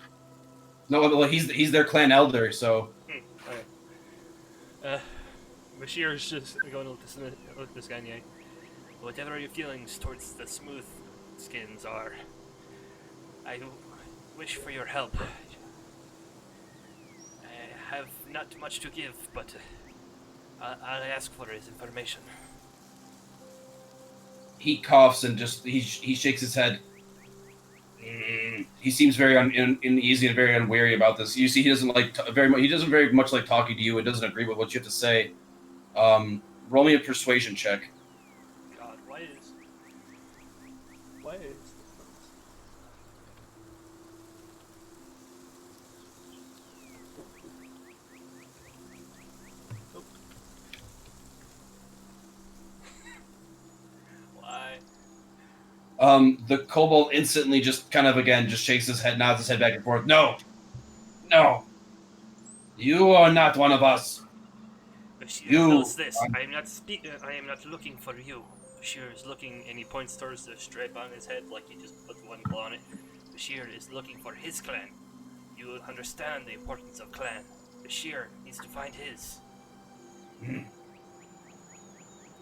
Speaker 5: No, well, he's their clan elder, so.
Speaker 1: Okay. Bashir's just going to look this guy in the eye. Whatever your feelings towards the smooth skins are, I wish for your help. I have not much to give, but I'll ask for his information.
Speaker 5: He coughs and just he shakes his head. He seems very uneasy and very unwary about this. You see, he doesn't like very much. He doesn't very much like talking to you and doesn't agree with what you have to say. Roll me a persuasion check.
Speaker 1: God, why is? Why?
Speaker 5: The kobold instantly just kind of again just shakes his head, nods his head back and forth. No, you are not one of us.
Speaker 1: Bashir
Speaker 5: You
Speaker 1: knows this. I am not speaking. I am not looking for you. Bashir is looking, and he points towards the stripe on his head, like he just put one claw on it. Bashir is looking for his clan. You understand the importance of clan. Bashir needs to find his.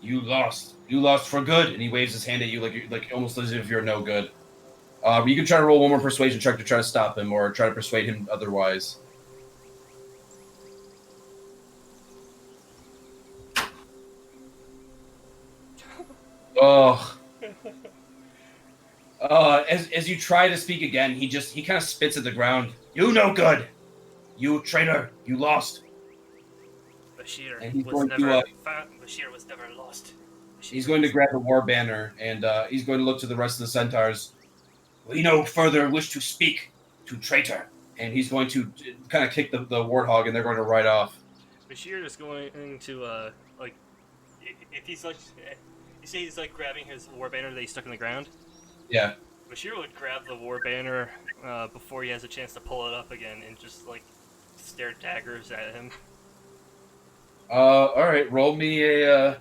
Speaker 5: You lost. You lost for good. And he waves his hand at you like almost as if you're no good. You can try to roll one more persuasion check to try to stop him or try to persuade him otherwise. Oh. As you try to speak again, he kind of spits at the ground. You no good. You traitor. You lost.
Speaker 1: Bashir
Speaker 5: And he's
Speaker 1: was
Speaker 5: going
Speaker 1: never
Speaker 5: to,
Speaker 1: found. Bashir was never lost.
Speaker 5: He's going to grab the war banner and he's going to look to the rest of the centaurs. We no further wish to speak to traitor. And he's going to kind of kick the warthog and they're going to ride off.
Speaker 1: Bashir is going to like, if he's like, you say he's like grabbing his war banner that he stuck in the ground.
Speaker 5: Yeah.
Speaker 1: Bashir would grab the war banner before he has a chance to pull it up again and just like stare daggers at him.
Speaker 5: All right. Roll me a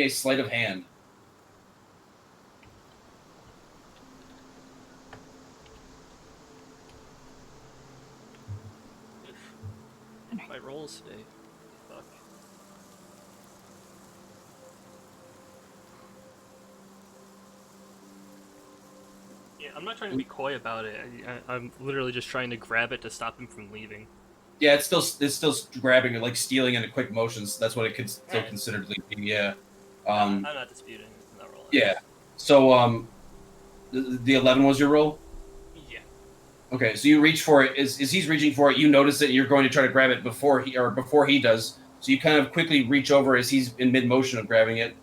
Speaker 5: sleight of hand.
Speaker 1: My rolls today. Fuck. Yeah, I'm not trying to be coy about it. I'm literally just trying to grab it to stop him from leaving.
Speaker 5: Yeah, it's still grabbing it, like stealing in a quick motion. So that's what it could still considered leaping. Yeah.
Speaker 1: I'm not disputing that roll.
Speaker 5: Yeah. So the 11 was your roll.
Speaker 1: Yeah.
Speaker 5: Okay, so you reach for it. As he's reaching for it, you notice it. And you're going to try to grab it before he does. So you kind of quickly reach over as he's in mid motion of grabbing it,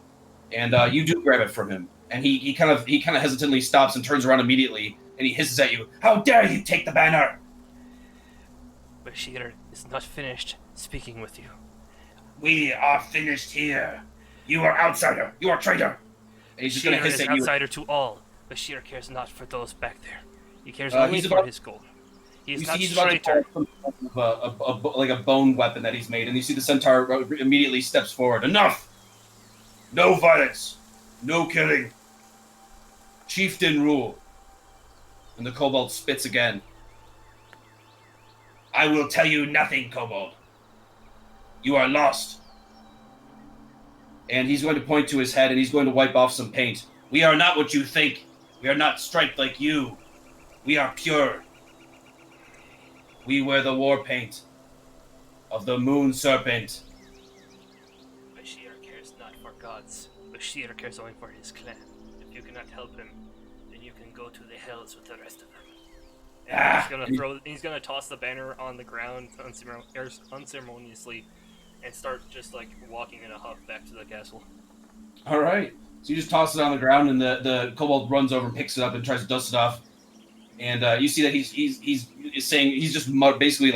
Speaker 5: and you do grab it from him. And he kind of hesitantly stops and turns around immediately, and he hisses at you. How dare you take the banner!
Speaker 1: Bashir is not finished speaking with you.
Speaker 5: We are finished here. You are outsider. You are traitor. And he's just going to
Speaker 1: Bashir
Speaker 5: hiss
Speaker 1: is
Speaker 5: at you.
Speaker 1: outsider to all. Bashir cares not for those back there. He cares only for his goal. He's
Speaker 5: about to
Speaker 1: traitor.
Speaker 5: pull like a bone weapon that he's made, and you see the centaur immediately steps forward. Enough! No violence. No killing. Chieftain rule. And the kobold spits again. I will tell you nothing, kobold. You are lost. And he's going to point to his head, and he's going to wipe off some paint. We are not what you think. We are not striped like you. We are pure. We wear the war paint of the moon serpent.
Speaker 1: Bashir cares not for gods. Bashir cares only for his clan. If you cannot help him, then you can go to the hells with the rest of them. And he's gonna toss the banner on the ground unceremoniously and start just like walking in a huff back to the castle.
Speaker 5: All right. So you just toss it on the ground, and the kobold runs over and picks it up and tries to dust it off. And you see that he's saying he's just basically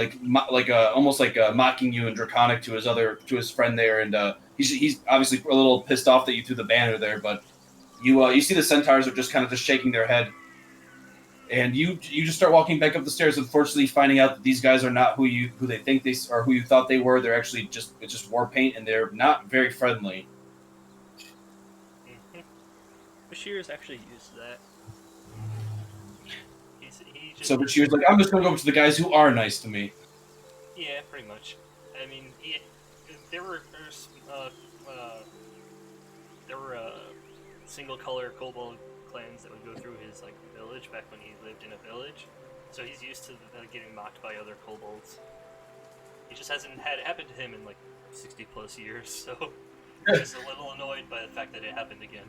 Speaker 5: almost like mocking you and draconic to his friend there, and he's obviously a little pissed off that you threw the banner there. But you see the centaurs are just kind of just shaking their head, and you just start walking back up the stairs. Unfortunately, finding out that these guys are not who they think they are, who you thought they were. They're actually it's just war paint, and they're not very friendly.
Speaker 1: Bashir is actually used to that.
Speaker 5: So Bashir's like, I'm just going to go over to the guys who are nice to me.
Speaker 1: Yeah, pretty much. I mean, there were single color kobold clans that would go through his like village back when he lived in a village. So he's used to getting mocked by other kobolds. He just hasn't had it happen to him in like 60 plus years, so he's just a little annoyed by the fact that it happened again.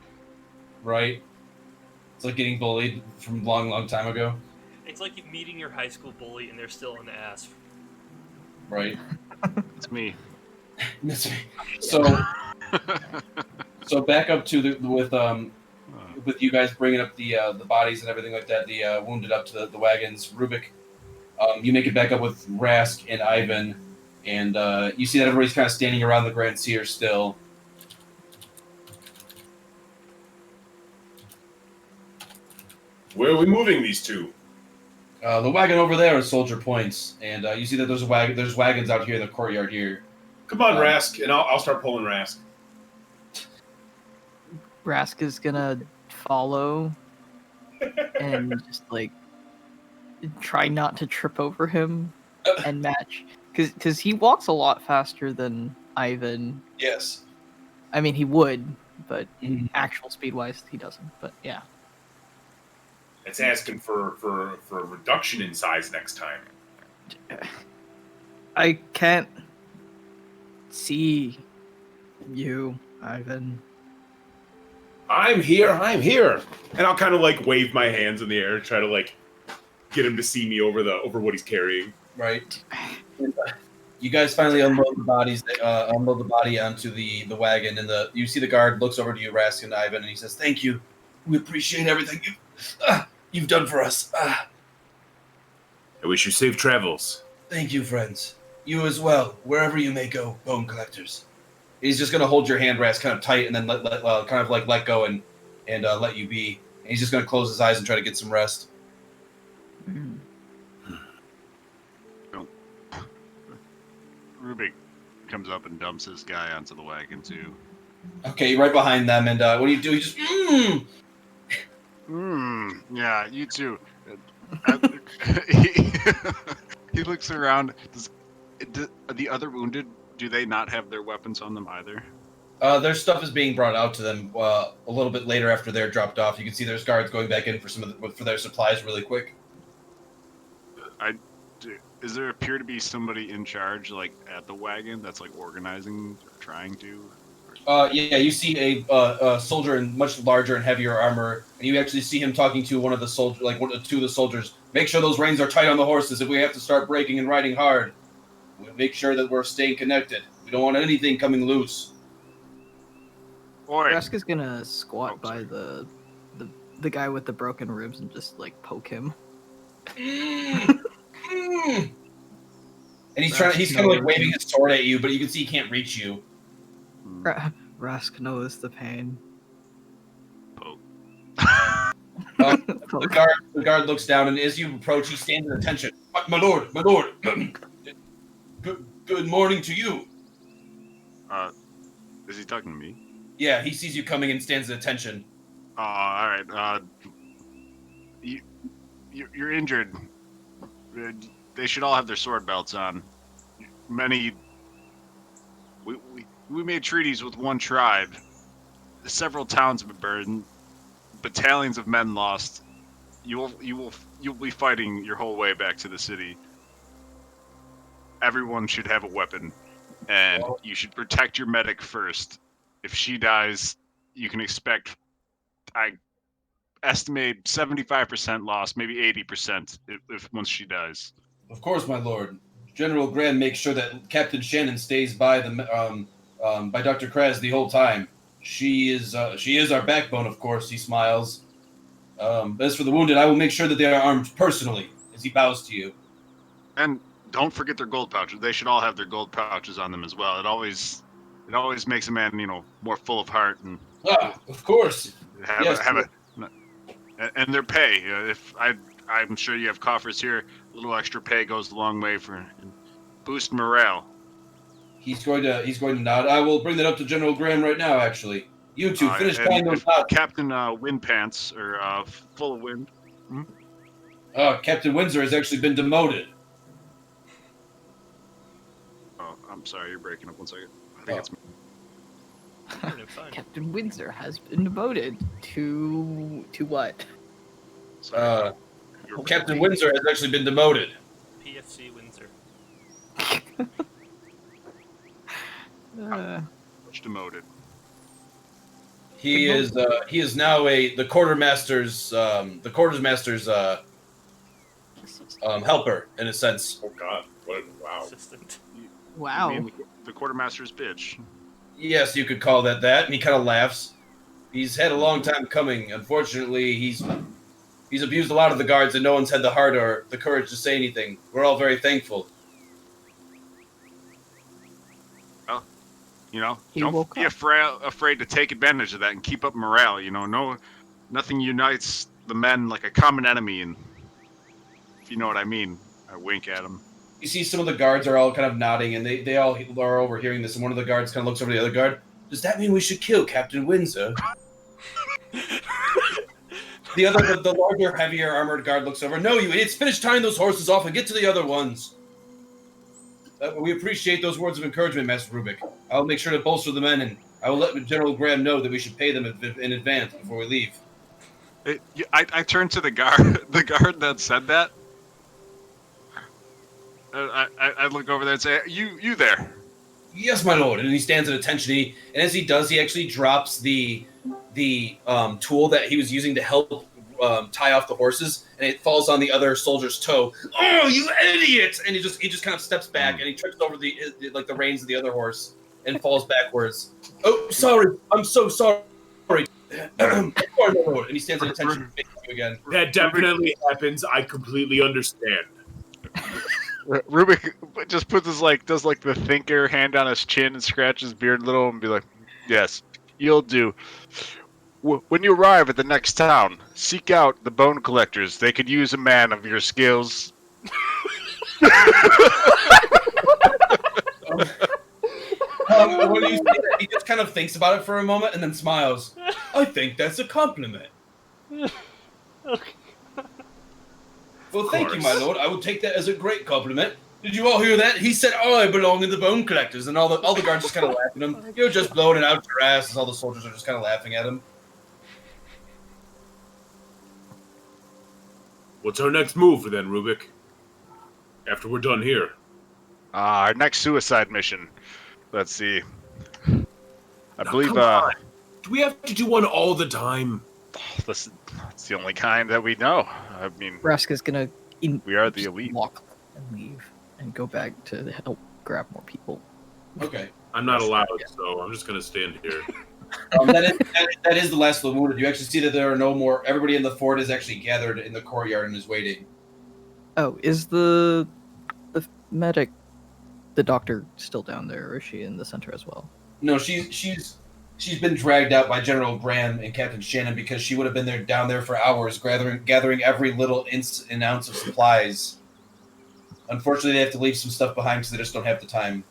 Speaker 5: Right. It's like getting bullied from a long, long time ago.
Speaker 1: It's like meeting your high school bully and they're still an ass.
Speaker 5: Right.
Speaker 3: It's me.
Speaker 5: That's me. So back up to with you guys bringing up the bodies and everything like that, the wounded up to the wagons. Rubik, you make it back up with Rask and Ivan, and you see that everybody's kind of standing around the Grand Seer still.
Speaker 6: Where are we moving these two?
Speaker 5: The wagon over there is Soldier Points, and you see that there's wagons out here in the courtyard here.
Speaker 6: Come on, Rask, and I'll start pulling Rask.
Speaker 2: Rask is gonna follow and just like try not to trip over him and match, because he walks a lot faster than Ivan.
Speaker 5: Yes.
Speaker 2: I mean, he would, but actual speed wise, he doesn't. But yeah.
Speaker 6: It's asking for a reduction in size next time.
Speaker 2: I can't see you, Ivan.
Speaker 6: I'm here. And I'll kind of like wave my hands in the air, try to like get him to see me over what he's carrying.
Speaker 5: Right. You guys finally unload the bodies. Unload the body onto the wagon, and you see the guard looks over to you, Rask and Ivan, and he says, "Thank you. We appreciate everything you've done for us.
Speaker 6: I wish you safe travels."
Speaker 5: Thank you, friends. You as well, wherever you may go, bone collectors. He's just gonna hold your hand, Rask, kind of tight, and then let go and let you be. And he's just gonna close his eyes and try to get some rest.
Speaker 3: Rubik comes up and dumps this guy onto the wagon too.
Speaker 5: Okay, right behind them, and what do you do? He just
Speaker 3: yeah, you too. He looks around. The other wounded, do they not have their weapons on them either?
Speaker 5: Their stuff is being brought out to them a little bit later after they're dropped off. You can see there's guards going back in for their supplies really quick.
Speaker 3: Does there appear to be somebody in charge, like at the wagon, that's like organizing, or trying to?
Speaker 5: Yeah, you see a soldier in much larger and heavier armor, and you actually see him talking to one of the soldiers, two of the soldiers. Make sure those reins are tight on the horses. If we have to start braking and riding hard, we make sure that we're staying connected. We don't want anything coming loose.
Speaker 2: Rask is gonna squat by the guy with the broken ribs and just like poke him.
Speaker 5: And he's kind of like waving his sword at you, but you can see he can't reach you.
Speaker 2: Rask knows the pain.
Speaker 5: The guard looks down, and as you approach, he stands at attention. My lord. Good morning to you.
Speaker 3: Is he talking to me?
Speaker 5: Yeah, he sees you coming and stands at attention.
Speaker 3: All right. You're injured. They should all have their sword belts on. We made treaties with one tribe. Several towns have been burned. Battalions of men lost. You'll be fighting your whole way back to the city. Everyone should have a weapon, and you should protect your medic first. If she dies, you can expect, I estimate 75% loss, maybe 80% if once she dies.
Speaker 5: Of course, my lord. General Graham makes sure that Captain Shannon stays by by Dr. Kraz the whole time. She is our backbone, of course. He smiles. As for the wounded, I will make sure that they are armed personally. As he bows to you.
Speaker 3: And don't forget their gold pouches. They should all have their gold pouches on them as well. It always makes a man, more full of heart and.
Speaker 5: Of course.
Speaker 3: And their pay. I'm sure you have coffers here. A little extra pay goes a long way for boost morale.
Speaker 5: He's going to nod. I will bring that up to General Graham right now. Actually, you two finish tying those knots.
Speaker 3: Captain Windpants are full of wind.
Speaker 5: Captain Windsor has actually been demoted.
Speaker 3: Oh, I'm sorry, you're breaking up. 1 second. I think it's me.
Speaker 1: fine.
Speaker 2: Captain Windsor has been demoted to what?
Speaker 5: Captain Windsor has actually been demoted.
Speaker 1: PFC Windsor.
Speaker 3: Much demoted.
Speaker 5: He is now the quartermaster's helper in a sense.
Speaker 6: Oh God! Wow!
Speaker 1: Assistant.
Speaker 2: Wow.
Speaker 3: You mean the quartermaster's bitch.
Speaker 5: Yes, you could call that. And he kind of laughs. He's had a long time coming. Unfortunately, he's abused a lot of the guards, and no one's had the heart or the courage to say anything. We're all very thankful.
Speaker 3: Well,
Speaker 2: He
Speaker 3: don't
Speaker 2: woke
Speaker 3: be
Speaker 2: up.
Speaker 3: afraid to take advantage of that and keep up morale. Nothing unites the men like a common enemy, and if you know what I mean. I wink at him.
Speaker 5: You see some of the guards are all kind of nodding, and they all are overhearing this, and one of the guards kind of looks over to the other guard. Does that mean we should kill Captain Windsor? The larger, heavier armored guard looks over. No, you idiots! Finish tying those horses off and get to the other ones. We appreciate those words of encouragement, Master Rubik. I'll make sure to bolster the men, and I will let General Graham know that we should pay them in advance before we leave.
Speaker 3: I turned to the guard that said that. I look over there and say, "You there?"
Speaker 5: Yes, my lord. And he stands at attention. And as he does, he actually drops the tool that he was using to help tie off the horses, and it falls on the other soldier's toe. Oh, you idiot! And he just kind of steps back, and he trips over the reins of the other horse and falls backwards. Oh, sorry. I'm so sorry. And he stands at attention again.
Speaker 6: That definitely happens. I completely understand.
Speaker 3: Rubik just puts his does the thinker hand on his chin and scratches his beard a little and be like, "Yes, you'll do. When you arrive at the next town, seek out the bone collectors. They could use a man of your skills."
Speaker 5: When you say that, he just kind of thinks about it for a moment and then smiles. I think that's a compliment. Well, thank you, my lord. I will take that as a great compliment. Did you all hear that? He said, "Oh, I belong in the bone collectors," and all the guards just kind of laughing at him. You're just blowing it out your ass, as all the soldiers are just kind of laughing at him.
Speaker 6: What's our next move then, Rubik? After we're done here.
Speaker 3: Our next suicide mission. Let's see. I believe.
Speaker 6: Come on. Do we have to do one all the time?
Speaker 3: Listen, it's the only kind that we know. I mean,
Speaker 2: Raska's gonna
Speaker 3: we are the elite.
Speaker 2: walk and leave and go back to help grab more people.
Speaker 5: Okay.
Speaker 6: I'm not allowed, so I'm just gonna stand here.
Speaker 5: That is the last of the wounded. You actually see that there are no more. Everybody in the fort is actually gathered in the courtyard and is waiting.
Speaker 2: Oh, is the medic, the doctor, still down there, or is she in the center as well?
Speaker 5: No, she's been dragged out by General Graham and Captain Shannon because she would have been down there for hours, gathering every little ounce of supplies. Unfortunately, they have to leave some stuff behind because they just don't have the time.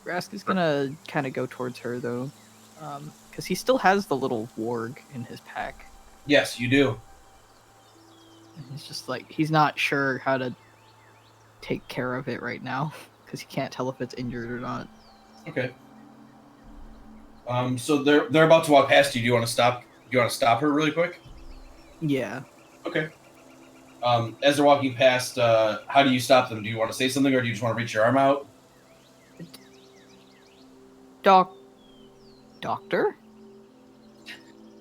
Speaker 2: Rask is gonna kind of go towards her though, because he still has the little warg in his pack.
Speaker 5: Yes, you do.
Speaker 2: And he's just he's not sure how to take care of it right now because he can't tell if it's injured or not.
Speaker 5: Okay. So they're about to walk past you. Do you want to stop? Do you want to stop her really quick?
Speaker 2: Yeah.
Speaker 5: Okay. As they're walking past, how do you stop them? Do you want to say something, or do you just want to reach your arm out?
Speaker 2: Doctor?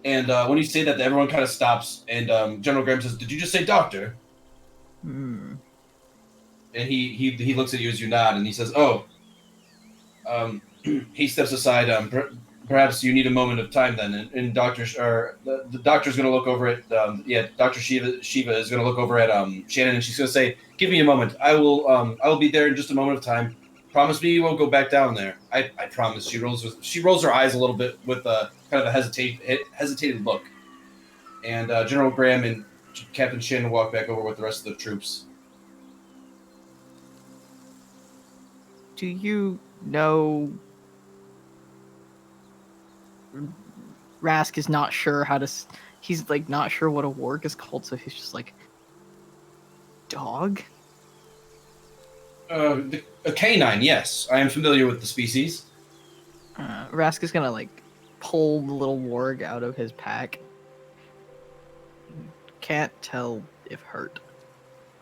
Speaker 5: And when you say that, everyone kind of stops, and General Graham says, "Did you just say doctor?" And he looks at you as you nod, and he says, "Oh." He steps aside. Perhaps you need a moment of time then, and the doctor's going to look over at Dr. Shiva is going to look over at Shannon, and she's going to say, "Give me a moment. I will be there in just a moment of time. Promise me you won't go back down there." I promise. She rolls her eyes a little bit with kind of a hesitated look, and General Graham and Captain Shannon walk back over with the rest of the troops.
Speaker 2: Do you know? Rask is not sure how to. He's not sure what a warg is called, so he's just dog.
Speaker 5: A canine, yes. I am familiar with the species.
Speaker 2: Rask is gonna like pull the little warg out of his pack. Can't tell if hurt.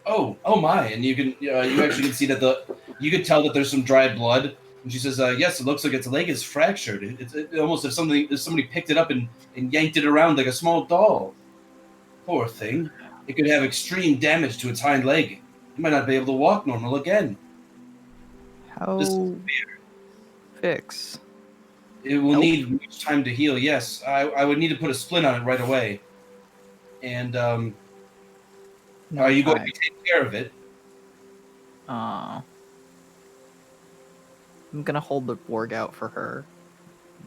Speaker 5: Oh my! And you can you actually can see that you could tell that there's some dried blood. And she says, "Yes, it looks like its leg is fractured. It almost if somebody picked it up and yanked it around like a small doll. Poor thing. It could have extreme damage to its hind leg. It might not be able to walk normal again.
Speaker 2: How fix?
Speaker 5: It will
Speaker 2: Nope.
Speaker 5: need much time to heal. Yes, I would need to put a splint on it right away. And
Speaker 2: No
Speaker 5: are you going to
Speaker 2: time.
Speaker 5: be taking care of it?
Speaker 2: I'm gonna hold the warg out for her.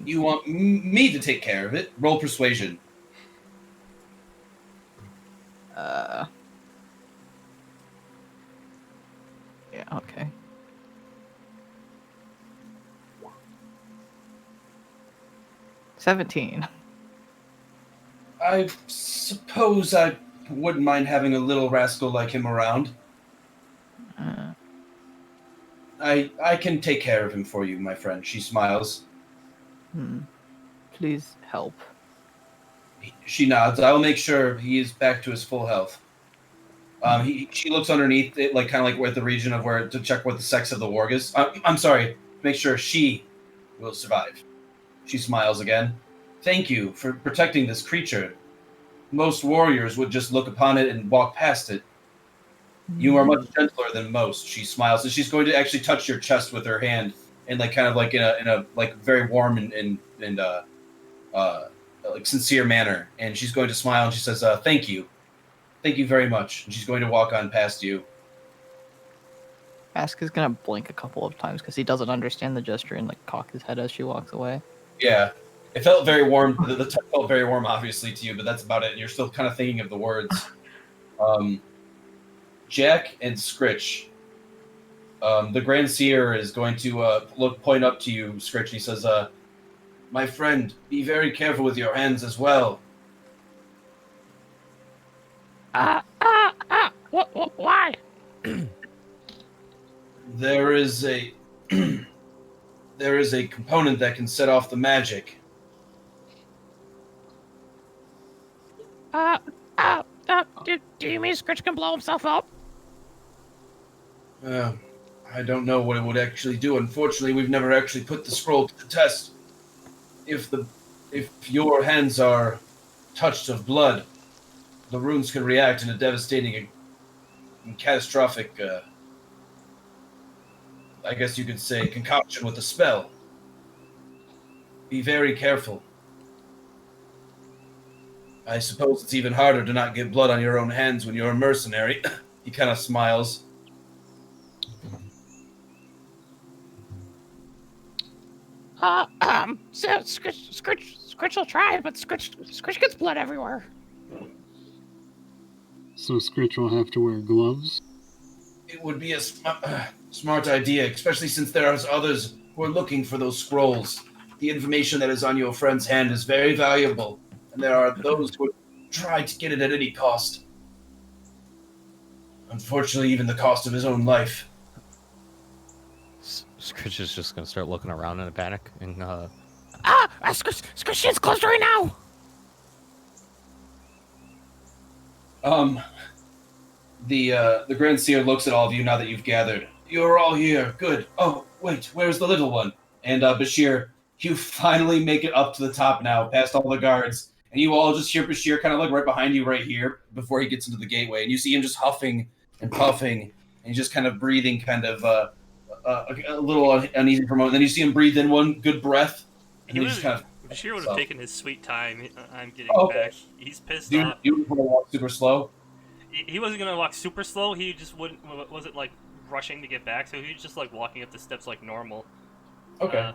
Speaker 5: You want me to take care of it? Roll persuasion.
Speaker 2: Yeah, okay. $17.
Speaker 5: I suppose I wouldn't mind having a little rascal like him around. I can take care of him for you, my friend. She smiles.
Speaker 2: Please help.
Speaker 5: She nods. I will make sure he is back to his full health. She looks underneath it, like kind of like where the region of where to check what the sex of the warg is. I'm sorry. Make sure she will survive. She smiles again. Thank you for protecting this creature. Most warriors would just look upon it and walk past it. You are much gentler than most. She smiles, and she's going to actually touch your chest with her hand, and like kind of like in a like very warm and like sincere manner. And she's going to smile, and she says, "Thank you very much." And she's going to walk on past you.
Speaker 2: Ask is gonna blink a couple of times because he doesn't understand the gesture and like cock his head as she walks away.
Speaker 5: Yeah, it felt very warm. The touch felt very warm, obviously, to you, but that's about it. You're still kind of thinking of the words. Jack and Scritch. The Grand Seer is going to point up to you, Scritch. He says, "My friend, be very careful with your hands as well."
Speaker 8: Why?
Speaker 5: There is a component that can set off the magic.
Speaker 8: Do you mean Scritch can blow himself up?
Speaker 5: I don't know what it would actually do. Unfortunately, we've never actually put the scroll to the test. If your hands are touched of blood, the runes can react in a devastating and catastrophic, I guess you could say, concoction with the spell. Be very careful. I suppose it's even harder to not get blood on your own hands when you're a mercenary. He kind of smiles.
Speaker 8: So Scritch will try, but Scritch gets blood everywhere.
Speaker 9: So Scritch will have to wear gloves?
Speaker 5: It would be a smart idea, especially since there are others who are looking for those scrolls. The information that is on your friend's hand is very valuable, and there are those who would try to get it at any cost. Unfortunately, even the cost of his own life.
Speaker 7: Scritch is just gonna start looking around in a panic and
Speaker 8: Scritch is closed right now.
Speaker 5: The Grand Seer looks at all of you now that you've gathered. You're all here. Good. Oh, wait, where's the little one? And Bashir, you finally make it up to the top now, past all the guards. And you all just hear Bashir kind of like right behind you right here before he gets into the gateway. And you see him just huffing and puffing, and he's just kind of breathing kind of a little uneasy for a moment. Then you see him breathe in one good breath. And then he just kind of...
Speaker 1: Bashir would have taken his sweet time. I'm getting back. He's pissed
Speaker 5: off. You want to walk super slow?
Speaker 1: He wasn't gonna walk super slow. He just wasn't like rushing to get back. So he was just like walking up the steps like normal.
Speaker 5: Okay.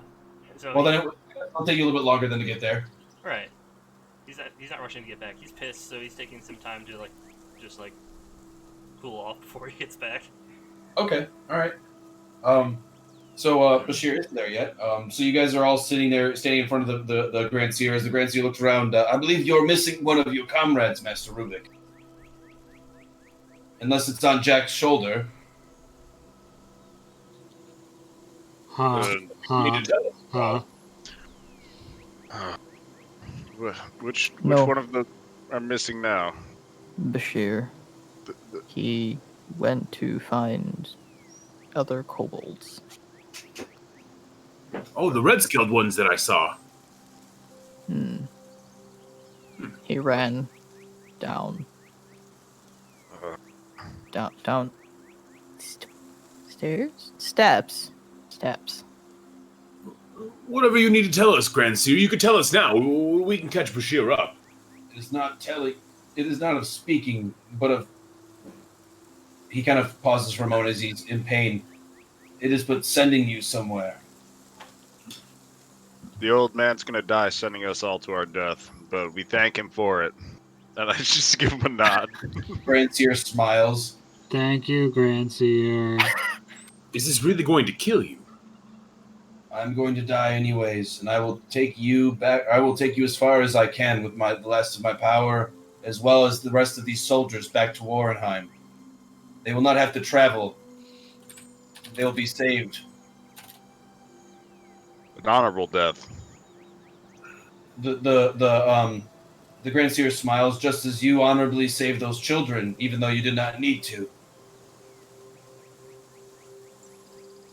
Speaker 1: So
Speaker 5: well, then it'll take you a little bit longer than to get there.
Speaker 1: Right. He's not rushing to get back. He's pissed, so he's taking some time to like just like cool off before he gets back.
Speaker 5: Okay. All right. So Bashir isn't there yet. So you guys are all standing in front of the Grand Seer. As the Grand Seer looks around, I believe you're missing one of your comrades, Master Rubik. Unless it's on Jack's shoulder.
Speaker 3: Which
Speaker 2: No.
Speaker 3: one of the I'm missing now?
Speaker 2: Bashir. He went to find other kobolds.
Speaker 6: Oh, the red scaled ones that I saw.
Speaker 2: He ran down.
Speaker 3: Uh,
Speaker 2: Down. Stairs? Steps.
Speaker 6: Whatever you need to tell us, Grand Seer, you can tell us now. We can catch Bashir up.
Speaker 5: It is not telling. It is not of speaking, but of. He kind of pauses for a moment as he's in pain. It is but sending you somewhere.
Speaker 3: the old man's gonna die sending us all to our death, but we thank him for it. And I just give him a nod.
Speaker 5: Grantier smiles.
Speaker 9: Thank you, Grantier.
Speaker 6: Is this really going to kill you?
Speaker 5: I'm going to die anyways, and I will take you back. I will take you as far as I can with the last of my power, as well as the rest of these soldiers back to Warrenheim. They will not have to travel. They will be saved.
Speaker 3: An honorable death.
Speaker 5: The Grand Seer smiles, just as you honorably saved those children, even though you did not need to.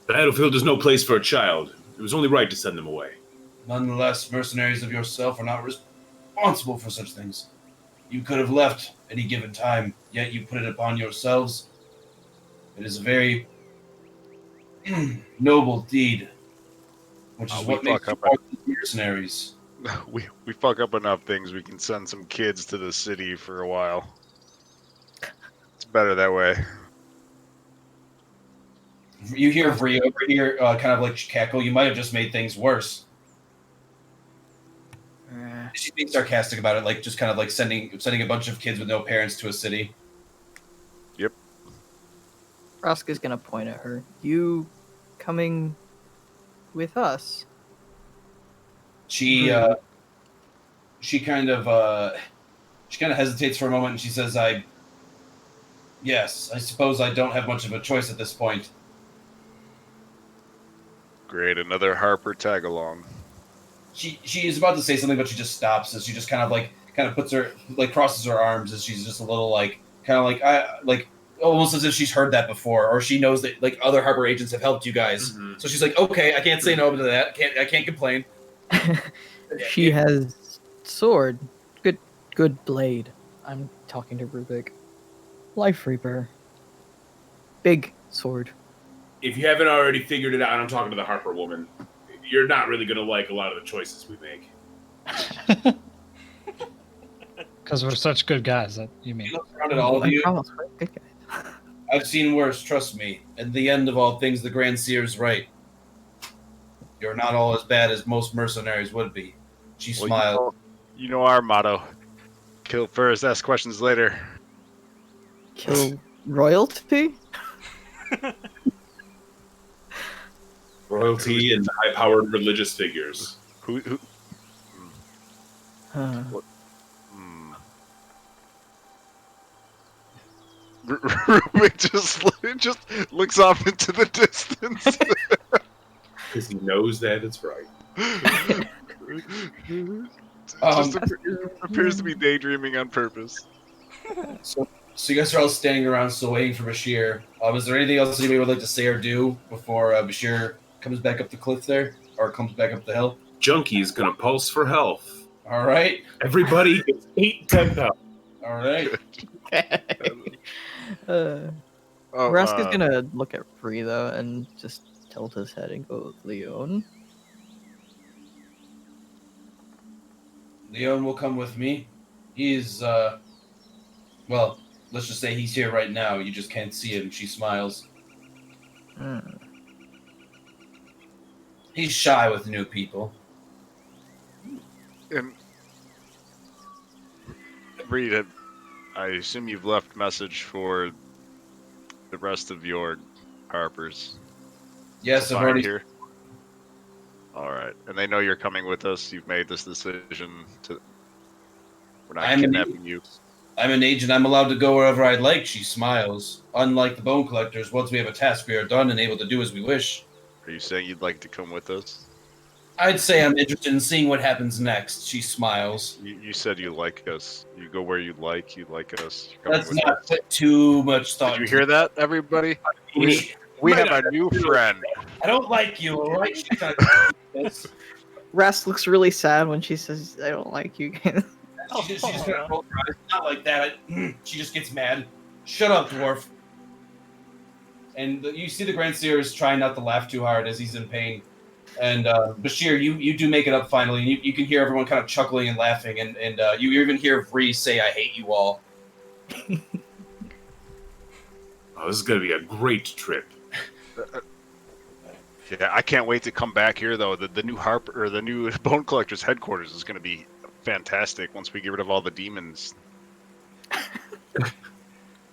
Speaker 6: The battlefield is no place for a child. It was only right to send them away.
Speaker 5: Nonetheless, mercenaries of yourself are not responsible for such things. You could have left any given time, yet you put it upon yourselves. It is a very noble deed, which is what makes you all mercenaries.
Speaker 3: We fuck up enough things. We can send some kids to the city for a while. It's better that way.
Speaker 5: You hear Vree over here kind of like cackle. You might have just made things worse. She's being sarcastic about it, like just kind of like sending a bunch of kids with no parents to a city.
Speaker 3: Yep.
Speaker 2: Raska's gonna point at her. You coming with us?
Speaker 5: She kind of hesitates for a moment and she says, Yes, I suppose I don't have much of a choice at this point.
Speaker 3: Great, another Harper tag along.
Speaker 5: She is about to say something, but she just stops as she just kind of puts her, like, crosses her arms as she's just a little almost as if she's heard that before, or she knows that like other Harper agents have helped you guys. Mm-hmm. So she's like, okay, I can't say no to that. I can't complain.
Speaker 2: She has sword. Good blade. I'm talking to Rubik. Life Reaper. Big sword.
Speaker 6: If you haven't already figured it out, I'm talking to the Harper woman. You're not really going to like a lot of the choices we make.
Speaker 4: Because we're such good guys, that you mean.
Speaker 5: You look around at all of you.
Speaker 2: Good guys.
Speaker 5: I've seen worse, trust me. At the end of all things, the Grand Seer's right. You're not all as bad as most mercenaries would be. She smiled.
Speaker 3: You know our motto. Kill first, ask questions later.
Speaker 2: Kill royalty?
Speaker 6: Royalty and high-powered religious figures.
Speaker 3: Who
Speaker 2: Huh.
Speaker 3: Rubik just looks off into the distance.
Speaker 6: Because he knows that it's right.
Speaker 3: Appears to be daydreaming on purpose.
Speaker 5: So you guys are all standing around still waiting for Bashir. Is there anything else anybody would like to say or do before Bashir comes back up the cliff there? Or comes back up the hill?
Speaker 6: Junkie's going to pulse for health.
Speaker 5: All right.
Speaker 6: Everybody gets 8-10 health.
Speaker 5: All right.
Speaker 2: Raska's gonna look at Free though and just tilt his head and go, Leon.
Speaker 5: Leon will come with me. He's well, let's just say he's here right now. You just can't see him. She smiles. He's shy with new people.
Speaker 3: And Reed, I assume you've left message for the rest of your Harpers.
Speaker 5: Yes, I've already.
Speaker 3: Here. All right, and they know you're coming with us. You've made this decision to. We're not kidnapping you.
Speaker 5: I'm an agent. I'm allowed to go wherever I'd like. She smiles. Unlike the Bone Collectors, once we have a task, we are done and able to do as we wish.
Speaker 3: Are you saying you'd like to come with us?
Speaker 5: I'd say I'm interested in seeing what happens next. She smiles.
Speaker 3: You said you like us. You go where you like us. You're coming
Speaker 5: Let's
Speaker 3: with
Speaker 5: not
Speaker 3: us.
Speaker 5: put too much thought
Speaker 3: Did you
Speaker 5: into
Speaker 3: hear that, everybody? We have a new friend.
Speaker 5: I don't like you, all right? She kind of
Speaker 2: Rast looks really sad when she says, "I don't like you."
Speaker 5: She just kind of rolls her eyes. Not like that. She just gets mad. Shut up, dwarf. And you see the Grand Seer is trying not to laugh too hard as he's in pain. And Bashir, you do make it up finally, and you can hear everyone kind of chuckling and laughing, and you even hear Vree say, "I hate you all."
Speaker 6: Oh, this is going to be a great trip.
Speaker 3: Yeah, I can't wait to come back here though. The new the new Bone Collector's headquarters is going to be fantastic once we get rid of all the demons.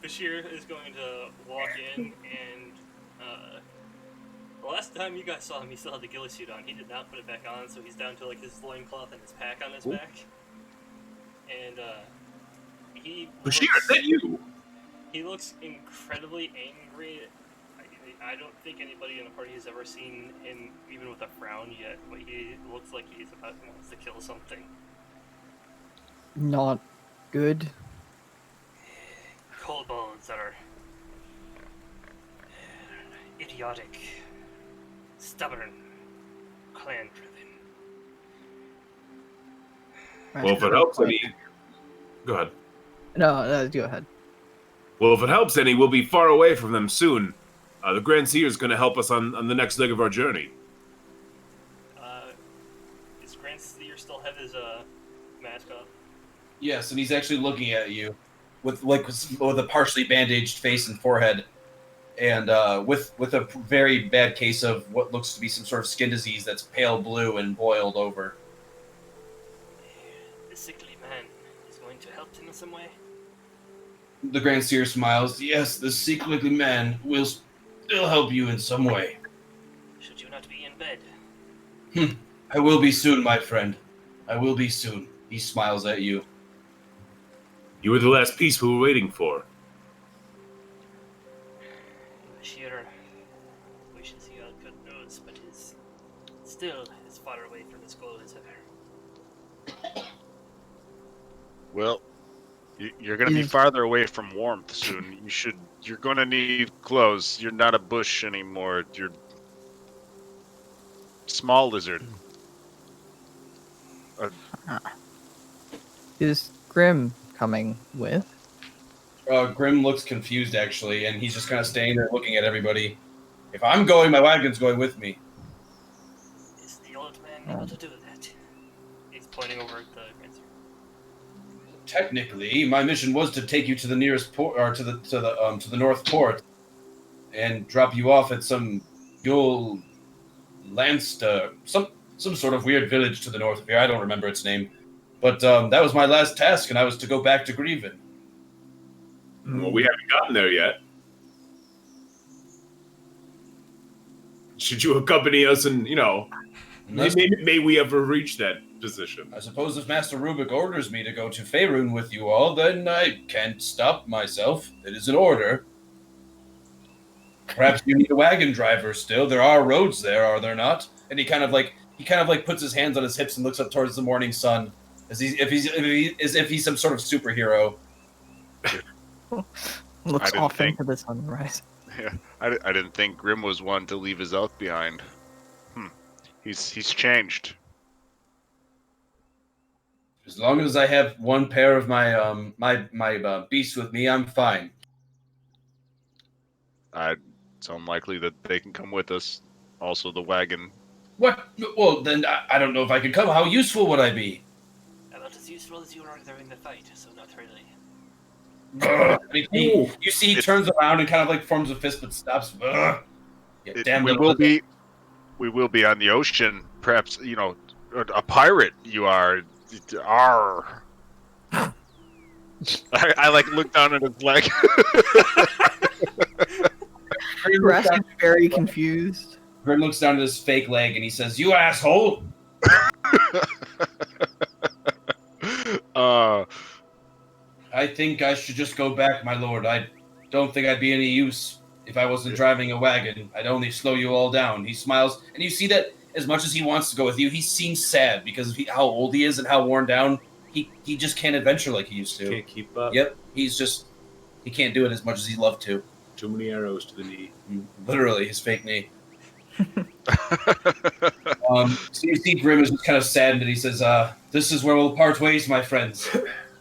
Speaker 1: Bashir is going to walk in, and the last time you guys saw him, he still had the ghillie suit on. He did not put it back on, so he's down to like his loincloth and his pack on his back. And
Speaker 6: Bashir, is that you?
Speaker 1: He looks incredibly angry. I don't think anybody in the party has ever seen him even with a frown yet, but he looks like he's wants to kill something.
Speaker 2: Not good.
Speaker 1: Kobolds are idiotic, stubborn, clan-driven.
Speaker 6: Well, if it helps any... Go ahead.
Speaker 2: No, go ahead.
Speaker 6: Well, if it helps any, we'll be far away from them soon. The Grand Seer is going to help us on the next leg of our journey.
Speaker 1: Does Grand Seer still have his mask up?
Speaker 5: Yes, and he's actually looking at you with a partially bandaged face and forehead, and with a very bad case of what looks to be some sort of skin disease that's pale blue and boiled over.
Speaker 1: The sickly man is going to help him in some way.
Speaker 5: The Grand Seer smiles. Yes, the sickly man will still help you in some way.
Speaker 1: Should you not be in bed?
Speaker 5: I will be soon, my friend. I will be soon. He smiles at you.
Speaker 6: You were the last piece we were waiting for.
Speaker 1: Bashir wishes he had good news, but is still as far away from his goal as ever.
Speaker 3: Well, you're going to be farther away from warmth soon. You're going to need clothes. You're not a bush anymore. You're small lizard.
Speaker 2: Is Grim coming with?
Speaker 5: Grim looks confused, actually, and he's just kind of standing there looking at everybody. If I'm going, my wagon's going with me.
Speaker 1: Is the old man able to do that? He's pointing over at the Grand Seer.
Speaker 5: Technically, my mission was to take you to the nearest port, or to the north port, and drop you off at some Yule Lanster, some sort of weird village to the north of here. I don't remember its name, but that was my last task, and I was to go back to Grieven.
Speaker 6: Well, we haven't gotten there yet. Should you accompany us and, may we ever reach that position?
Speaker 5: I suppose if Master Rubik orders me to go to Faerun with you all, then I can't stop myself. It is an order. Perhaps you need a wagon driver still. There are roads there, are there not? And he kind of puts his hands on his hips and looks up towards the morning sun, as if he's some sort of superhero.
Speaker 2: Looks off into the sunrise.
Speaker 3: Yeah, I didn't think Grim was one to leave his elk behind. He's changed.
Speaker 5: As long as I have one pair of my beasts with me, I'm fine.
Speaker 3: It's unlikely that they can come with us. Also, the wagon.
Speaker 5: What? Well, then I don't know if I could come. How useful would I be?
Speaker 1: About as useful as you are during the fight, so not really.
Speaker 5: You see, he turns around and kind of like forms a fist, but stops.
Speaker 3: We will be on the ocean. Perhaps a pirate. You are. Arr. I like look down at his leg.
Speaker 2: Rast is very confused.
Speaker 5: Grim looks down at his fake leg and he says, "You asshole!" I think I should just go back, my lord. I don't think I'd be any use if I wasn't driving a wagon. I'd only slow you all down. He smiles, and you see that as much as he wants to go with you, he seems sad because of how old he is and how worn down. He just can't adventure like he used to.
Speaker 6: Can't keep up.
Speaker 5: Yep, he can't do it as much as he'd love to.
Speaker 6: Too many arrows to the knee.
Speaker 5: Literally, his fake knee. So you see Grim is just kind of saddened, and he says, "This is where we'll part ways, my friends.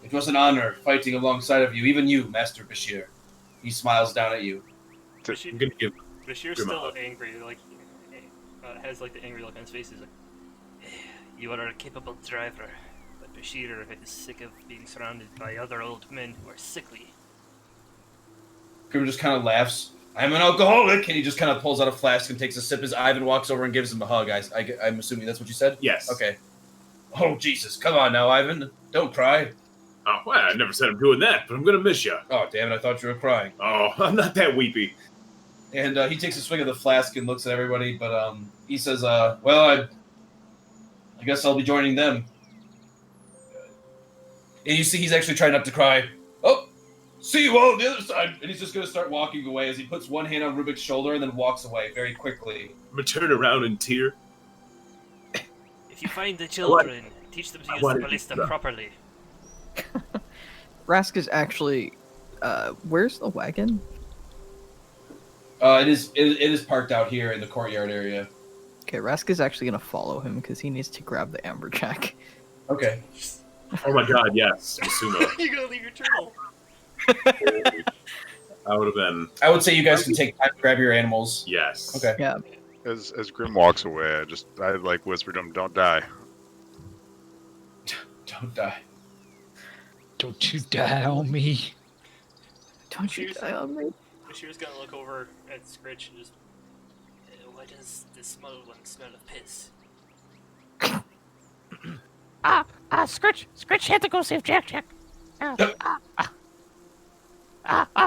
Speaker 5: It was an honor fighting alongside of you, even you, Master Bashir." He smiles down at you.
Speaker 6: I'm gonna give
Speaker 1: Bashir's
Speaker 6: Grim a
Speaker 1: still
Speaker 6: hug.
Speaker 1: angry, like has like the angry look on his face. He's like, "You are a capable driver, but Bashir is sick of being surrounded by other old men who are sickly."
Speaker 5: Grim just kind of laughs. "I'm an alcoholic," and he just kind of pulls out a flask and takes a sip as Ivan walks over and gives him a hug. I'm assuming that's what you said?
Speaker 6: Yes.
Speaker 5: Okay. "Oh, Jesus. Come on now, Ivan. Don't cry."
Speaker 6: Oh, well, I never said I'm doing that, but I'm gonna miss you.
Speaker 5: "Oh, damn it. I thought you were crying."
Speaker 6: Oh, I'm not that weepy.
Speaker 5: And he takes a swig of the flask and looks at everybody, but he says, "Well, I guess I'll be joining them." And you see he's actually trying not to cry. "Oh, see you all on the other side." And he's just going to start walking away as he puts one hand on Rubik's shoulder and then walks away very quickly.
Speaker 6: I'm gonna turn around and tear.
Speaker 1: If you find the children, teach them to use
Speaker 6: want
Speaker 1: the
Speaker 6: to
Speaker 1: ballista
Speaker 6: eat them.
Speaker 1: properly.
Speaker 2: Rask is actually. Where's the wagon?
Speaker 5: It is parked out here in the courtyard area.
Speaker 2: Okay, Rask is actually gonna follow him because he needs to grab the amberjack.
Speaker 5: Okay.
Speaker 6: Oh my god, yes, Masuno.
Speaker 1: You're gonna leave your turtle.
Speaker 6: I would have been.
Speaker 5: I would say you guys can take time to grab your animals.
Speaker 6: Yes.
Speaker 5: Okay.
Speaker 2: Yeah.
Speaker 3: As Grim walks away, I like whispered to him, "Don't die."
Speaker 5: Don't die.
Speaker 4: Don't you die on me.
Speaker 2: Don't you die on me.
Speaker 1: Bashir's gonna look over at Scritch and just. Why does the small one smell of piss?
Speaker 8: Scritch had to go save Jack.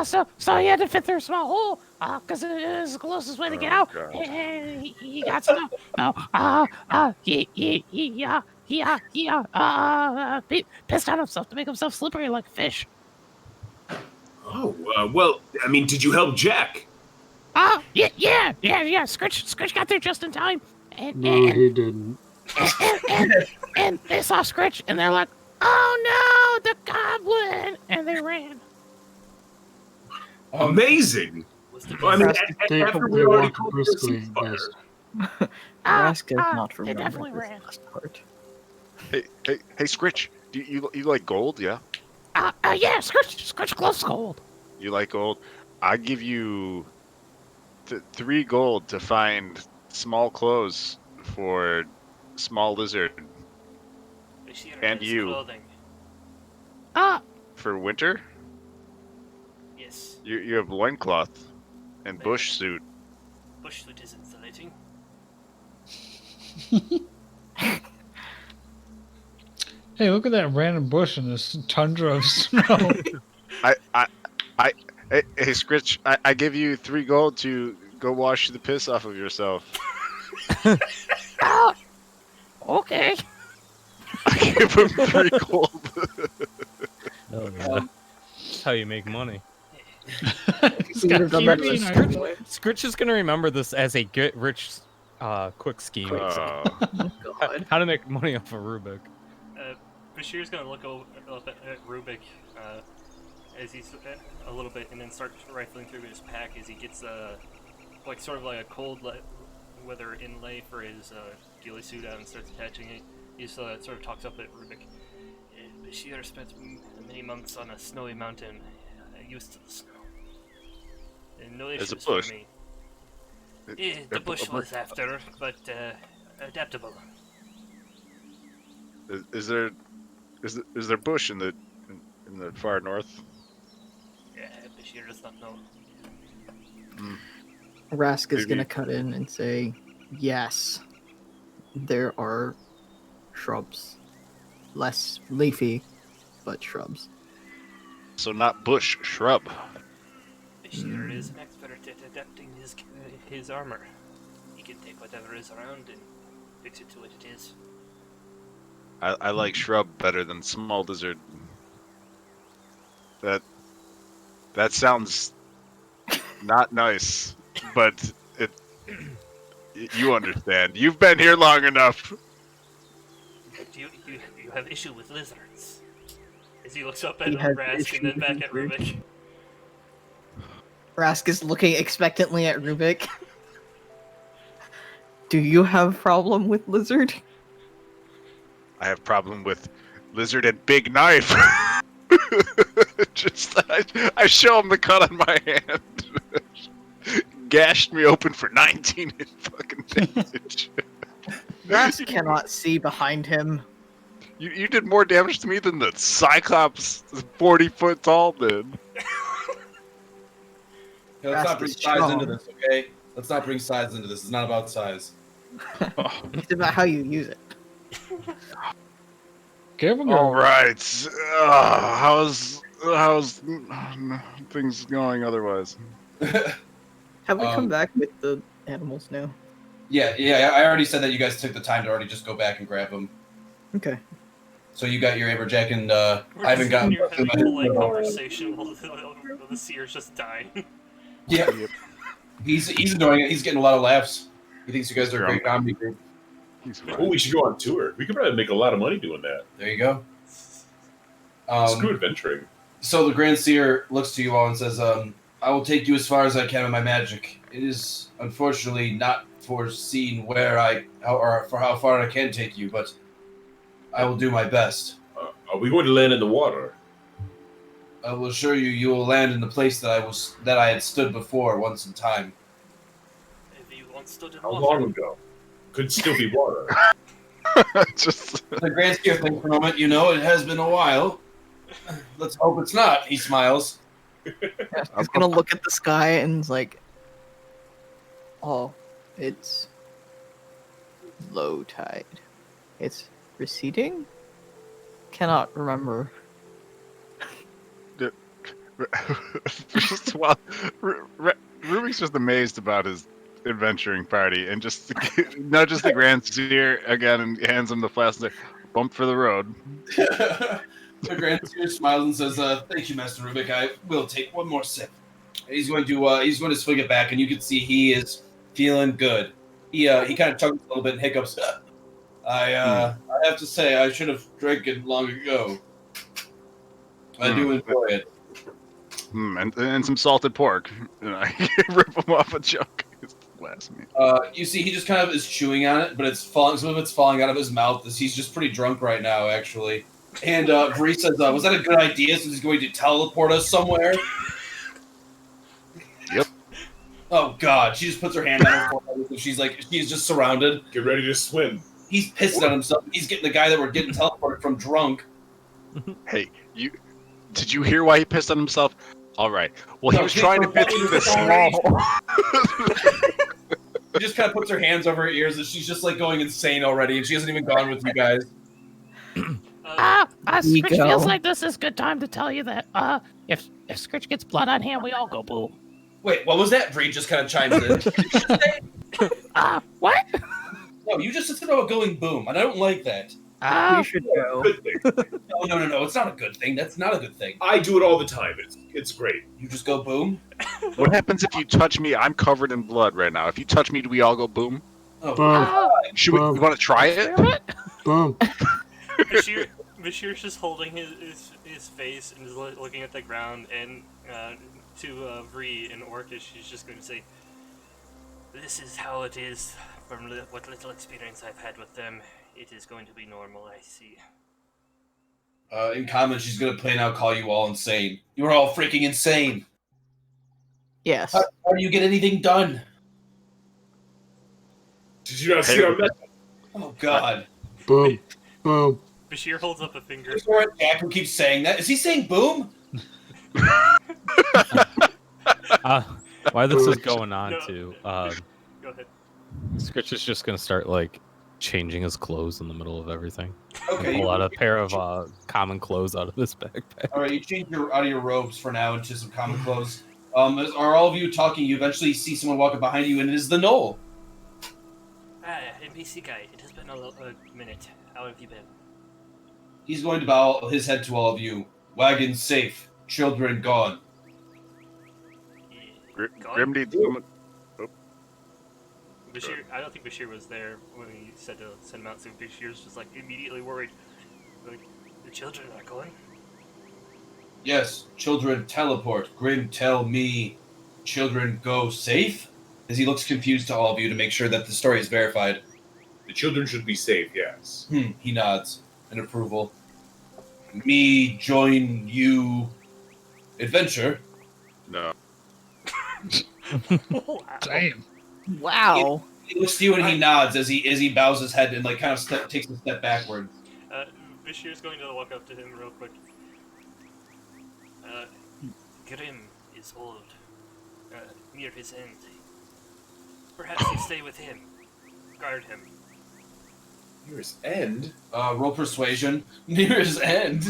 Speaker 8: So he had to fit through a small hole, cause it is the closest way to get out.
Speaker 3: God.
Speaker 8: And he got to know. He pissed on himself to make himself slippery like a fish.
Speaker 6: Oh, well, I mean, did you help Jack?
Speaker 8: Yeah. Scritch got there just in time.
Speaker 9: No, he didn't.
Speaker 8: And they saw Scritch, and they're like, "Oh no, the goblin!" And they ran.
Speaker 6: Amazing.
Speaker 1: Was the
Speaker 6: Well, I mean,
Speaker 9: They
Speaker 6: after we
Speaker 9: probably
Speaker 6: already
Speaker 9: walked
Speaker 6: called
Speaker 9: briskly
Speaker 6: this
Speaker 9: at
Speaker 6: fire.
Speaker 9: best.
Speaker 2: Rask does not
Speaker 8: They
Speaker 2: remember
Speaker 8: definitely
Speaker 2: this
Speaker 8: ran.
Speaker 2: last part.
Speaker 3: Hey, Scritch, do you like gold? Yeah,
Speaker 8: Yeah, Scritch gloves gold.
Speaker 3: you like gold. I give you 3 gold to find small clothes for small lizard
Speaker 1: Bashir
Speaker 3: And
Speaker 1: has
Speaker 3: you.
Speaker 1: clothing.
Speaker 3: for winter.
Speaker 1: Yes.
Speaker 3: You have loincloth and bush suit.
Speaker 1: Bush suit is insulating.
Speaker 4: Hey, look at that random bush in this tundra of snow.
Speaker 3: Hey, Scritch, I give you 3 gold to go wash the piss off of yourself.
Speaker 8: Okay.
Speaker 3: I give him 3 gold.
Speaker 7: Oh, yeah. That's how you make money.
Speaker 4: He's
Speaker 2: We
Speaker 4: got
Speaker 2: would've done that
Speaker 4: TV
Speaker 2: the
Speaker 4: and
Speaker 2: Scritch
Speaker 4: everything.
Speaker 2: way.
Speaker 7: Scritch is gonna remember this as a get rich quick scheme.
Speaker 2: God.
Speaker 7: How to make money off of Rubik.
Speaker 1: Bashir's gonna look up at Rubik as he's a little bit, and then start rifling through his pack as he gets like sort of like a cold weather inlay for his ghillie suit out and starts attaching it. He sort of talks up at Rubik. Bashir spent many months on a snowy mountain, used to the snow. And no
Speaker 3: As a
Speaker 1: issues
Speaker 3: bush.
Speaker 1: for me. The bush was after, but adaptable.
Speaker 3: Is there bush in the far north?
Speaker 1: Yeah, Bashir does not know.
Speaker 2: Rask is
Speaker 3: Maybe-
Speaker 2: gonna cut in and say, "Yes, there are shrubs, less leafy, but shrubs."
Speaker 3: So not bush, shrub.
Speaker 1: Bashir is an expert at adapting his armor. He can take whatever is around and fix it to what it is.
Speaker 3: I like shrub better than small lizard. That sounds not nice, but You understand. You've been here long enough.
Speaker 1: Do you have issue with lizards? As he looks up at
Speaker 2: He has
Speaker 1: Rask
Speaker 2: issue
Speaker 1: and then
Speaker 2: with
Speaker 1: back at
Speaker 2: lizards.
Speaker 1: Rubik.
Speaker 2: Rask is looking expectantly at Rubik. Do you have problem with lizard?
Speaker 3: I have problem with lizard and big knife. I show him the cut on my hand. Gashed me open for 19 in fucking damage.
Speaker 2: Rask cannot see behind him.
Speaker 3: You did more damage to me than the Cyclops 40 foot tall did.
Speaker 5: Okay, let's not
Speaker 2: Rask
Speaker 5: bring
Speaker 2: is
Speaker 5: size into
Speaker 2: strong.
Speaker 5: this, okay? Let's not bring size into this. It's not about size.
Speaker 2: It's about how you use it.
Speaker 4: Give him
Speaker 3: All
Speaker 4: a
Speaker 3: right. How's things going otherwise?
Speaker 2: Have we come
Speaker 5: Um,
Speaker 2: back with the animals now?
Speaker 5: Yeah, I already said that you guys took the time to already just go back and grab them.
Speaker 2: Okay.
Speaker 5: So you got your Amberjack and
Speaker 1: We're
Speaker 5: Ivan
Speaker 1: just
Speaker 5: got.
Speaker 1: here having a polite conversation while the seer's just dying.
Speaker 5: Yeah, he's enjoying it. He's getting a lot of laughs. He thinks you guys are a great comedy group.
Speaker 3: He's fine.
Speaker 6: Oh, we should go on tour. We could probably make a lot of money doing that.
Speaker 5: There you go.
Speaker 6: Screw adventuring.
Speaker 5: So the Grand Seer looks to you all and says, I will take you as far as I can with my magic. It is unfortunately not foreseen for how far I can take you, but I will do my best.
Speaker 6: Are we going to land in the water?
Speaker 5: I will assure you, you will land in the place that I had stood before once in time.
Speaker 1: Have you once stood in
Speaker 6: How
Speaker 1: water?
Speaker 6: long ago? Could still be water.
Speaker 3: Just
Speaker 5: The Grand Seer thinks for a moment, it has been a while. Let's hope it's not, he smiles.
Speaker 2: He's gonna look at the sky and is like, oh, it's low tide. It's receding? Cannot remember.
Speaker 3: just while Rubik's just amazed about his adventuring party and just nudges the Grand Seer again and hands him the flask and says, bump for the road.
Speaker 5: The Grand Seer smiles and says, thank you, Master Rubik. I will take one more sip. He's going to swing it back, and you can see he is feeling good. He kind of chuckles a little bit and hiccups. I have to say, I should have drank it long ago. I do enjoy it.
Speaker 3: And some salted pork. And I rip him off a chunk. It's blasphemy.
Speaker 5: You see, he just kind of is chewing on it, but some of it's falling out of his mouth. As he's just pretty drunk right now, actually. And Bree says, was that a good idea since he's going to teleport us somewhere?
Speaker 3: Yep.
Speaker 5: Oh, God. She just puts her hand on her forehead. And she's just surrounded.
Speaker 6: Get ready to swim.
Speaker 5: He's pissing on himself. He's getting the guy that we're getting teleported from drunk.
Speaker 3: Hey, did you hear why he pissed on himself? All right. Well, he was trying to fit through this small hole.
Speaker 5: She just kind of puts her hands over her ears and she's just going insane already, and she hasn't even gone with you guys.
Speaker 8: Scritch feels like this is a good time to tell you that if Scritch gets blood on hand, we all go boom.
Speaker 5: Wait, what was that? Bree just kind of chimes in.
Speaker 8: What?
Speaker 5: No, you just said about going boom, and I don't like that.
Speaker 2: We should go.
Speaker 6: Good thing.
Speaker 5: No, it's not a good thing. That's not a good thing.
Speaker 6: I do it all the time. It's great.
Speaker 5: You just go boom?
Speaker 3: What happens if you touch me? I'm covered in blood right now. If you touch me, do we all go boom?
Speaker 5: Oh,
Speaker 9: Boom.
Speaker 3: Should we want to try it?
Speaker 9: Boom.
Speaker 1: Bashir's just holding his face and is looking at the ground, and to Vree in Orcish, she's just going to say, "This is how it is from what little experience I've had with them. It is going to be normal, I see."
Speaker 5: In common, she's going to plain out call you all insane. You're all freaking insane.
Speaker 2: Yes.
Speaker 5: How do you get anything done?
Speaker 6: Did you not see our message?
Speaker 5: Oh, God.
Speaker 9: Boom. Boom.
Speaker 1: Bashir holds up a finger.
Speaker 5: There's more Jack who keeps saying that. Is he saying boom?
Speaker 7: While this is going on,
Speaker 1: No.
Speaker 7: too,
Speaker 1: Go ahead.
Speaker 7: Scritch is just gonna start changing his clothes in the middle of everything.
Speaker 5: Okay.
Speaker 7: Pull out a pair of common clothes out of his backpack.
Speaker 5: All right, you change out of your robes for now into some common clothes. Are all of you talking? You eventually see someone walking behind you, and it is the Knoll.
Speaker 1: NPC guy, it has been a minute. How have you been?
Speaker 5: He's going to bow his head to all of you. Wagon safe, children gone.
Speaker 1: Gone?
Speaker 3: Grimdy,
Speaker 1: Bashir, I don't think Bashir was there when he said to send him out, so Bashir's just like immediately worried. Like, the children are going?
Speaker 5: Yes, children teleport. Grim, tell me, children go safe? As he looks confused to all of you to make sure that the story is verified.
Speaker 6: The children should be safe, yes.
Speaker 5: He nods in approval. Me join you adventure.
Speaker 3: No.
Speaker 1: Wow.
Speaker 4: Damn.
Speaker 2: Wow.
Speaker 5: He looks to you and he nods as he bows his head and like kind of takes a step backward.
Speaker 1: Bashir's going to walk up to him real quick. Grim is old, near his end. Perhaps you stay with him. Guard him.
Speaker 6: Near his end?
Speaker 5: Roll persuasion. Near his end.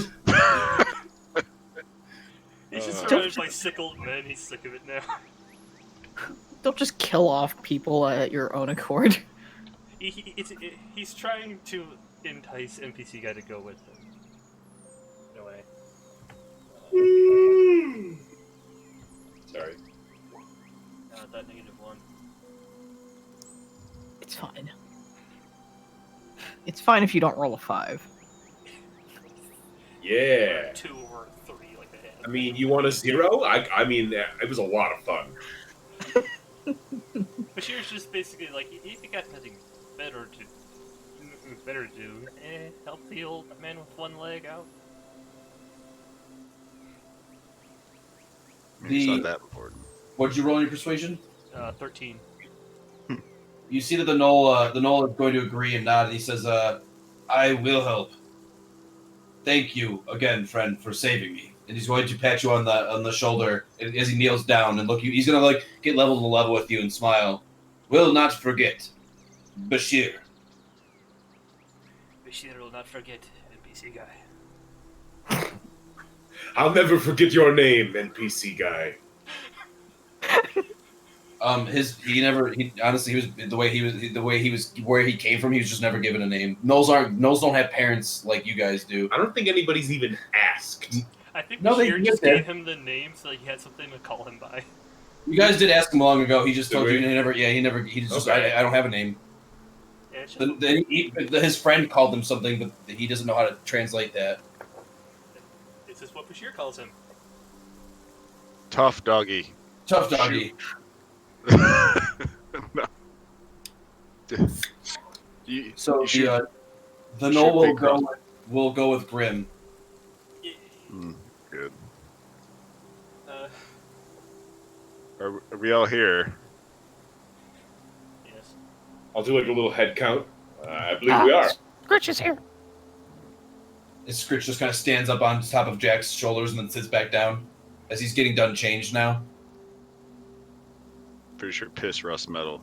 Speaker 1: He's just surrounded by sick old men, he's sick of it now.
Speaker 2: Don't just kill off people at your own accord.
Speaker 1: He's trying to entice NPC guy to go with him. No way.
Speaker 6: Sorry.
Speaker 1: That -1.
Speaker 2: It's fine. It's fine if you don't roll a 5.
Speaker 6: Yeah.
Speaker 1: 2 or 3 like I had.
Speaker 6: I mean, you want a 0? I mean, it was a lot of fun.
Speaker 1: Bashir's just basically like, if you got nothing better to do, help the old man with one leg out.
Speaker 3: It's not that important.
Speaker 5: What'd you roll in your persuasion?
Speaker 1: 13.
Speaker 5: You see that the Knoll is going to agree and nod, and he says, I will help. Thank you again, friend, for saving me. And he's going to pat you on the shoulder as he kneels down and look you. He's going to like get level to level with you and smile. Will not forget, Bashir.
Speaker 1: Bashir will not forget, NPC guy.
Speaker 6: I'll never forget your name, NPC guy.
Speaker 5: Honestly, he was where he came from. He was just never given a name. Knolls don't have parents like you guys do.
Speaker 6: I don't think anybody's even asked.
Speaker 1: I think
Speaker 5: No, they
Speaker 1: Bashir just
Speaker 5: did.
Speaker 1: gave him the name so he had something to call him by.
Speaker 5: You guys did ask him long ago. He just
Speaker 6: Did
Speaker 5: told you
Speaker 6: we?
Speaker 5: he just
Speaker 6: Okay.
Speaker 5: I don't have a name.
Speaker 1: Yeah, it's just,
Speaker 5: His friend called him something, but he doesn't know how to translate that.
Speaker 1: this is what Bashir calls him.
Speaker 3: Tough doggy.
Speaker 5: Tough doggy.
Speaker 3: No. You,
Speaker 5: So
Speaker 3: you should,
Speaker 5: the
Speaker 3: should
Speaker 5: Knoll
Speaker 3: pick Ross.
Speaker 5: will go with Grim.
Speaker 3: Good.
Speaker 1: Uh,
Speaker 3: Are we all here?
Speaker 1: yes.
Speaker 6: I'll do like a little head count. I believe we are.
Speaker 8: Scritch is here.
Speaker 5: Scritch just kind of stands up on top of Jack's shoulders and then sits back down as he's getting done changed now.
Speaker 3: Pretty sure piss rust metal.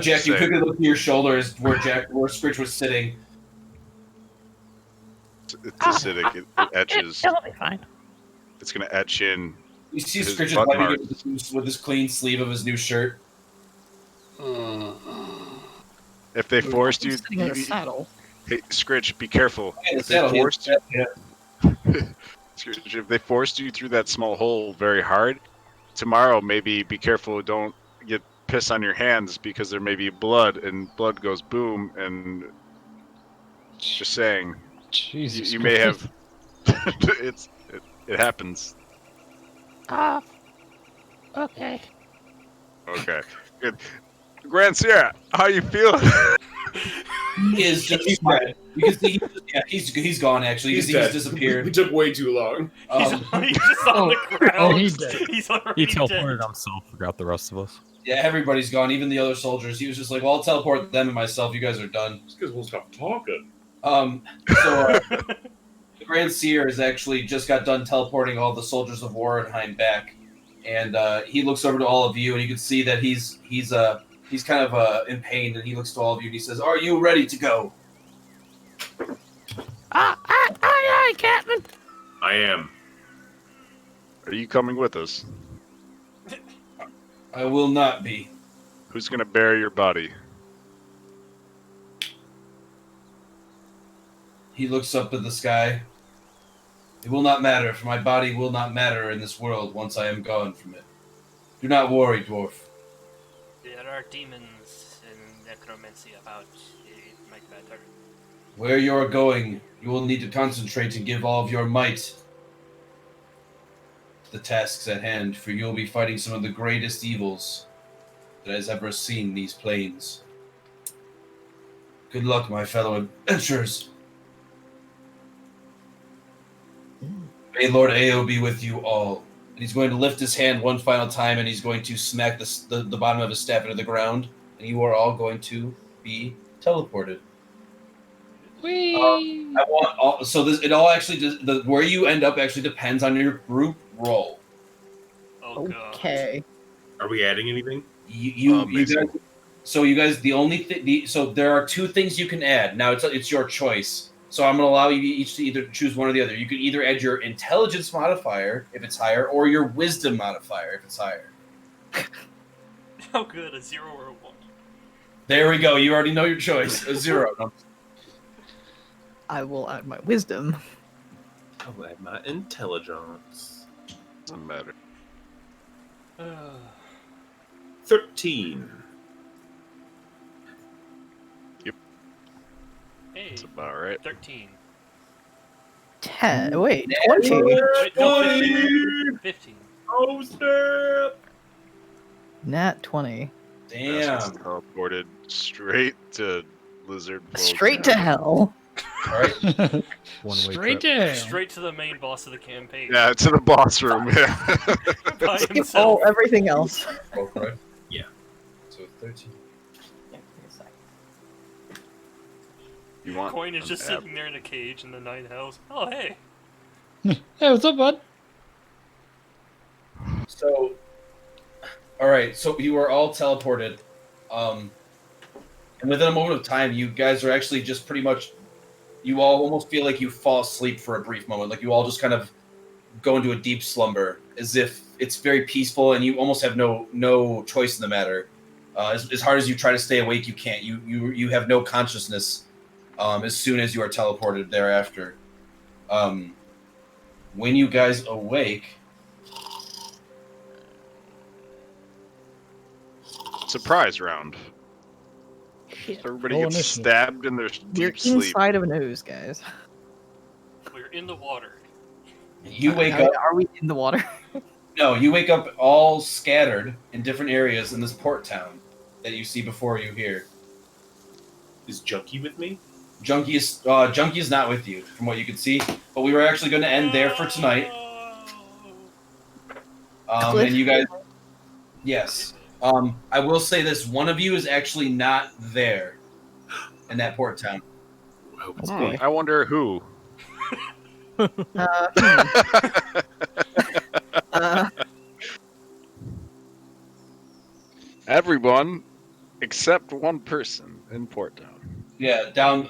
Speaker 5: Jack, you
Speaker 3: Same.
Speaker 5: quickly look to your shoulders where Scritch was sitting.
Speaker 3: It's acidic. It etches.
Speaker 8: It'll be fine.
Speaker 3: It's gonna etch in.
Speaker 5: You see
Speaker 3: His
Speaker 5: Scritch is
Speaker 3: butt
Speaker 5: wiping
Speaker 3: mark.
Speaker 5: it with his clean sleeve of his new shirt.
Speaker 3: If they forced you,
Speaker 2: Sitting in a saddle.
Speaker 3: hey, Scritch, be careful.
Speaker 5: Yeah,
Speaker 3: If they
Speaker 5: saddle,
Speaker 3: forced you,
Speaker 5: yeah.
Speaker 3: Scritch, if they forced you through that small hole very hard, tomorrow maybe be careful. Don't get piss on your hands because there may be blood, and blood goes boom. And just saying,
Speaker 4: Jesus
Speaker 3: you may
Speaker 4: Christ.
Speaker 3: have. It happens.
Speaker 8: Okay.
Speaker 3: Okay, good. Grand Sierra, how you feeling?
Speaker 5: He is just dead. You can see he's gone actually. You can see he's
Speaker 6: dead.
Speaker 5: disappeared.
Speaker 6: We took way too long.
Speaker 1: He's just on the ground.
Speaker 4: Oh, he's dead.
Speaker 1: He's already
Speaker 7: He teleported
Speaker 1: dead.
Speaker 7: himself, forgot the rest of us.
Speaker 5: Yeah, everybody's gone, even the other soldiers. He was just like, well, I'll teleport them and myself. You guys are done.
Speaker 6: Just because we'll stop talking.
Speaker 5: So the Grand Seer has actually just got done teleporting all the soldiers of Warrenheim back, and he looks over to all of you, and you can see that he's kind of in pain, and he looks to all of you and he says, "Are you ready to go?"
Speaker 8: Aye, Captain.
Speaker 6: I am.
Speaker 3: Are you coming with us?
Speaker 5: I will not be.
Speaker 3: Who's gonna bury your body?
Speaker 5: He looks up at the sky. It will not matter, for my body will not matter in this world once I am gone from it. Do not worry, dwarf.
Speaker 1: There are demons and necromancy about. It might matter.
Speaker 5: Where you are going, you will need to concentrate and give all of your might to the tasks at hand, for you will be fighting some of the greatest evils that has ever seen these plains. Good luck, my fellow adventurers. May Lord Ao be with you all. And he's going to lift his hand one final time, and he's going to smack the bottom of his staff into the ground, and you are all going to be teleported.
Speaker 9: Whee!
Speaker 5: I want all, so this it all actually just where you end up actually depends on your group roll.
Speaker 1: Oh god.
Speaker 2: Okay.
Speaker 6: Are we adding anything?
Speaker 5: You
Speaker 3: Amazing.
Speaker 5: guys. So you guys, the only thing. So there are two things you can add. Now it's your choice. So I'm going to allow you each to either choose one or the other. You can either add your intelligence modifier if it's higher, or your wisdom modifier if it's higher.
Speaker 1: How good, a 0 or a 1?
Speaker 5: There we go. You already know your choice. A 0. No.
Speaker 2: I will add my wisdom.
Speaker 6: I'll add my intelligence.
Speaker 3: Doesn't matter.
Speaker 6: 13.
Speaker 1: Hey,
Speaker 3: That's about right.
Speaker 1: 13.
Speaker 2: 10. Wait, 20.
Speaker 1: Wait, no, 15. 15.
Speaker 6: Oh, snap!
Speaker 2: Nat 20.
Speaker 3: That's
Speaker 5: Damn.
Speaker 3: teleported straight to lizard. folk.
Speaker 2: Straight to hell.
Speaker 5: All right.
Speaker 7: One-way
Speaker 9: Straight
Speaker 7: trip.
Speaker 9: to
Speaker 1: Straight to the main boss of the campaign.
Speaker 3: Yeah, to the boss room. Yeah.
Speaker 1: By
Speaker 2: Skip
Speaker 1: himself.
Speaker 2: all everything else.
Speaker 5: Oh, correct.
Speaker 6: Yeah.
Speaker 5: So 13.
Speaker 3: You want?
Speaker 1: Coin is just
Speaker 3: an
Speaker 1: sitting there in a cage in the night house. Oh, hey.
Speaker 9: Hey, what's up, bud?
Speaker 5: So, all right. So you are all teleported, and within a moment of time, you guys are actually just pretty much. You all almost feel like you fall asleep for a brief moment, like you all just kind of go into a deep slumber, as if it's very peaceful, and you almost have no choice in the matter. As hard as you try to stay awake, you can't. You have no consciousness. As soon as you are teleported thereafter. When you guys awake.
Speaker 3: surprise round. Everybody
Speaker 9: Roll
Speaker 3: gets
Speaker 9: initiative.
Speaker 3: stabbed in their
Speaker 2: We're
Speaker 3: deep sleep.
Speaker 2: inside of an ooze, guys.
Speaker 1: We're in the water.
Speaker 5: You wake
Speaker 2: Now,
Speaker 5: up.
Speaker 2: Are we in the water?
Speaker 5: No, you wake up all scattered in different areas in this port town that you see before you here.
Speaker 6: Is Junkie with me?
Speaker 5: Junkie is not with you, from what you can see. But we were actually going to end there for tonight. And you guys, yes. I will say this: one of you is actually not there in that port town.
Speaker 6: I hope it's
Speaker 2: Oh,
Speaker 6: me.
Speaker 2: boy.
Speaker 3: I wonder who. Everyone except one person in Port Town.
Speaker 5: Yeah, down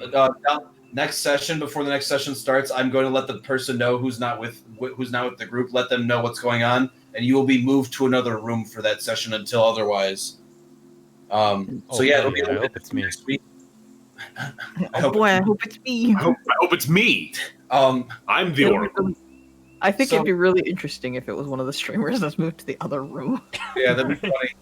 Speaker 5: next session before the next session starts. I'm going to let the person know who's not with the group. Let them know what's going on, and you will be moved to another room for that session until otherwise. So yeah, it'll be
Speaker 7: I hope it's me.
Speaker 5: next week.
Speaker 2: I hope it's me.
Speaker 6: I hope it's me.
Speaker 5: Um,
Speaker 6: I'm the
Speaker 2: It'll be
Speaker 6: Oracle.
Speaker 2: really- I think
Speaker 5: So-
Speaker 2: it'd be really interesting if it was one of the streamers that's moved to the other room.
Speaker 5: yeah, that'd be funny.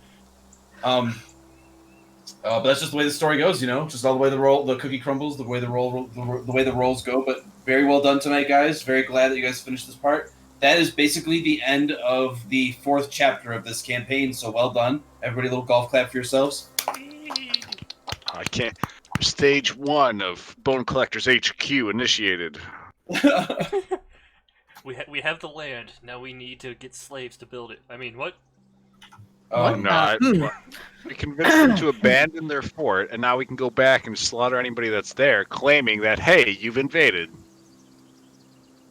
Speaker 5: But that's just the way the story goes, you know. Just all the way the cookie crumbles, the way the rolls go. But very well done tonight, guys. Very glad that you guys finished this part. That is basically the end of the 4th chapter of this campaign. So well done, everybody! A little golf clap for yourselves.
Speaker 3: I can't. Stage 1 of Bone Collectors HQ initiated.
Speaker 1: We have the land. Now we need to get slaves to build it. I mean, what?
Speaker 3: No, we convinced them to abandon their fort, and now we can go back and slaughter anybody that's there, claiming that, hey, you've invaded.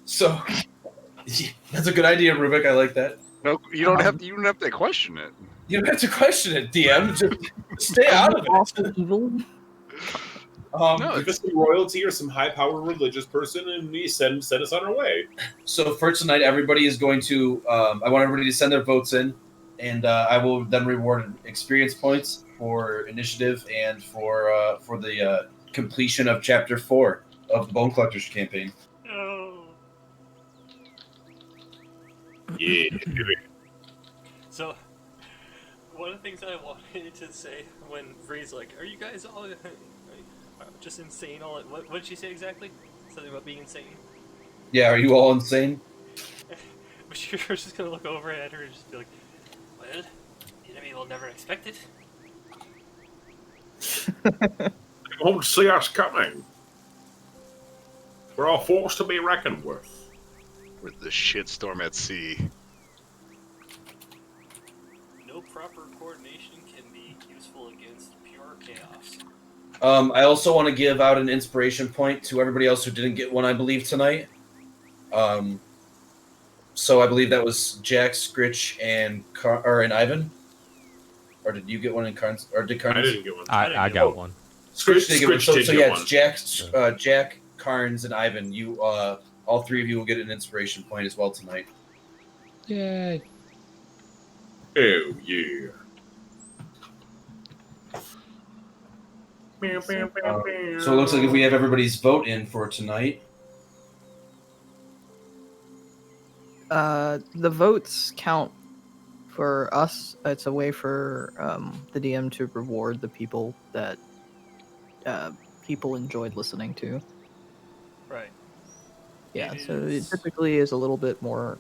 Speaker 5: So that's a good idea, Rubik. I like that.
Speaker 3: No, you don't have to question it.
Speaker 5: You don't have to question it, DM. Just stay out of it.
Speaker 2: Also evil.
Speaker 3: No,
Speaker 6: Give us some royalty or some high-powered religious person, and we send us on our way.
Speaker 5: So for tonight, everybody is going to. I want everybody to send their votes in, and I will then reward experience points for initiative and for the completion of Chapter 4 of the Bone Collectors campaign.
Speaker 1: No.
Speaker 6: Yeah.
Speaker 1: So, One of the things I wanted to say when Vree's like, "Are you guys all just insane?" What did she say exactly? Something about being insane.
Speaker 5: Yeah, are you all insane?
Speaker 1: But you're just gonna look over at her and just be like, "Well, the enemy will never expect it."
Speaker 6: They won't see us coming. We're all forced to be reckoned with.
Speaker 3: With the shitstorm at sea.
Speaker 1: No proper coordination can be useful against pure chaos.
Speaker 5: I also want to give out an inspiration point to everybody else who didn't get one, I believe, tonight. So I believe that was Jack, Scritch, and Ivan. Or did you get one in Carnes? Or did Carnes?
Speaker 6: I didn't get one.
Speaker 7: I got one.
Speaker 5: Scritch did get one. So
Speaker 6: did
Speaker 5: yeah,
Speaker 6: get
Speaker 5: it's
Speaker 6: one.
Speaker 5: Jack, Carnes, and Ivan. You, all three of you will get an inspiration point as well tonight.
Speaker 4: Yay.
Speaker 6: Oh, yeah.
Speaker 5: So it looks like if we have everybody's vote in for tonight.
Speaker 2: The votes count for us. It's a way for the DM to reward the people that people enjoyed listening to.
Speaker 1: Right.
Speaker 2: Yeah,
Speaker 1: It
Speaker 2: so
Speaker 1: is-
Speaker 2: it typically is a little bit more,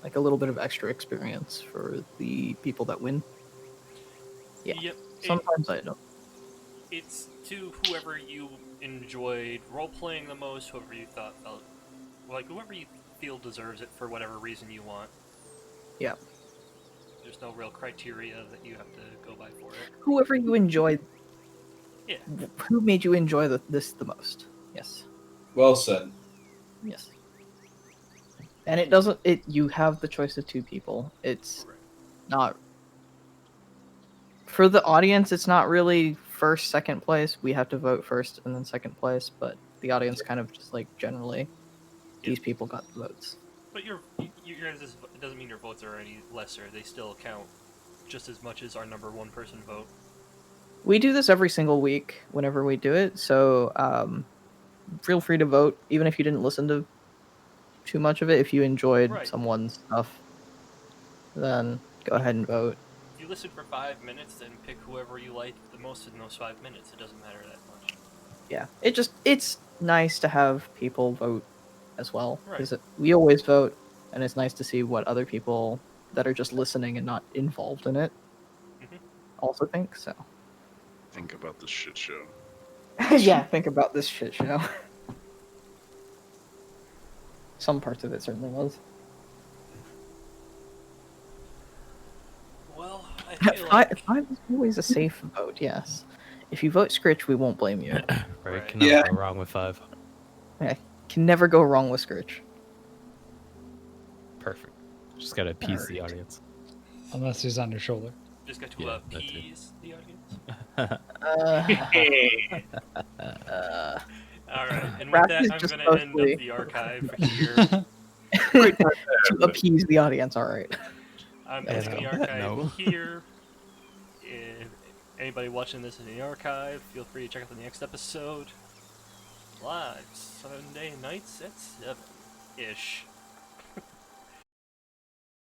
Speaker 2: like a little bit of extra experience for the people that win. Yeah.
Speaker 1: Yep.
Speaker 2: Sometimes I don't.
Speaker 1: It's to whoever you enjoyed role playing the most, whoever you thought felt like, whoever you feel deserves it for whatever reason you want.
Speaker 2: Yeah.
Speaker 1: There's no real criteria that you have to go by for it.
Speaker 2: Whoever you enjoyed.
Speaker 1: Yeah.
Speaker 2: Who made you enjoy this the most? Yes.
Speaker 5: Well said.
Speaker 2: Yes. And it doesn't. You have the choice of two people. It's not for the audience. It's not really first, second place. We have to vote first and then second place. But the audience kind of just like generally, these people got the votes.
Speaker 1: But your guys' it doesn't mean your votes are any lesser. They still count just as much as our number one person vote.
Speaker 2: We do this every single week whenever we do it. So feel free to vote, even if you didn't listen to too much of it. If you enjoyed someone's stuff, then go ahead and vote.
Speaker 1: If you listen for 5 minutes, then pick whoever you like the most in those 5 minutes. It doesn't matter that much.
Speaker 2: Yeah, it's nice to have people vote as well,
Speaker 1: Right.
Speaker 2: because we always vote, and it's nice to see what other people that are just listening and not involved in it also think. So
Speaker 3: Think about this shit show.
Speaker 2: yeah, think about this shit show. Some parts of it certainly was.
Speaker 1: Well, I feel like...
Speaker 2: I was always a safe vote, yes. If you vote Scritch, we won't blame you.
Speaker 7: Right, can never go wrong with 5.
Speaker 2: Yeah, can never go wrong with Scritch.
Speaker 7: Perfect. Just gotta appease the audience.
Speaker 4: Unless he's on your shoulder.
Speaker 1: Just got to appease the audience. Alright, and with that, I'm going to end up the archive here.
Speaker 2: To appease the audience, alright.
Speaker 1: I'm ending the archive here. If anybody watching this in the archive, feel free to check out the next episode. Live Sunday nights at 7-ish.